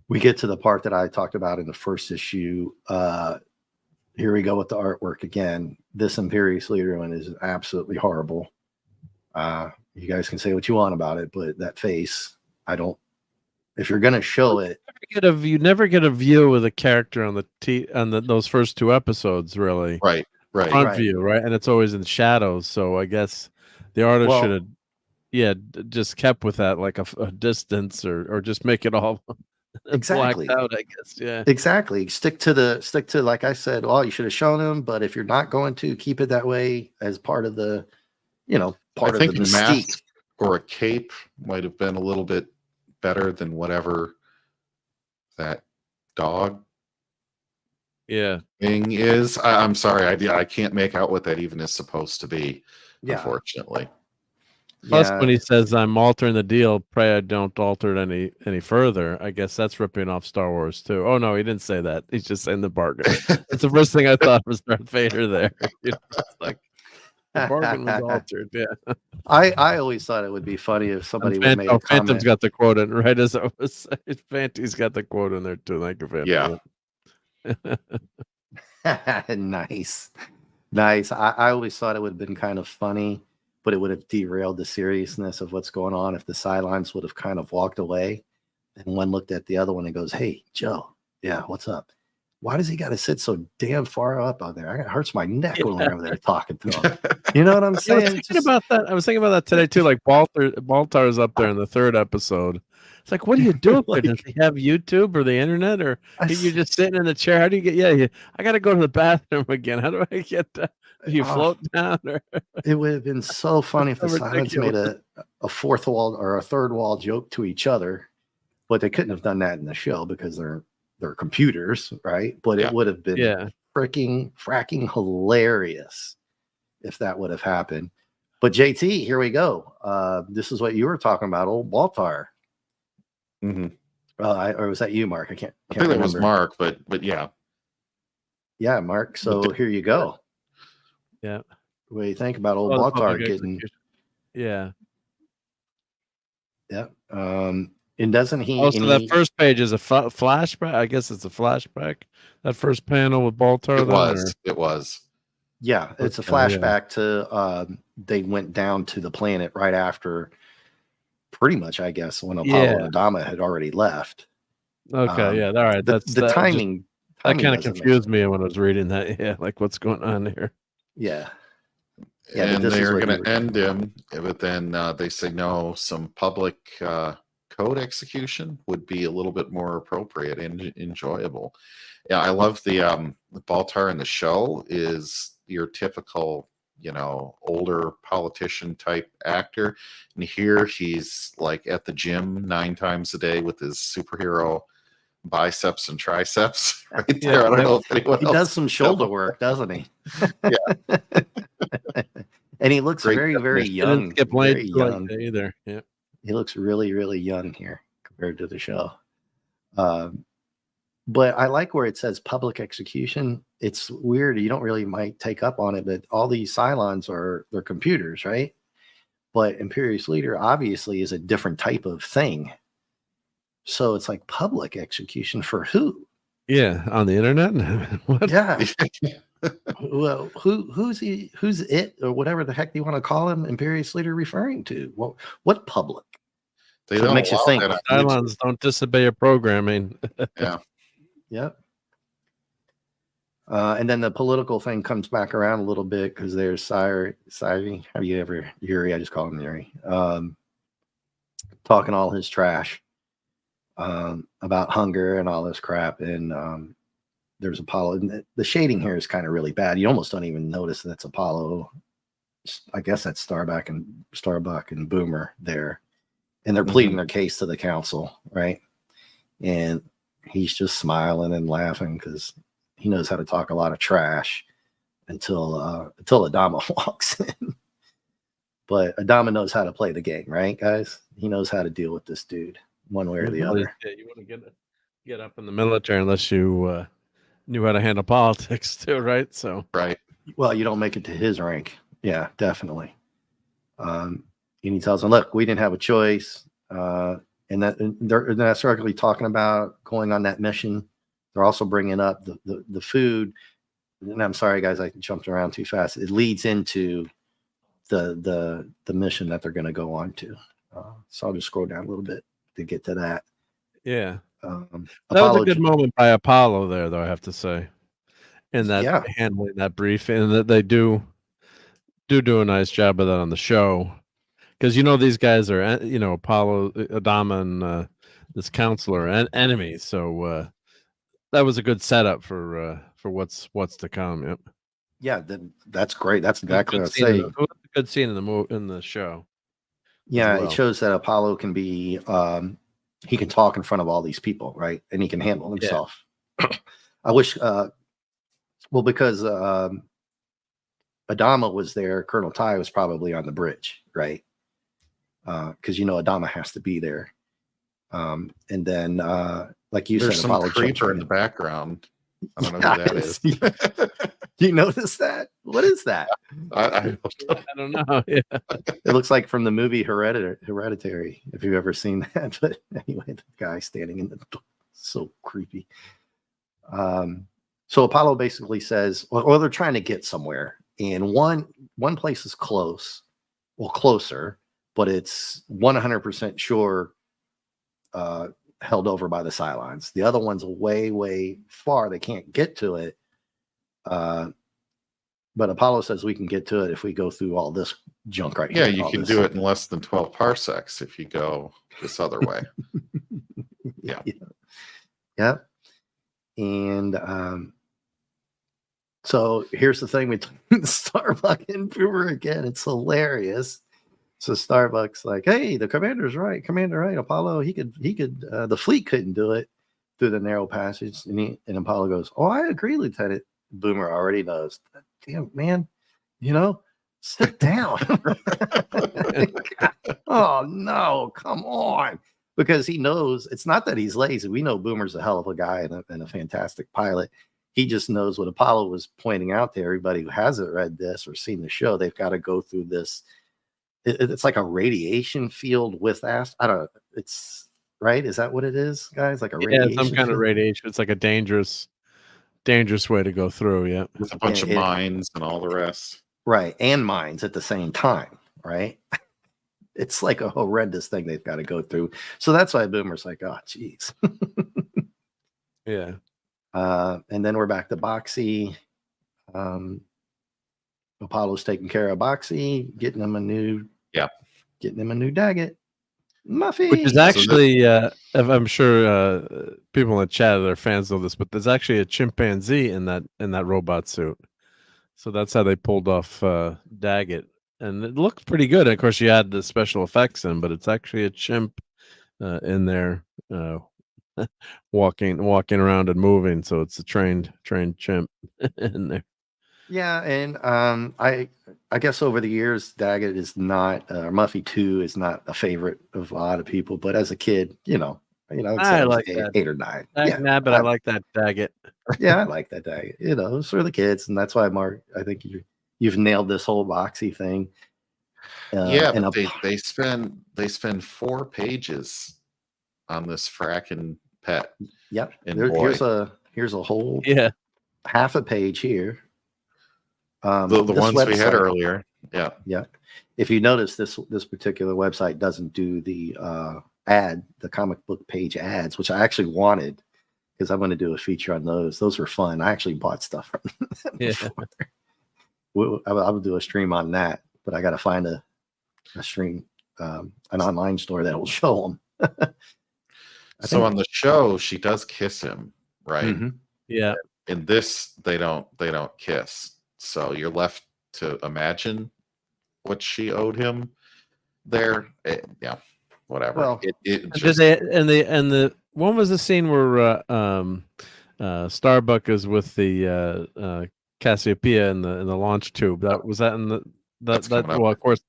We get to the part that I talked about in the first issue. Here we go with the artwork again. This Imperious Leader one is absolutely horrible. You guys can say what you want about it, but that face, if you're going to show it, you never get a view with a character on those first two episodes, really. Right. Front view, right? And it's always in shadows. So I guess the artist should have, just kept with that, like a distance, or just make it all exactly blacked out. I guess, yeah, exactly. Stick to like I said. Well, you should have shown him, but if you're not going to, keep it that way as part of the, part of the mystique. Mask or a cape might have been a little bit better than whatever that dog thing is. I'm sorry, I can't make out what that even is supposed to be. Yeah. Unfortunately. Plus, when he says, "I'm altering the deal, pray I don't alter it any further," I guess that's ripping off Star Wars too. Oh no, he didn't say that. He's just saying the bargain. That's the first thing I thought was Darth Vader there. It's like the bargain was altered. Yeah. I always thought it would be funny if somebody would make a comment. Phantom's got the quote in right as I was saying. Phantom's got the quote in there too. Thank you, Phantom. Yeah. Nice. I always thought it would have been kind of funny, but it would have derailed the seriousness of what's going on if the Cylons would have kind of walked away and one looked at the other one and goes, "Hey, Joe, yeah, what's up? Why does he got to sit so damn far up on there? It hurts my neck when we're over there talking to him." You know what I'm saying? I was thinking about that today too. Like Baltar's up there in the third episode. It's like, what do you do? Like, does he have YouTube or the internet, or you're just sitting in the chair? How do you get? Yeah, I got to go to the bathroom again. How do I get? Do you float down? Or? It would have been so funny if the Cylons made a fourth wall or a third wall joke to each other, but they couldn't have done that in the show because they're computers, right? But it would have been fracking hilarious if that would have happened. But JT, here we go. This is what you were talking about, old Baltar. Mm-hmm. Or was that you, Mark? I think remember. It was Mark, but yeah. Yeah, Mark. So here you go. Yeah. What do you think about old Oh, the Baltar public getting? execution. Yeah. Yeah. And doesn't he? Also, And that he first page is a flashback. I guess it's a flashback. That first panel with Baltar. It was. It was. yeah, it's a Okay, yeah. flashback to they went down to the planet right after, pretty much, I guess, when Apollo Yeah. and Adama had already left. Okay. Yeah. All right. The, That's the that. timing. That kind of doesn't make confused me when I was reading that. Yeah. Like, what's going on here? Yeah. Yeah, but And this they is are what going you to were- end him, but then they say no. Some public code execution would be a little bit more appropriate and enjoyable. Yeah, I love the Baltar in the show is your typical, older politician type actor, and here he's like at the gym 9 times a day with his superhero biceps and triceps right there. Yeah, I don't know if anyone He else does some shoulder work, doesn't he? Yeah. And he looks Great very, very definition. young. Skip Very Lane like young. that either. Yeah. He looks really, really young here compared to the show. But I like where it says public execution. It's weird. You don't really might take up on it, but all these Cylons they're computers, right? But Imperious Leader obviously is a different type of thing. So it's like public execution for who? Yeah. On the internet. What? Yeah. Well, who's he? Who's it, or whatever the heck you want to call him? Imperious Leader referring to? Well, what public? They So it don't makes you allow think. that on YouTube. Cylons don't disobey your programming. Yeah. Yep. And then the political thing comes back around a little bit because there's Yuri. I just call him Yuri. Talking all his trash about hunger and all this crap. And there's Apollo. And the shading here is kind of really bad. You almost don't even notice that's Apollo. I guess that's Starbuck and Boomer there. And they're pleading their case to the council, right? And he's just smiling and laughing because he knows how to talk a lot of trash until Adama walks in. But Adama knows how to play the game, right, guys? He knows how to deal with this dude one way or the other. Yeah, you want to get up in the military unless you knew how to handle politics too, right? So Right. Well, you don't make it to his rank. Yeah, definitely. And he tells him, look, we didn't have a choice. And they're not certainly talking about going on that mission. They're also bringing up the food. And I'm sorry, guys, I jumped around too fast. It leads into the mission that they're going to go on to. So I'll just scroll down a little bit to get to that. yeah, that Apollo, was a good moment by Apollo there, though I have to say, in that Yeah. handling that brief, and that they do a nice job of that on the show, because these guys are Apollo, Adama, and this counselor and enemies. So that was a good setup for what's to come. Yep. Yeah, that's great. That's exactly what I Good say. scene a good scene in the show. Yeah, well. it shows that Apollo can be he can talk in front of all these people, right? And he can handle himself. I wish because Adama was there, Colonel Ty was probably on the bridge, right? Because Adama has to be there. And then like you There's said, some Apollo creeper in the background. I don't know who that is. Do you notice that? What is that? I don't know. Yeah. It looks like from the movie Hereditary, if you've ever seen that. But anyway, the guy standing in the door, so creepy. So Apollo basically says, well, they're trying to get somewhere, and one place is closer, but it's 100% sure held over by the Cylons. The other one's way, way far. They can't get to it. But Apollo says we can get to it if we go through all this junk right here. Yeah, you can do it in less than 12 parsecs if you go this other way. Yeah. Yep. And so here's the thing with Starbuck and Boomer again. It's hilarious. So Starbuck's like, hey, the commander's right. Commander right. Apollo, he could the fleet couldn't do it through the narrow passage. And Apollo goes, oh, I agree, Lieutenant. Boomer already knows. Damn, man, sit down. Oh no, come on. Because he knows it's not that he's lazy. We know Boomer's a hell of a guy and a fantastic pilot. he just knows what Apollo was pointing out to everybody who hasn't read this or seen the show. They've got to go through this. It's like a radiation field with I don't know. It's right. Is that what it is, guys? Like a radiation some kind of field? radiation. It's like a dangerous way to go through. Yeah. With a bunch of mines and all the rest. Right. And mines at the same time. Right. It's like a horrendous thing they've got to go through. So that's why Boomer's like, oh, geez. Yeah. And then we're back to Boxy. Apollo's taking care of Boxy, getting him a new Daggett. Muffy. Which is actually, I'm sure people in the chat are fans of this, but there's actually a chimpanzee in that robot suit. So that's how they pulled off Daggett, and it looked pretty good. And of course, you had the special effects in, but it's actually a chimp in there, walking around and moving. So it's a trained chimp in there. Yeah, and I guess over the years, Daggett is not, Muffy 2 is not a favorite of a lot of people, but as a kid, I like that. 8 or 9. But I like that Daggett. Yeah, I like that Daggett. It's for the kids, and that's why, Mark, I think you've nailed this whole Boxy thing. But they spend 4 pages on this fracking pet. Yep. And here's a whole half a page here. The ones we had earlier. Yeah. Yeah. If you notice, this particular website doesn't do the the comic book page ads, which I actually wanted because I'm going to do a feature on those. Those were fun. I actually bought stuff from them before. I will do a stream on that, but I got to find a stream, an online store that will show them. So on the show, she does kiss him, right? Mm-hmm. Yeah. In this, they don't kiss. So you're left to imagine what she owed him there. Whatever. Well, when was the scene where Starbuck is with the Cassiopeia in the launch tube? That was that in the well, of course,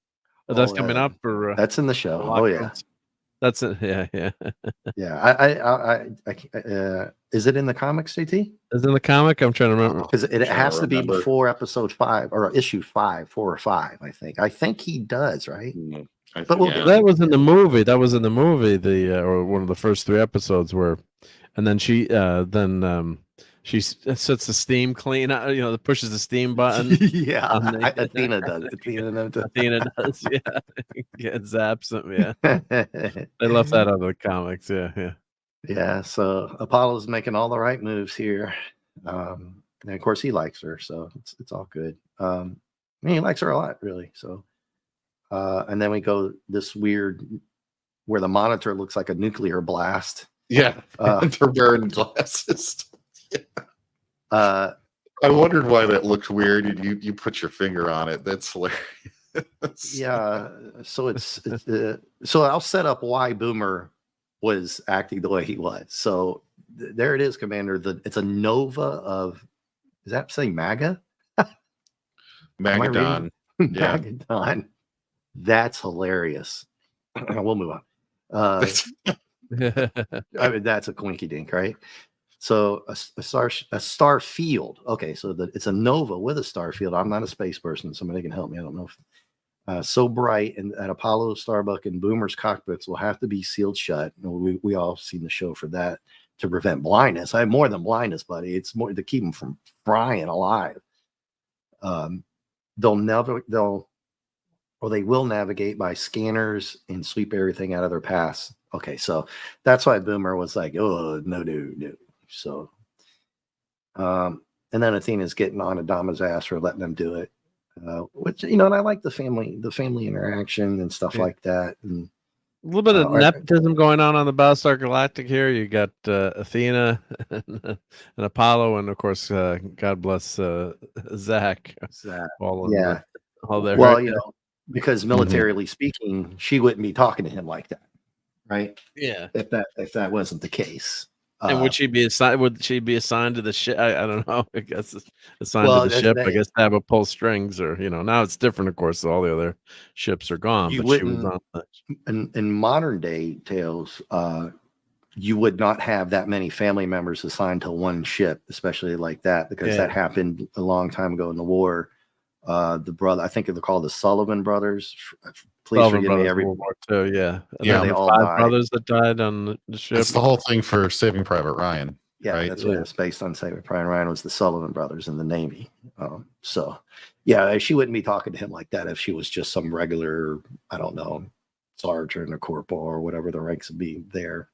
that's coming up for that's in the show. Oh yeah. That's it. Yeah. Yeah. Is it in the comics, JT? Is it in the comic? I'm trying to remember. Because it has to be before episode 5 or issue 5, 4 or 5. I think he does, right? That was in the movie. That was in the movie. Or one of the first 3 episodes where, and then she she sets the steam clean. Pushes the steam button. Yeah, Athena does. Athena does. Yeah, it zaps them. Yeah, they left that out of the comics. Yeah. So Apollo's making all the right moves here, and of course he likes her, so it's all good. He likes her a lot, really. So, and then we go this weird where the monitor looks like a nuclear blast. Yeah, they're wearing glasses. I wondered why that looked weird, and you put your finger on it. That's hilarious. Yeah, so so I'll set up why Boomer was acting the way he was. So there it is, Commander. It's a Nova of, is that saying MAGA? Magadon. Yeah. Magadon. That's hilarious. We'll move on. I mean, that's a quinky dink, right? So a star field. Okay, so it's a Nova with a star field. I'm not a space person. Somebody can help me. I don't know if so bright, and at Apollo, Starbuck, and Boomer's cockpits will have to be sealed shut. We all seen the show for that, to prevent blindness. I have more than blindness, buddy. It's more to keep them from frying alive. They will navigate by scanners and sweep everything out of their paths. Okay, so that's why Boomer was like, oh, no. So, and then Athena's getting on Adama's ass for letting them do it, which, and I like the family interaction and stuff like that. And a little bit of nepotism going on the Battlestar Galactica here. You got Athena and Apollo, and of course, God bless Zach. All there. Well, right? Because militarily speaking, she wouldn't be talking to him like that, right? Yeah. If that wasn't the case. And would she be assigned? Would she be assigned to the ship? I don't know. I guess assigned to the ship. I guess to have a pull strings, or now it's different. Of course, all the other ships are gone. But she was on in modern day tales. you would not have that many family members assigned to one ship, especially like that, because that happened a long time ago in the war. The brother, I think they're called the Sullivan brothers. Please Sullivan forgive me. Brothers, World War II, yeah. And Yeah, then they the all 5 died. brothers that died on the ship. It's the whole thing for Saving Private Ryan. Yeah, right? that's what it's based on. Saving Private Ryan was the Sullivan brothers in the Navy. So, yeah, she wouldn't be talking to him like that if she was just some regular, I don't know, sergeant or corporal or whatever the ranks would be there.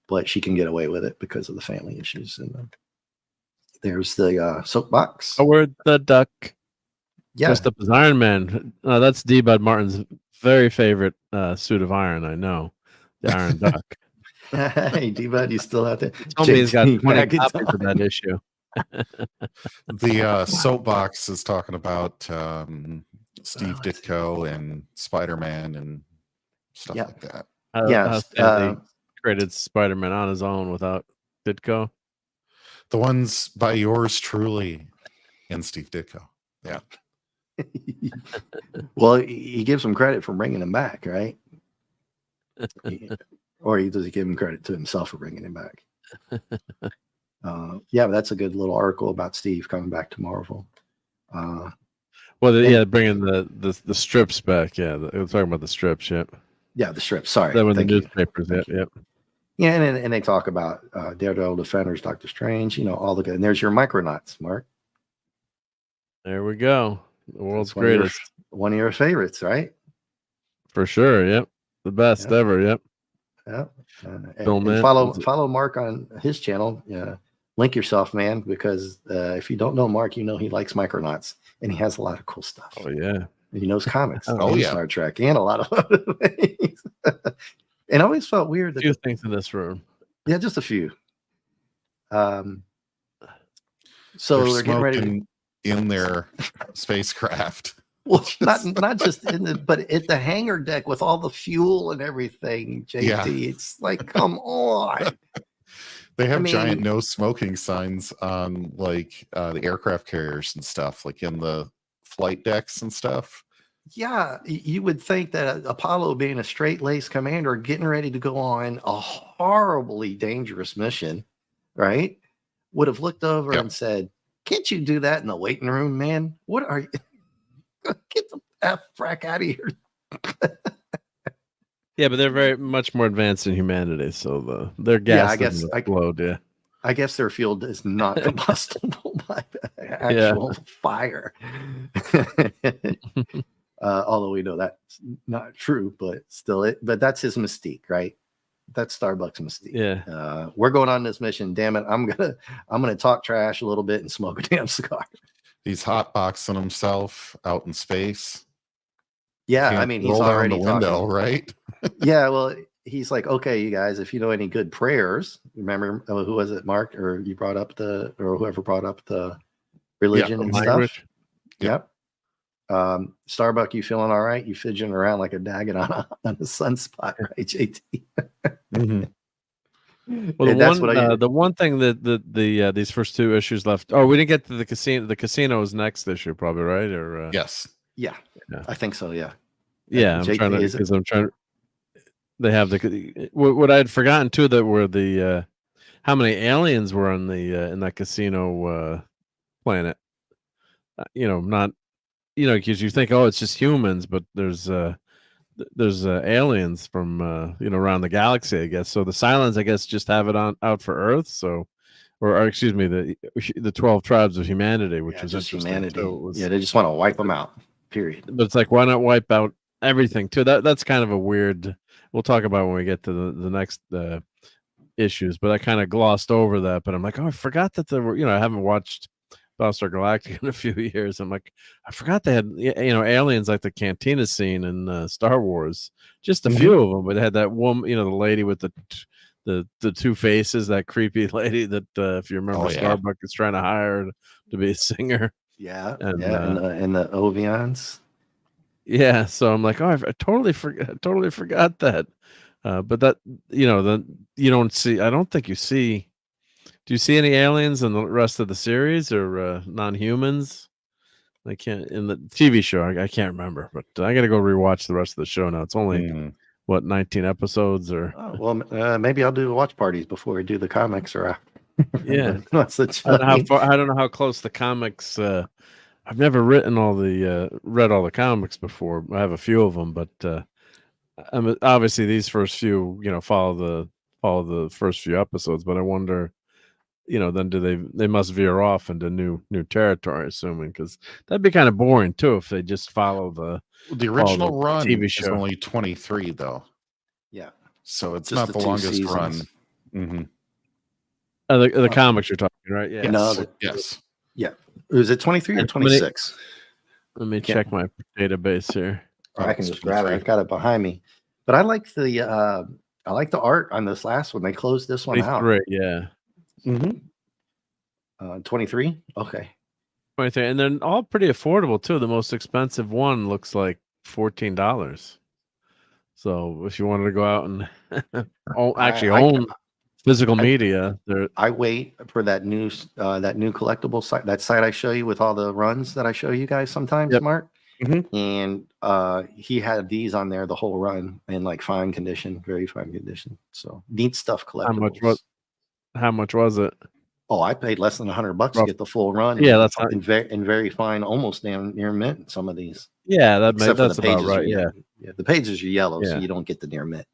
But she can get away with it because of the family issues. And there's the soapbox. Howard the Duck. Yeah, Dressed up as Iron Man. That's D. Bud Martin's very favorite suit of iron. I know, the Iron Duck. Hey, D-Bud, you still out there? Told me he's got JT 20 back in copies of time. that issue. The soapbox is talking about Steve let's Ditko and Spider-Man and stuff Yeah. like that. How Stan Lee created Spider-Man on his own without Ditko. The ones by yours truly and Steve Ditko. Yeah. Well, he gives him credit for bringing him back, right? Or does he give him credit to himself for bringing him back? Yeah, that's a good little article about Steve coming back to Marvel. Bringing the strips back. Yeah, we're talking about the strips. Yep. Yeah, the strip. Sorry. That were the Thank you. newspapers. Thank Yep. Yeah, and they talk about Daredevil, Defenders, Doctor Strange, all the good. And there's your Micronauts, Mark. There we go. The world's That's one of your- greatest. One of your favorites, right? For sure. Yep. The best Yep. ever. Yep. Yeah. Bill And Mint. follow Mark on his channel. Link yourself, man, because if you don't know Mark, he likes Micronauts, and he has a lot of cool stuff. Oh yeah. He knows comics, Oh, and yeah. Star Trek, and a lot of other things. And I always felt weird A that few things in this room. yeah, just a few. So they're getting ready to, smoking in their spacecraft. well, not just in the, but at the hangar deck with all the fuel and everything. JT, Yeah. it's like, come on. They have I giant mean- no smoking signs on like the aircraft carriers and stuff, like in the flight decks and stuff. Yeah, you would think that Apollo, being a straight-laced commander, getting ready to go on a horribly dangerous mission, right, would have looked over Yep. and said, "Can't you do that in the waiting room, man? What are you? Get the frack out of here!" Yeah, but they're very much more advanced in humanity, so their Yeah, gas I guess doesn't I- explode. Yeah. I guess their field is not combustible by actual fire. Although we know that's not true, but still, but that's his mystique, right? That's Starbucks mystique. Yeah. We're going on this mission. Damn it, I'm gonna talk trash a little bit and smoke a damn cigar. He's hotboxing himself out in space. Yeah, I Can't mean, he's roll down already the window, talking. right? Yeah, well, he's like, okay, you guys, if you know any good prayers, remember who was it, Mark, or you brought up or whoever brought up the religion and Language. stuff. Yep. Starbuck, you feeling all right? You fidgeting around like a daggett on a sunspot, right, JT? Mhm. Well, And that's what I the one thing that these first 2 issues left. Oh, we didn't get to the casino. The casino is next issue, probably, right? Or Yes. Yeah, Yeah. I think so. Yeah. yeah, I'm JT, trying to is it- because I'm trying. They have what I had forgotten too, that were the how many aliens were on the in that casino planet. Not because you think, oh, it's just humans, but there's aliens from around the galaxy, I guess. So the Cylons, I guess, just have it out for Earth. So, or excuse me, the 12 tribes of humanity, which Yeah, was just interesting. humanity. too. It was- Yeah, they just want to wipe them out. Period. but it's like, why not wipe out everything too? That's kind of a weird. We'll talk about when we get to the next issues. But I kind of glossed over that. But I'm like, oh, I forgot that there were. I haven't watched Battlestar Galactica in a few years. I'm like, I forgot they had aliens like the cantina scene in Star Wars. Just a few of them, but they had that woman, the lady with the 2 faces, that creepy lady that if you remember, Oh, yeah. Starbuck is trying to hire to be a singer. Yeah. And, yeah. And the Ovions. Yeah, so I'm like, oh, I totally forgot that. But that you don't see. I don't think you see. Do you see any aliens in the rest of the series or non-humans? I can't in the TV show. I can't remember, but I got to go rewatch the rest of the show now. It's only what 19 episodes or Oh, well, maybe I'll do watch parties before we do the comics or after. yeah. That's the I don't know how choice. far, I don't know how close the comics. I've never written all the read all the comics before. I have a few of them, but obviously these first few, follow the first few episodes. But I wonder, then they must veer off into new territory, assuming, because that'd be kind of boring too if they just follow the original run TV is show. only 23 though, Yeah. so it's Just not the the two longest seasons. run. Mm-hmm. The comics you're talking, right? Yeah. No, Yes. yeah. Is it 23 or And how many- 26? Let me can't- check my database here. I can it's just grab it. 23. I've got it behind me. But I like the art on this last one. They closed this one out. 23, yeah. Mm-hmm. 23? Okay. 23, and they're all pretty affordable too. The most expensive one looks like $14. So if you wanted to go out and own physical media, I wait for that new collectible site, that site I show you with all the runs that I show you guys sometimes, Yep. Mark. Mhm. And he had these on there the whole run in like fine condition, very fine condition. So neat stuff collectibles. how much was it? Oh, I paid less than $100 to Rough. get the full run. Yeah, that's not, in very fine, almost damn near mint. Some of these, yeah, except for that's the about pages right. are Yeah, yeah, the pages are yellow, so Yeah. you don't get the near mint.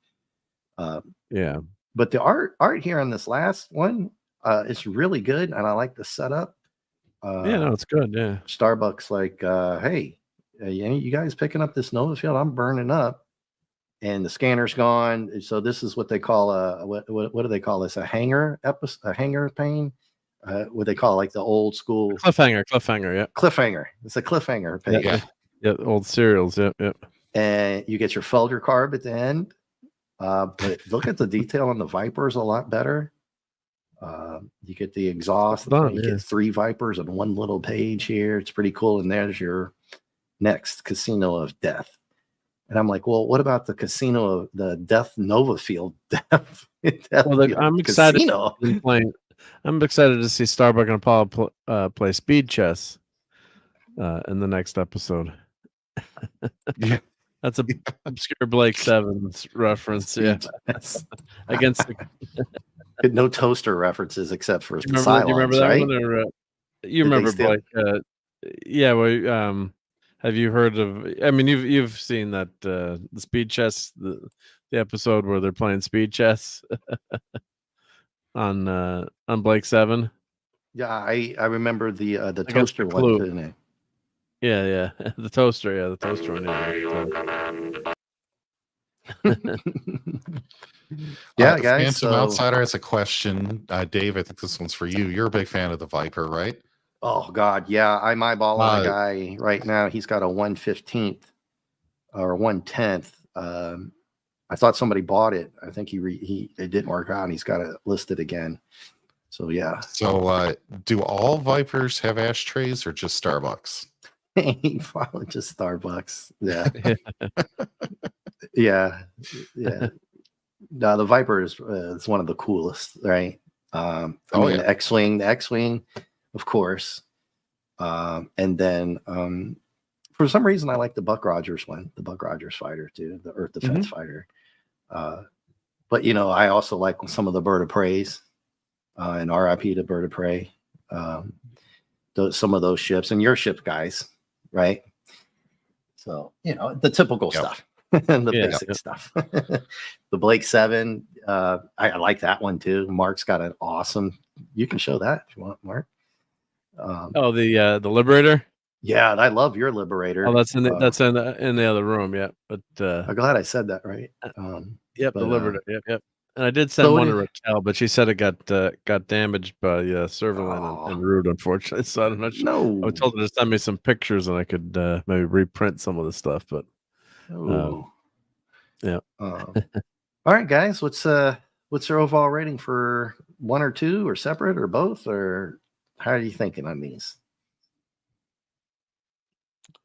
yeah. But the art here on this last one, is really good, and I like the setup. Yeah, no, it's good. Yeah, Starbucks, like, hey, you guys picking up this Nova Field? I'm burning up, and the scanner's gone. So this is what they call what do they call this? A hanger episode, a hanger pane. What they call like the old school cliffhanger. Yeah, cliffhanger. It's a cliffhanger page. Yeah. Old serials. Yep. And you get your Felder carb at the end. But look at the detail on the Vipers a lot better. You get the exhaust. You get 3 Vipers on one little page here. It's pretty cool. And there's your next Casino of Death. And I'm like, well, what about the Casino of the Death Nova Field? Death I'm excited. I'm excited to see Starbuck and Apollo play speed chess in the next episode. Yeah. That's a obscure Blake Sevens reference. Yeah, against no toaster references except for the Cylons, you remember that right? one? Or, you remember Blake? Yeah. Well, have you heard of? I mean, you've seen that the speed chess, the episode where they're playing speed chess on Blake 7. Yeah, I remember the toaster one, didn't it? Yeah, the toaster. Yeah, the toaster one. Yeah, guys. Phantom Outsider has a question. Dave, I think this one's for you. You're a big fan of the Viper, right? Oh God, yeah. I'm eyeballing a guy right now. He's got a 1/15 or 1/10. I thought somebody bought it. I think it didn't work out. And he's got it listed again. So yeah. So do all Vipers have ashtrays or just Starbucks? Probably just Starbucks. Yeah. Yeah. No, the Viper is one of the coolest, right? The X-Wing, of course. And then for some reason I like the Buck Rogers one, the Buck Rogers fighter too, the Earth Defense fighter. But I also like some of the Bird of Preys, and RIP to Bird of Prey. Some of those ships and your ship guys, right? So the typical stuff. The basic stuff. The Blake 7, I like that one too. Mark's got an awesome. You can show that if you want, Mark. The Liberator. Yeah, I love your Liberator. Oh, that's in the other room. Yeah, but I'm glad I said that right. The Liberator. Yep. And I did send one to Raquel, but she said it got damaged by Serverland and Rude, unfortunately. So I'm not sure. No, I told her to send me some pictures, and I could maybe reprint some of the stuff. But yeah. All right, guys. What's your overall rating for 1 or 2 or separate or both, or how are you thinking on these?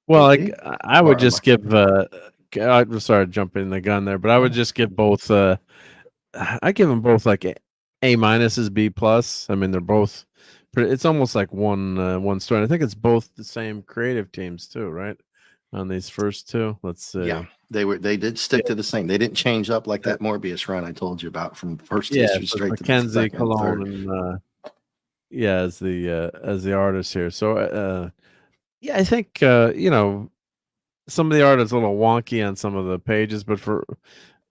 Well, I would just give. I'm sorry, jumping the gun there, but I would just give both. I give them both like A minus is B plus. I mean, they're both. It's almost like one story. I think it's both the same creative teams too, right? On these first two, let's see. Yeah, They did stick to the same. They didn't change up like that Morbius run I told you about from first Yeah, issue so straight to the Mackenzie second and third. Cologne and yeah, as the artist here. So yeah, I think some of the art is a little wonky on some of the pages, but for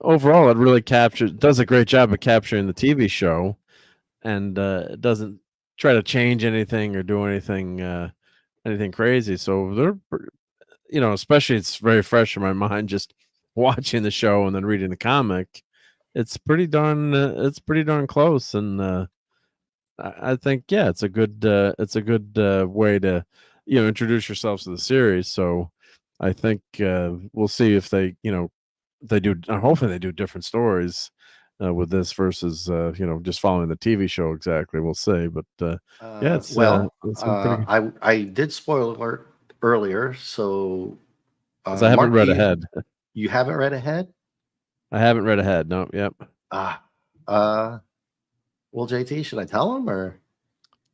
overall, it really does a great job of capturing the TV show, and it doesn't try to change anything or do anything crazy. So especially it's very fresh in my mind just watching the show and then reading the comic. It's pretty darn close, and I think it's a good way to introduce yourselves to the series. So I think we'll see if they do. Hopefully they do different stories with this versus just following the TV show exactly. We'll see, but yeah, it's been pretty good. I did spoil alert earlier, so 'Cause I haven't Mark, read ahead. You haven't read ahead? I haven't read ahead. No, yep. Well, JT, should I tell him or?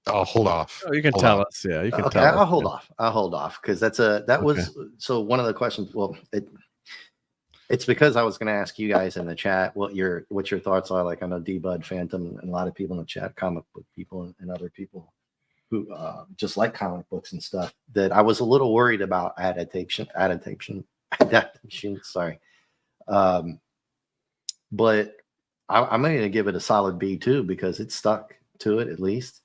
I'll hold off. Oh, you can Hold tell on. us. Yeah, you can Okay, tell us. I'll hold off. I'll hold off because that was so one of the questions. Well, it's because I was going to ask you guys in the chat what your thoughts are. Like I know D-Bud, Phantom, and a lot of people in the chat, comic book people and other people who just like comic books and stuff. That I was a little worried about adaptation. Sorry, but I'm going to give it a solid B too because it stuck to it at least.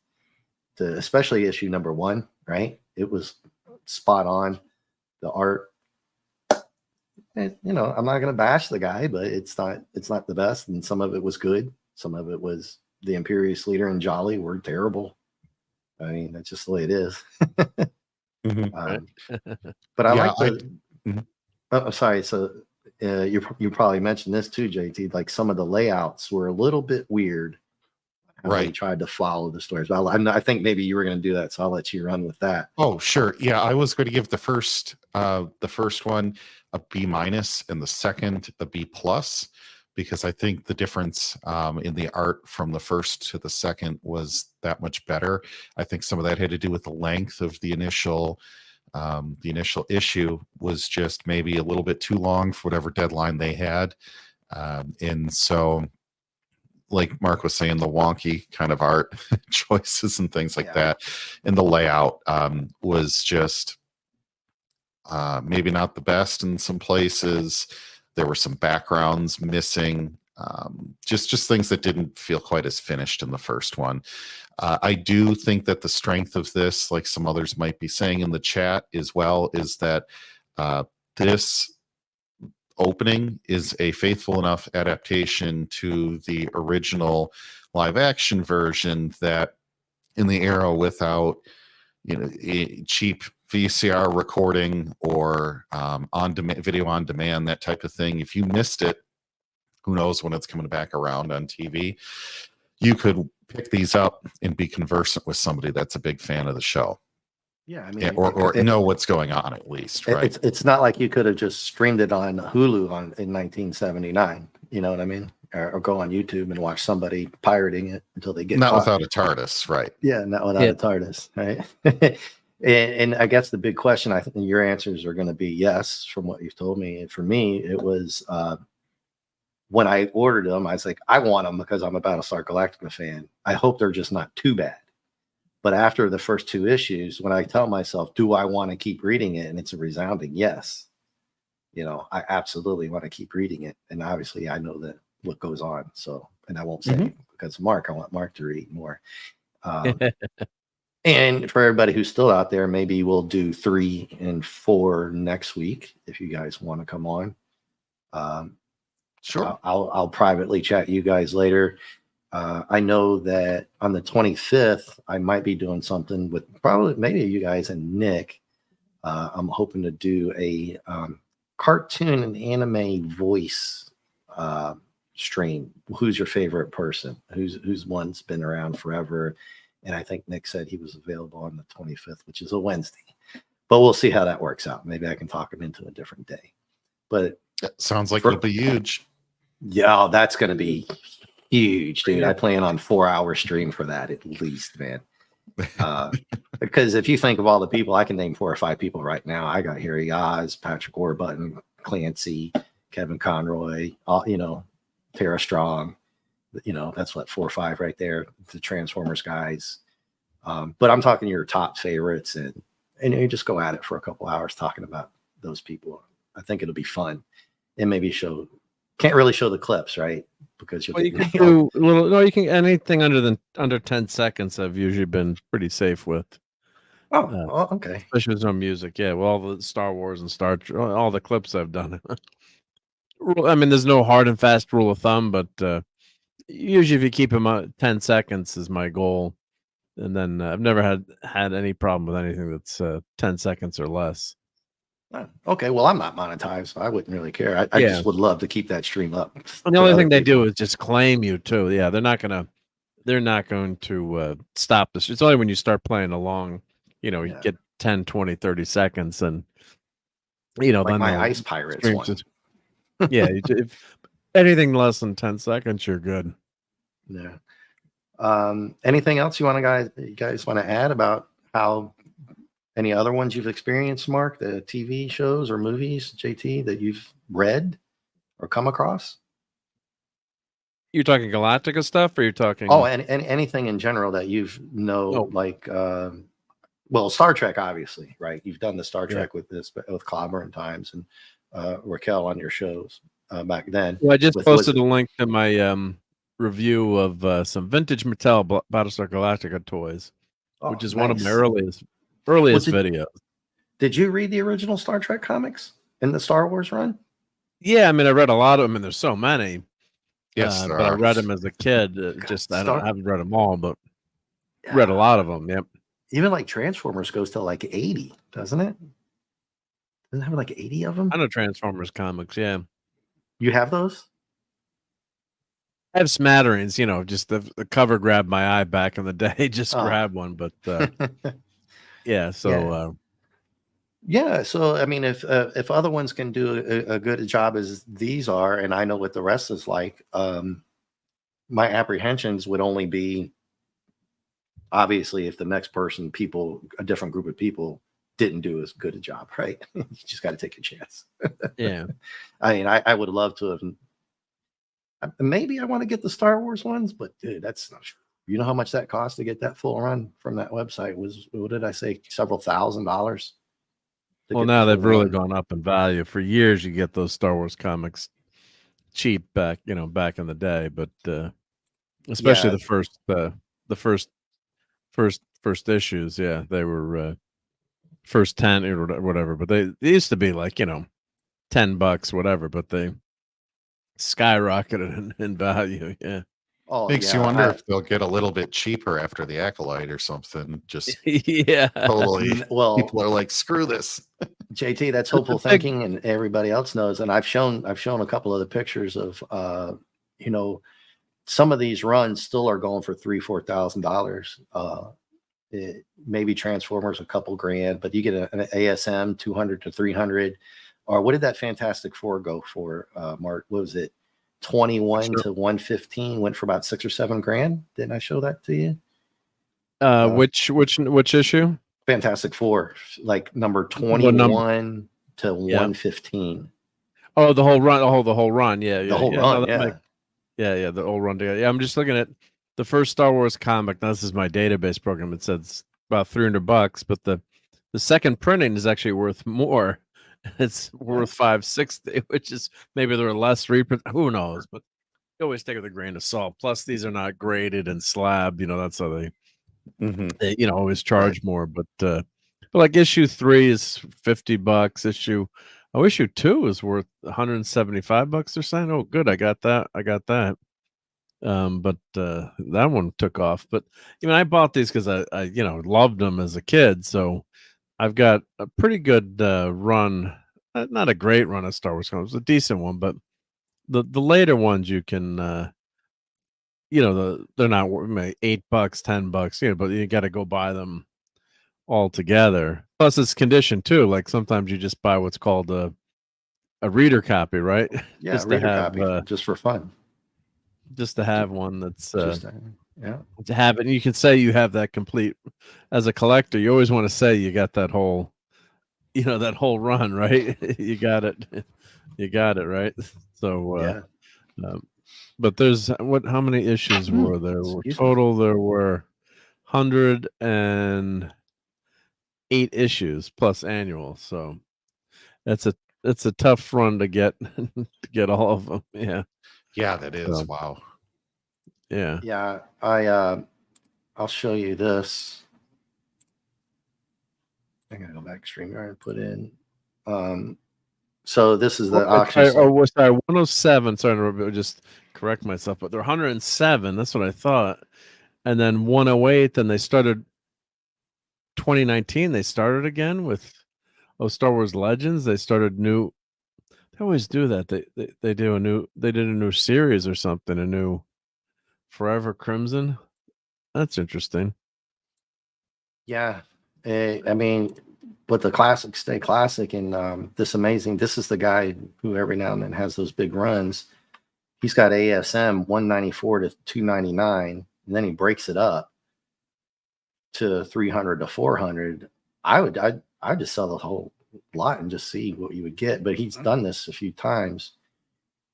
Especially issue number 1, right? It was spot on. The art, and, I'm not going to bash the guy, but it's not the best. And some of it was good. Some of it was the Imperious Leader and Jolly were terrible. I mean, that's just the way it is. But I like the. I'm sorry. So you probably mentioned this too, JT. Like some of the layouts were a little bit weird. Right. They tried to follow the stories. But I think maybe you were going to do that, so I'll let you run with that. Oh, sure. Yeah, I was going to give the first one a B minus and the second a B plus because I think the difference in the art from the first to the second was that much better. I think some of that had to do with the length of the initial issue was just maybe a little bit too long for whatever deadline they had, and so. Like Mark was saying, the wonky kind of art choices and things like that. And the layout was just maybe not the best in some places. There were some backgrounds missing, just things that didn't feel quite as finished in the first one. I do think that the strength of this, like some others might be saying in the chat as well, is that this opening is a faithful enough adaptation to the original live action version that in the era without a cheap VCR recording or video on demand, that type of thing, if you missed it, who knows when it's coming back around on TV, you could pick these up and be conversant with somebody that's a big fan of the show. Yeah, I mean, or know what's going on at least, right? It's not like you could have just streamed it on Hulu in 1979. You know what I mean? Or go on YouTube and watch somebody pirating it until they get not caught. Without a TARDIS, right? Yeah, not without a TARDIS, right? and I guess the big question, I think your answers are going to be yes from what you've told me. And for me, it was when I ordered them, I was like, I want them because I'm a Battlestar Galactica fan. I hope they're just not too bad. But after the first 2 issues, when I tell myself, do I want to keep reading it? And it's a resounding yes. I absolutely want to keep reading it. And obviously I know that what goes on. So, and I won't say because Mark, I want Mark to read more. And for everybody who's still out there, maybe we'll do 3 and 4 next week. If you guys want to come on. Sure. I'll privately chat you guys later. I know that on the 25th, I might be doing something with maybe you guys and Nick. I'm hoping to do a cartoon and anime voice stream. Who's your favorite person? Who's one's been around forever? And I think Nick said he was available on the 25th, which is a Wednesday. But we'll see how that works out. Maybe I can talk him into a different day. But that sounds like it'll be huge. Yeah, that's going to be huge, dude. I plan on 4-hour stream for that at least, man. Because if you think of all the people, I can name 4 or 5 people right now. I got Harry Oz, Patrick Warburton, Clancy, Kevin Conroy, Tara Strong. That's what 4 or 5 right there. The Transformers guys. But I'm talking your top favorites, and you just go at it for a couple hours talking about those people. I think it'll be fun, and maybe can't really show the clips, right? Because you can do a little. No, you can anything under 10 seconds. I've usually been pretty safe with. Okay. Especially with no music. Yeah, well, all the Star Wars and all the clips I've done. I mean, there's no hard and fast rule of thumb, but usually if you keep them 10 seconds is my goal. And then I've never had any problem with anything that's 10 seconds or less. Okay, well, I'm not monetized, so I wouldn't really care. I just would love to keep that stream up. And the only thing they do is just claim you too. Yeah, they're not going to stop this. It's only when you start playing along, you get 10, 20, 30 seconds, and like then my Ice Pirates one. Yeah, if anything less than 10 seconds, you're good. Yeah. Anything else you guys want to add about how any other ones you've experienced, Mark, the TV shows or movies, JT, that you've read or come across? You're talking Galactica stuff, or you're talking and anything in general that like Star Trek, obviously, right? You've done the Star Trek with Clobber and Times and Raquel on your shows back then. Well, I just posted a link to my review of some vintage Mattel Battlestar Galactica toys, which is one of my earliest videos. Did you read the original Star Trek comics in the Star Wars run? Yeah, I mean, I read a lot of them, and there's so many. Yes, but I read them as a kid. I haven't read them all, but read a lot of them. Yep. Even like Transformers goes to like 80, doesn't it? Doesn't it have like 80 of them? I know Transformers comics. Yeah. You have those? I have smatterings, just the cover grabbed my eye back in the day. Just grab one, but yeah. So So I mean, if other ones can do a good job as these are, and I know what the rest is like, my apprehensions would only be obviously if the next person, a different group of people, didn't do as good a job, right? You just got to take a chance. Yeah. I mean, I would love to have. Maybe I want to get the Star Wars ones, but dude, that's not true. You know how much that cost to get that full run from that website was, what did I say? Several $1,000s. Well, now they've really gone up in value. For years, you get those Star Wars comics cheap back in the day, but especially the first issues. Yeah, they were first 10 or whatever, but they used to be like, $10, whatever, but they skyrocketed in value. Yeah. Makes you wonder if they'll get a little bit cheaper after the Acolyte or something. Just yeah, totally. Well, people are like, screw this. JT, that's hopeful thinking, and everybody else knows. And I've shown a couple of the pictures of some of these runs still are going for $3,000-$4,000. Maybe Transformers a couple grand, but you get an ASM 200 to 300. Or what did that Fantastic Four go for, Mark? What was it? 21 to 115 went for about $6 or $7 grand. Didn't I show that to you? Which issue? Fantastic Four, like number 21 to 115. Oh, the whole run. Oh, the whole run. Yeah, the whole run. Yeah, the whole run together. Yeah, I'm just looking at the first Star Wars comic. Now, this is my database program. It says about $300, but the second printing is actually worth more. It's worth $560, which is maybe there are less reprints. Who knows? But you always take it with a grain of salt. Plus, these are not graded and slabbed. That's how they always charge more. But like issue 3 is $50. Issue 2 is worth $175 or something. Oh, good, I got that. But that one took off. But I bought these because I loved them as a kid. So I've got a pretty good run, not a great run of Star Wars comics, a decent one, but the later ones you can, they're not $8, $10, but you got to go buy them all together. Plus, it's conditioned too. Like sometimes you just buy what's called a reader copy, right? Yeah, just reader copy, just for fun. Just to have one that's to have it. And you can say you have that complete as a collector. You always want to say you got that whole, that whole run, right? You got it. You got it right. So, Yeah. but there's how many issues were there? Excuse me. Total, there were 108 issues plus annual. So that's a tough run to get to get all of them. Yeah. Yeah, that is. So, Wow. yeah. Yeah, I'll show you this. I gotta go back to StreamYard and put in. So this is the auction. Sorry, 107. Sorry to just correct myself, but they're 107. That's what I thought. And then 108. Then they started 2019. They started again with Star Wars Legends. They started new. They always do that. They do a new. They did a new series or something. A new Forever Crimson. That's interesting. Yeah, I mean, but the classics stay classic, and this is the guy who every now and then has those big runs. He's got ASM 194 to 299, and then he breaks it up to 300 to 400. I'd just sell the whole lot and just see what you would get. But he's done this a few times,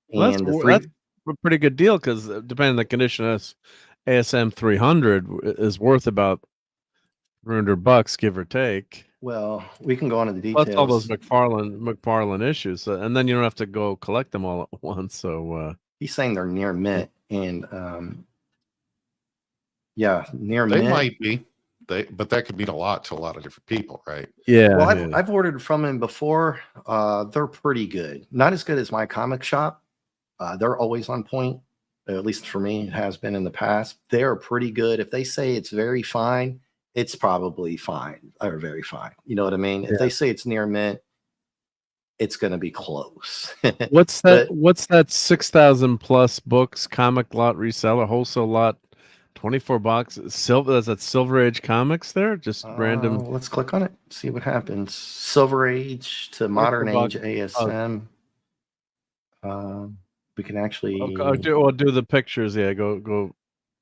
Well, and that's a pretty good deal because depending on the condition, ASM 300 is worth about $300, give or take. well, we can go into the details. Plus all those McFarlane issues, and then you don't have to go collect them all at once. So he's saying they're near mint, and yeah, near They mint. might be. But that could mean a lot to a lot of different people, right? yeah. Well, I've ordered from him before. They're pretty good. Not as good as my comic shop. They're always on point. At least for me, it has been in the past. They're pretty good. If they say it's very fine, it's probably fine or very fine. You know what I mean? If they say it's near mint, it's going to be close. What's that? What's that? 6,000 plus books comic lot reseller wholesale lot. 24 boxes. That's at Silver Age Comics there. Just random. Let's click on it. See what happens. Silver Age to Modern Age ASM. We can actually do the pictures. Yeah, go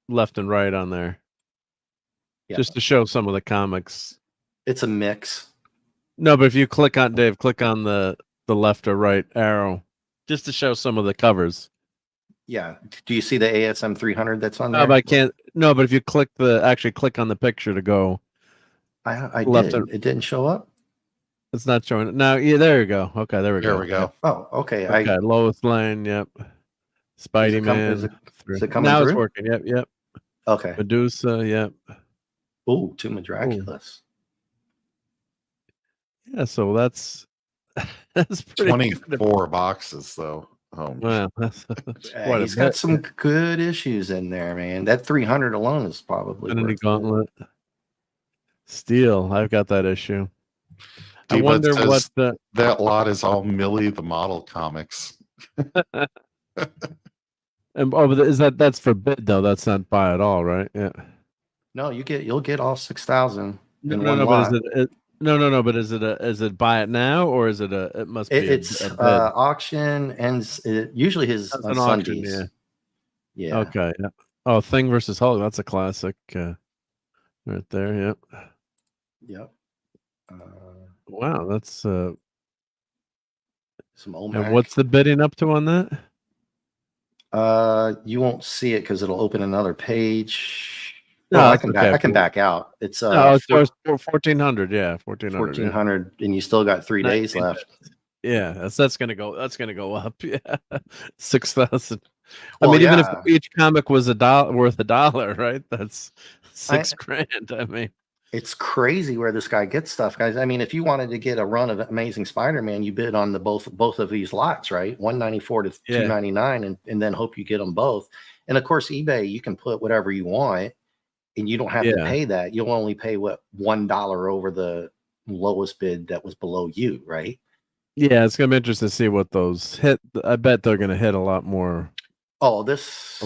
left and right on there. Yeah. Just to show some of the comics. It's a mix. No, but if you click on the left or right arrow, just to show some of the covers. Yeah. Do you see the ASM 300 that's on there? No, but I can't. No, but if you click on the picture to go. I left did. It didn't show up. It's not showing it now. Yeah, there you go. Okay, there we go. There we go. Oh, okay. Okay, Lois Lane. Yep. Spidey Man. Is it coming now through? It's working. Yep. Okay. Medusa. Yep. Oh, Tomb of Draculas. Yeah, so that's pretty 24 boxes though. Oh, wow, that's quite he's got some good issues in there, man. That 300 alone is probably worth Gauntlet. Steel, I've got that issue. I wonder what that lot is. All Millie the Model comics. But that's for bid though? That's not buy at all, right? Yeah. No, you'll get all 6,000 in one lot. But but is it buy it now or is it it must be it's a bid? Auction ends usually his an Sundays. Auction, yeah. Okay. Yeah. Oh, Thing versus Hulk. That's a classic. Right there. Yep. Yep. Wow, that's some OMAC. And what's the bidding up to on that? You won't see it because it'll open another page. No, I can back out. It's it's 1,400. Yeah, 1,400, and you still got 3 days left. Yeah, that's gonna go up. Yeah, 6,000. Well, I mean, even if each comic was worth $1, right? That's $6,000. I mean, it's crazy where this guy gets stuff, guys. I mean, if you wanted to get a run of Amazing Spider-Man, you bid on the both of these lots, right? 194 to 299, and then hope you get them both. And of course, eBay, you can put whatever you want, and you don't have to pay that. You'll only pay $1 over the lowest bid that was below you, right? Yeah, it's gonna be interesting to see what those hit. I bet they're gonna hit a lot more. Oh, this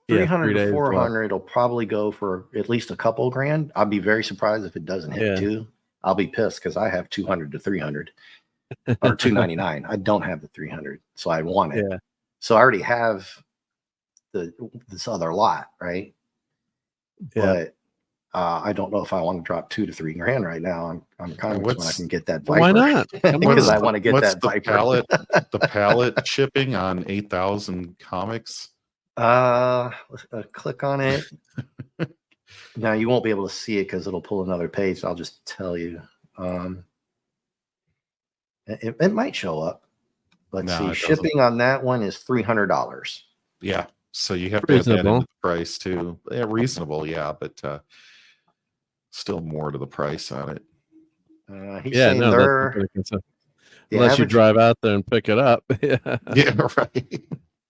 300 to 400 will probably go for at least a couple grand. I'll be very surprised if it doesn't hit two. I'll be pissed because I have 200 to 300 or 299. I don't have the 300, so I want it. Yeah. So I already have this other lot, right? Yeah. I don't know if I want to drop $2 to $3 grand right now on comics when I can get that Viper. Why not? Because I want to get what's that the Viper. the pallet shipping on 8,000 comics? Click on it. Now you won't be able to see it because it'll pull another page. I'll just tell you. It might show up. Let's see. Shipping on that one is $300. Yeah. So you have to add that into Reasonable. the price too. Yeah, reasonable, yeah, but still more to the price on it. He's Yeah, saying no, they're that's the unless you average- drive out there and pick it up. Yeah. Yeah, right.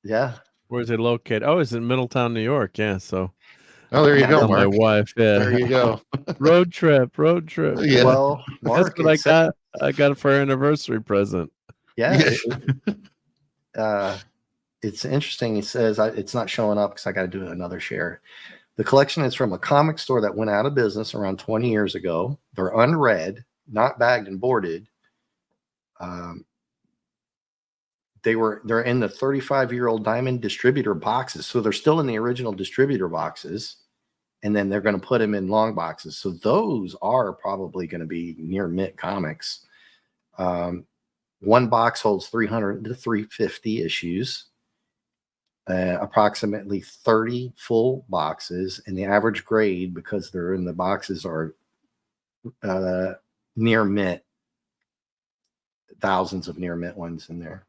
Yeah. Where's it located? Oh, it's in Middletown, New York. Yeah. So Oh, there you Now go, that- my Mark. wife. Yeah. There you go. Road trip. Yeah. Well, That's Mark, what I got. I got it for her anniversary present. Yeah. Yeah. It's interesting. He says it's not showing up because I got to do another share. The collection is from a comic store that went out of business around 20 years ago. They're unread, not bagged and boarded. They're in the 35-year-old diamond distributor boxes, so they're still in the original distributor boxes, and then they're going to put them in long boxes. So those are probably going to be near mint comics. One box holds 300 to 350 issues. Approximately 30 full boxes, and the average grade, because they're in the boxes, are near mint. Thousands of near mint ones in there,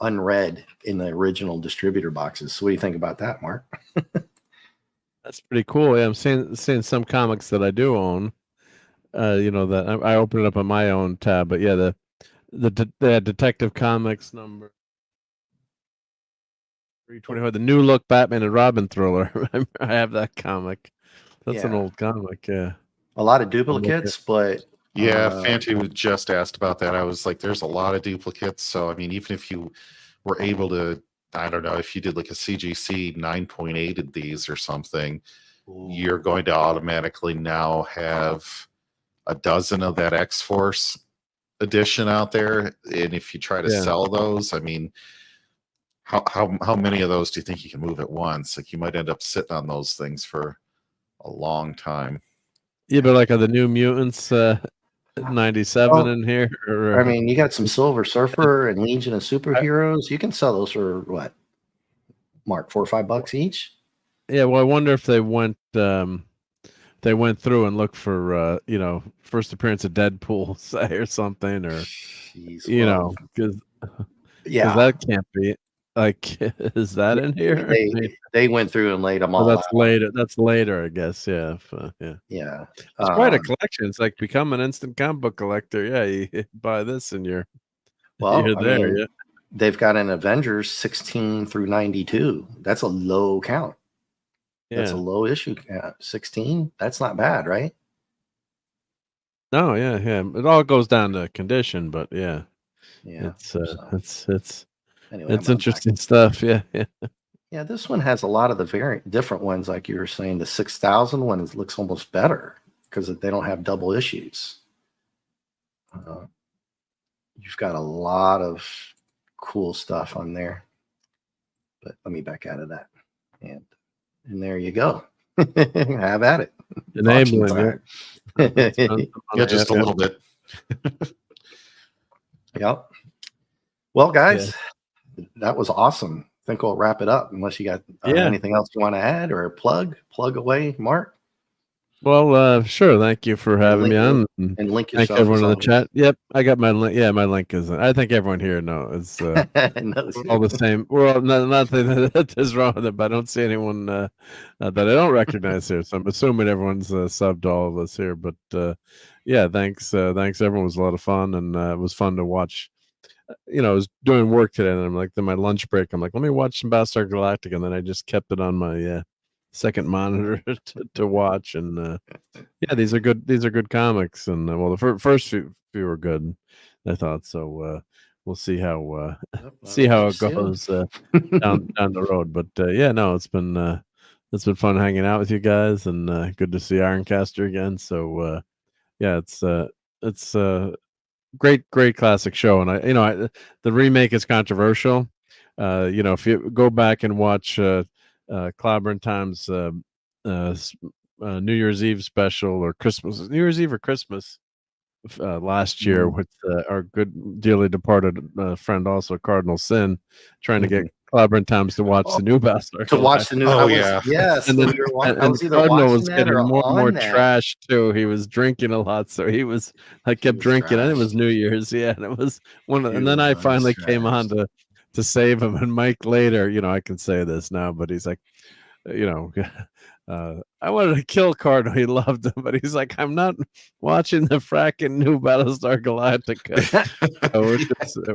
unread in the original distributor boxes. So what do you think about that, Mark? That's pretty cool. Yeah, I'm seeing some comics that I do own. That I open it up on my own tab, but yeah, the Detective Comics number 324, the New Look Batman and Robin thriller. I have that comic. That's an Yeah. old comic. Yeah. A lot of duplicates, but Yeah, Fantu just asked about that. I was like, there's a lot of duplicates. So, I mean, even if you were able to, I don't know, if you did like a CGC 9.8 of these or something, you're going to automatically now have a dozen of that X-Force edition out there. And if you try to sell those, I mean, how many of those do you think you can move at once? Like, you might end up sitting on those things for a long time. Yeah, but like, are the New Mutants 97 in here? Or, I mean, you got some Silver Surfer and Legion of Superheroes. You can sell those for what, Mark, $4 or $5 each? Yeah, well, I wonder if they went through and looked for first appearance of Deadpool, say, or something, or Jeez, because yeah, that can't be like, is that in here? They went through and laid them all that's out. later. That's later, I guess. Yeah, Yeah, it's quite a collection. It's like become an instant comic book collector. Yeah, you buy this and you're there. mean, Yeah, they've got an Avengers 16 through 92. That's a low count. That's a low issue count. 16. That's not bad, right? No, yeah. It all goes down to condition, but yeah. It's anyway, it's interesting stuff. Yeah. Yeah, this one has a lot of the different ones, like you were saying. The 6,000 one looks almost better because they don't have double issues. You've got a lot of cool stuff on there. But let me back out of that. And there you go. Have at it. Enabling it. Yeah, just a little bit. Yep. Well, guys, that was awesome. I think we'll wrap it up unless you got anything else you want to add or plug away, Mark. Well, sure. Thank you for having me on. And link Thank yourself. everyone in the chat. Yep, I got my link. Yeah, my link is. I think everyone here knows. We're all the same. We're all not that is wrong with it, but I don't see anyone that I don't recognize here. So I'm assuming everyone's subbed to all of us here. But yeah, thanks. Thanks, everyone. It was a lot of fun, and it was fun to watch. I was doing work today, and I'm like, then my lunch break, I'm like, let me watch some Battlestar Galactica, and then I just kept it on my second monitor to watch. And yeah, these are good comics. And well, the first few were good, I thought. So we'll see how it goes down the road. But yeah, no, it's been fun hanging out with you guys, and good to see Ironcaster again. So yeah, it's great classic show. And the remake is controversial. If you go back and watch Clobber and Tom's New Year's Eve special or Christmas, New Year's Eve or Christmas last year with our good dearly departed friend, also Cardinal Sin, trying to get Clobber and Toms to watch the new Battlestar. To watch the new. Oh, I was, yeah. yes. And when then we were and, I was and either Cardinal watching was that getting or more and on more that. trash too. He was drinking a lot, so I kept was drinking, and it was trashed. New Year's, yeah, and it was He and then I was finally came on trashed. to save him, and Mike later, I can say this now, but he's like, you know. I wanted to kill Cardinal. He loved him, but he's like, I'm not watching the fracking new Battlestar Galactica,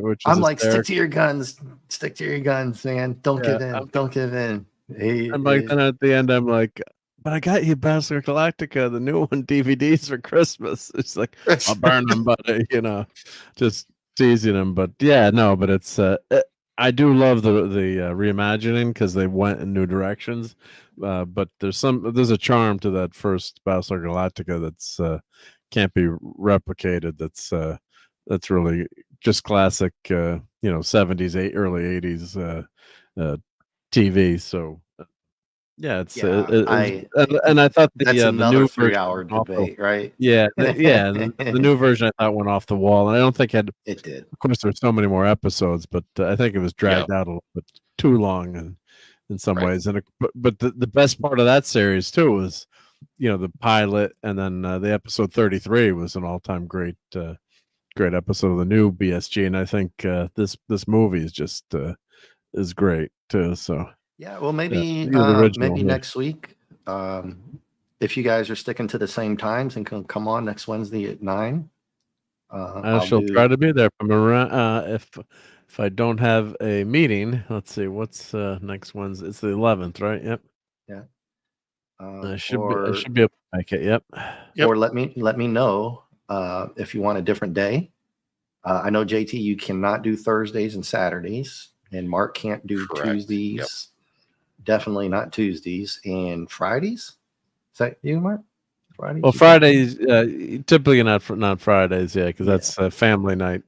which is I'm like, stick to hysterical. your guns. Stick to your guns, man. Don't Yeah, give in. Don't give in. And like then at the end, I'm like, but I got you Battlestar Galactica, the new one, DVDs for Christmas. It's like I'll burn them, but just teasing him. But yeah, no, but it's I do love the reimagining because they went in new directions. But there's a charm to that first Battlestar Galactica that's can't be replicated. That's really just classic, 70s, early 80s TV. So yeah, it's Yeah, and I thought that's the another new version 3-hour went off debate, right? the new version I thought went off the wall, and I don't think It did. of course there's so many more episodes, but I think it was dragged out a little bit too long and in some Right. ways. And but the best part of that series too was the pilot, and then the episode 33 was an all-time great episode of the new BSG, and I think this movie is just is great too. So Yeah, well, maybe the original, maybe next week, if you guys are sticking to the same times and can come on next Wednesday at 9. I shall try to be there from around. If I don't have a meeting, let's see what's next Wednesday. It's the 11th, right? Yep. Yeah. I should be able to make it. Yep. Or let me know if you want a different day. I know JT, you cannot do Thursdays and Saturdays, and Mark can't do Correct. Tuesdays. Yep. Definitely not Tuesdays and Fridays. Is that you, Mark? Fridays? Well, Fridays typically not Fridays, yeah, because that's family night.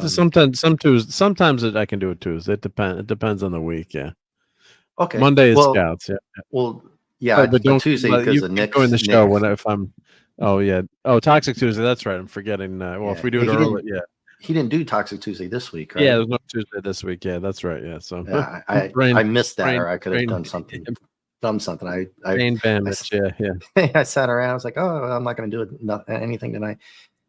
Sometimes I can do it Tuesday. It depends on the week. Yeah. Okay. Monday is Scouts. Yeah. Well, yeah, but don't Tuesday because of Nick's join the show if I'm. Oh yeah. Oh, Toxic Tuesday. That's right. I'm forgetting. If we do it early, he didn't do Toxic Tuesday this week, right? Yeah, there's no Tuesday this week. Yeah, that's right. Yeah. So I missed that, or I could have done something. Brain damage. Yeah. I sat around. I was like, oh, I'm not going to do anything tonight.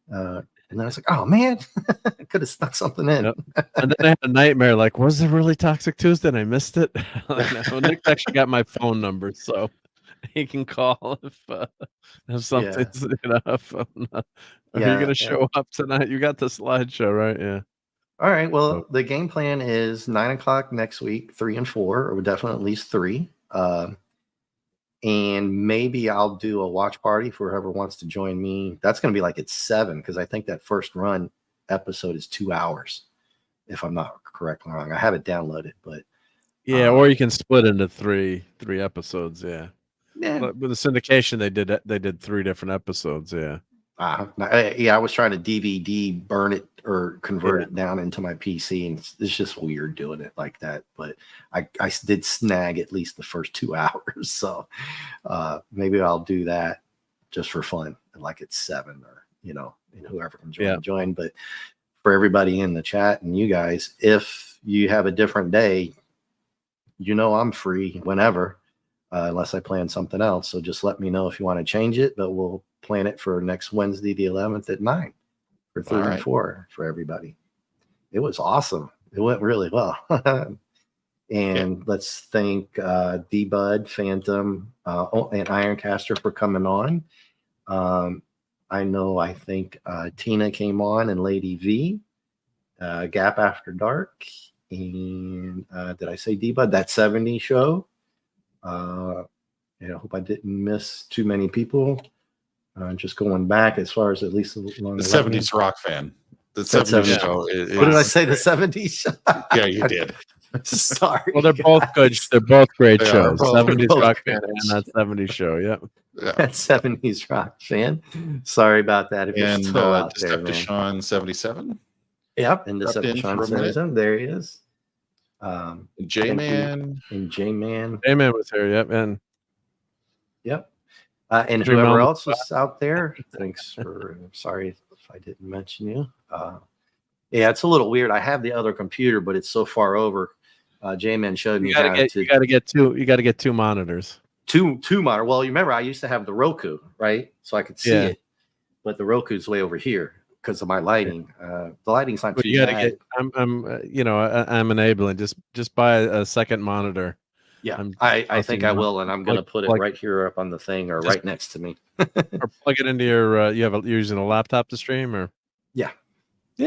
And then I was like, oh man, I could have stuck something in. Yep. And then I had a nightmare. Like, was it really Toxic Tuesday? And I missed it. Well, Nick actually got my phone number, so he can call if something's Are you going to show up tonight? You got the slideshow, right? Yeah. All right. Well, the game plan is 9:00 next week, 3 and 4, or definitely at least 3. And maybe I'll do a watch party for whoever wants to join me. That's going to be like at 7, because I think that first run episode is 2 hours, if I'm not correctly wrong. I have it downloaded, but or you can split into three episodes. Yeah. But with the syndication, they did 3 different episodes. Yeah. I was trying to DVD burn it or convert it down into my PC, and it's just weird doing it like that. But I did snag at least the first 2 hours, so maybe I'll do that just for fun, like at 7, or and whoever can join. But for everybody in the chat and you guys, if you have a different day, I'm free whenever, unless I plan something else. So just let me know if you want to change it, but we'll plan it for next Wednesday, the 11th at 9 for 3 and 4 for everybody. It was awesome. It went really well. And let's thank D-Bud, Phantom, and Ironcaster for coming on. I think Tina came on, and Lady V, Gap After Dark, and did I say D-Bud? That 70s show. I hope I didn't miss too many people. Just going back as far as at least along the 70s rock fan. The 70s show. What did I say? The 70s show? Yeah, you did. Sorry. Well, they're both good. They're both great shows. 70s both rock fan and that 70s show. Yeah. That 70s rock fan. Sorry about that. If you're still out there, man. Decepticon 77. Yep, and Decepticon 77. There he is. J-Man. And J-Man. J-Man was here. Yep, and And Dream whoever on. else is out there, thanks for. Sorry if I didn't mention you. Yeah, it's a little weird. I have the other computer, but it's so far over. J-Man showed me how to. You gotta get two. You gotta get two monitors. Two monitor. Well, you remember I used to have the Roku, right? So I could see it, but the Roku's way over here because of my lighting. The lighting's not too bad. I'm enabling. Just buy a second monitor. Yeah, I think I will, and I'm gonna put it right here up on the thing or right next to me. Or plug it into your. You're using a laptop to stream, or yeah,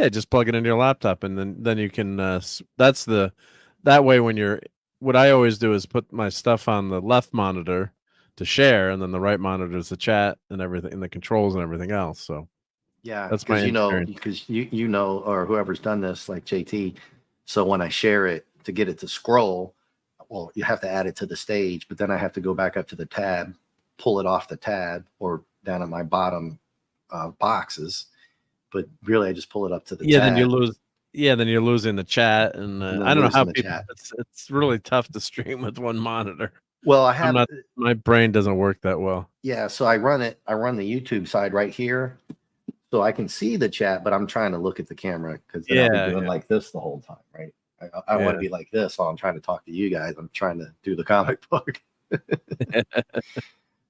just plug it into your laptop, and then you can. That way when you're. What I always do is put my stuff on the left monitor to share, and then the right monitor is the chat and everything, and the controls and everything else. So yeah, that's my because you know, or whoever's done this, like JT. So when I share it to get it to scroll, well, you have to add it to the stage, but then I have to go back up to the tab, pull it off the tab, or down at my bottom boxes. But really, I just pull it up to the tab. Then you lose. Yeah, then you're losing the chat, and I don't know how people. It's really tough to stream with one monitor. Well, I have my brain doesn't work that well. Yeah, so I run the YouTube side right here, so I can see the chat, but I'm trying to look at the camera because I'll be doing like this the whole time, right? I want to be like this while I'm trying to talk to you guys. I'm trying to do the comic book.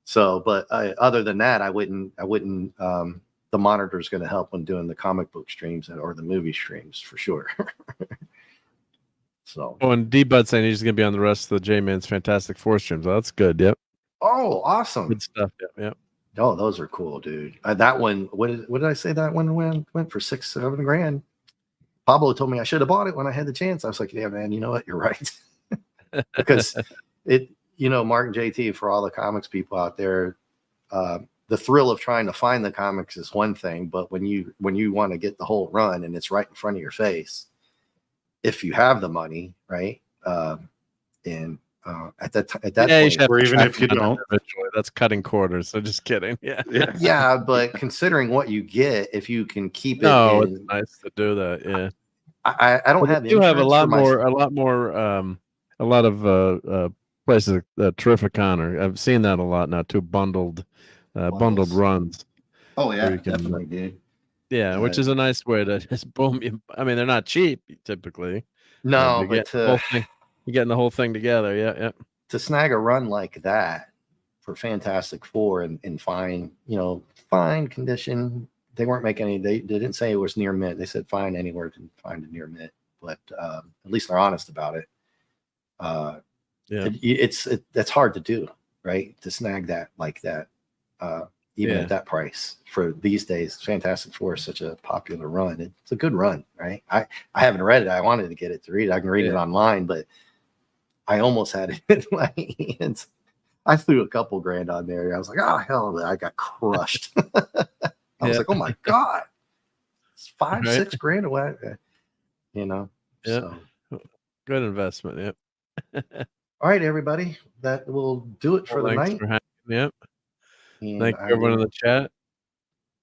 So, but other than that, I wouldn't. The monitor is going to help when doing the comic book streams or the movie streams for sure. So. Oh, and D-Bud saying he's going to be on the rest of the J-Man's Fantastic Four streams. Well, that's good. Yep. Oh, awesome. Good stuff. Yep. Oh, those are cool, dude. That one. What did I say? That one went for $6-7 grand. Pablo told me I should have bought it when I had the chance. I was like, yeah, man, you know what? You're right. Because Mark and JT, for all the comics people out there, the thrill of trying to find the comics is one thing, but when you want to get the whole run and it's right in front of your face, if you have the money, right? At that point, or even if you don't, that's cutting quarters. So just kidding. Yeah. But considering what you get, if you can keep it, it's nice to do that. Yeah, I don't have. You have a lot of places that Terrificon. I've seen that a lot now too. Bundled runs. Oh yeah, definitely, dude. Yeah, which is a nice way to just boom. I mean, they're not cheap typically. No, but you're getting the whole thing together. Yeah. To snag a run like that for Fantastic Four in fine condition. They weren't making any. They didn't say it was near mint. They said fine anywhere to find a near mint, but at least they're honest about it. That's hard to do, right? To snag that like that. Even at that price for these days, Fantastic Four is such a popular run. It's a good run, right? I haven't read it. I wanted to get it to read. I can read it online, but I almost had it in my hands. I threw a couple grand on there. I was like, oh hell, I got crushed. I was like, oh my god, it's $5-6 grand away. Yeah. So. Good investment. Yep. All right, everybody, that will do it for the night. Yep. Thank you, everyone in the chat.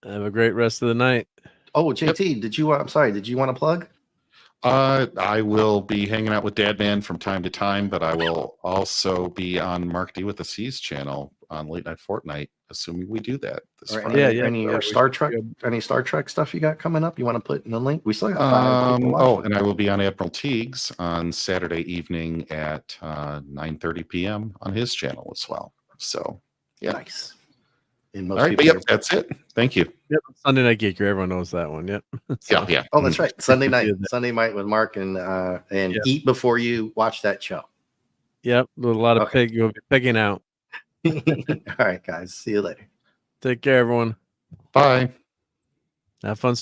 Have a great rest of the night. Oh, JT, did you? I'm sorry. Did you want to plug? I will be hanging out with Dadman from time to time, but I will also be on Mark D with the C's channel on Late Night Fortnite, assuming we do that this Friday. Any Star Trek stuff you got coming up? You want to put in the link? We still got 5 people. And I will be on Admiral Teagues on Saturday evening at 9:30 p.m. on his channel as well. So yeah, nice. All right, but that's it. Thank you. Yep, Sunday Night Geeker. Everyone knows that one. Yep. Yeah. Oh, that's right. Sunday night with Mark and eat before you watch that show. Yep, with a lot of you'll be picking out. All right, guys. See you later. Take care, everyone. Bye. Have fun.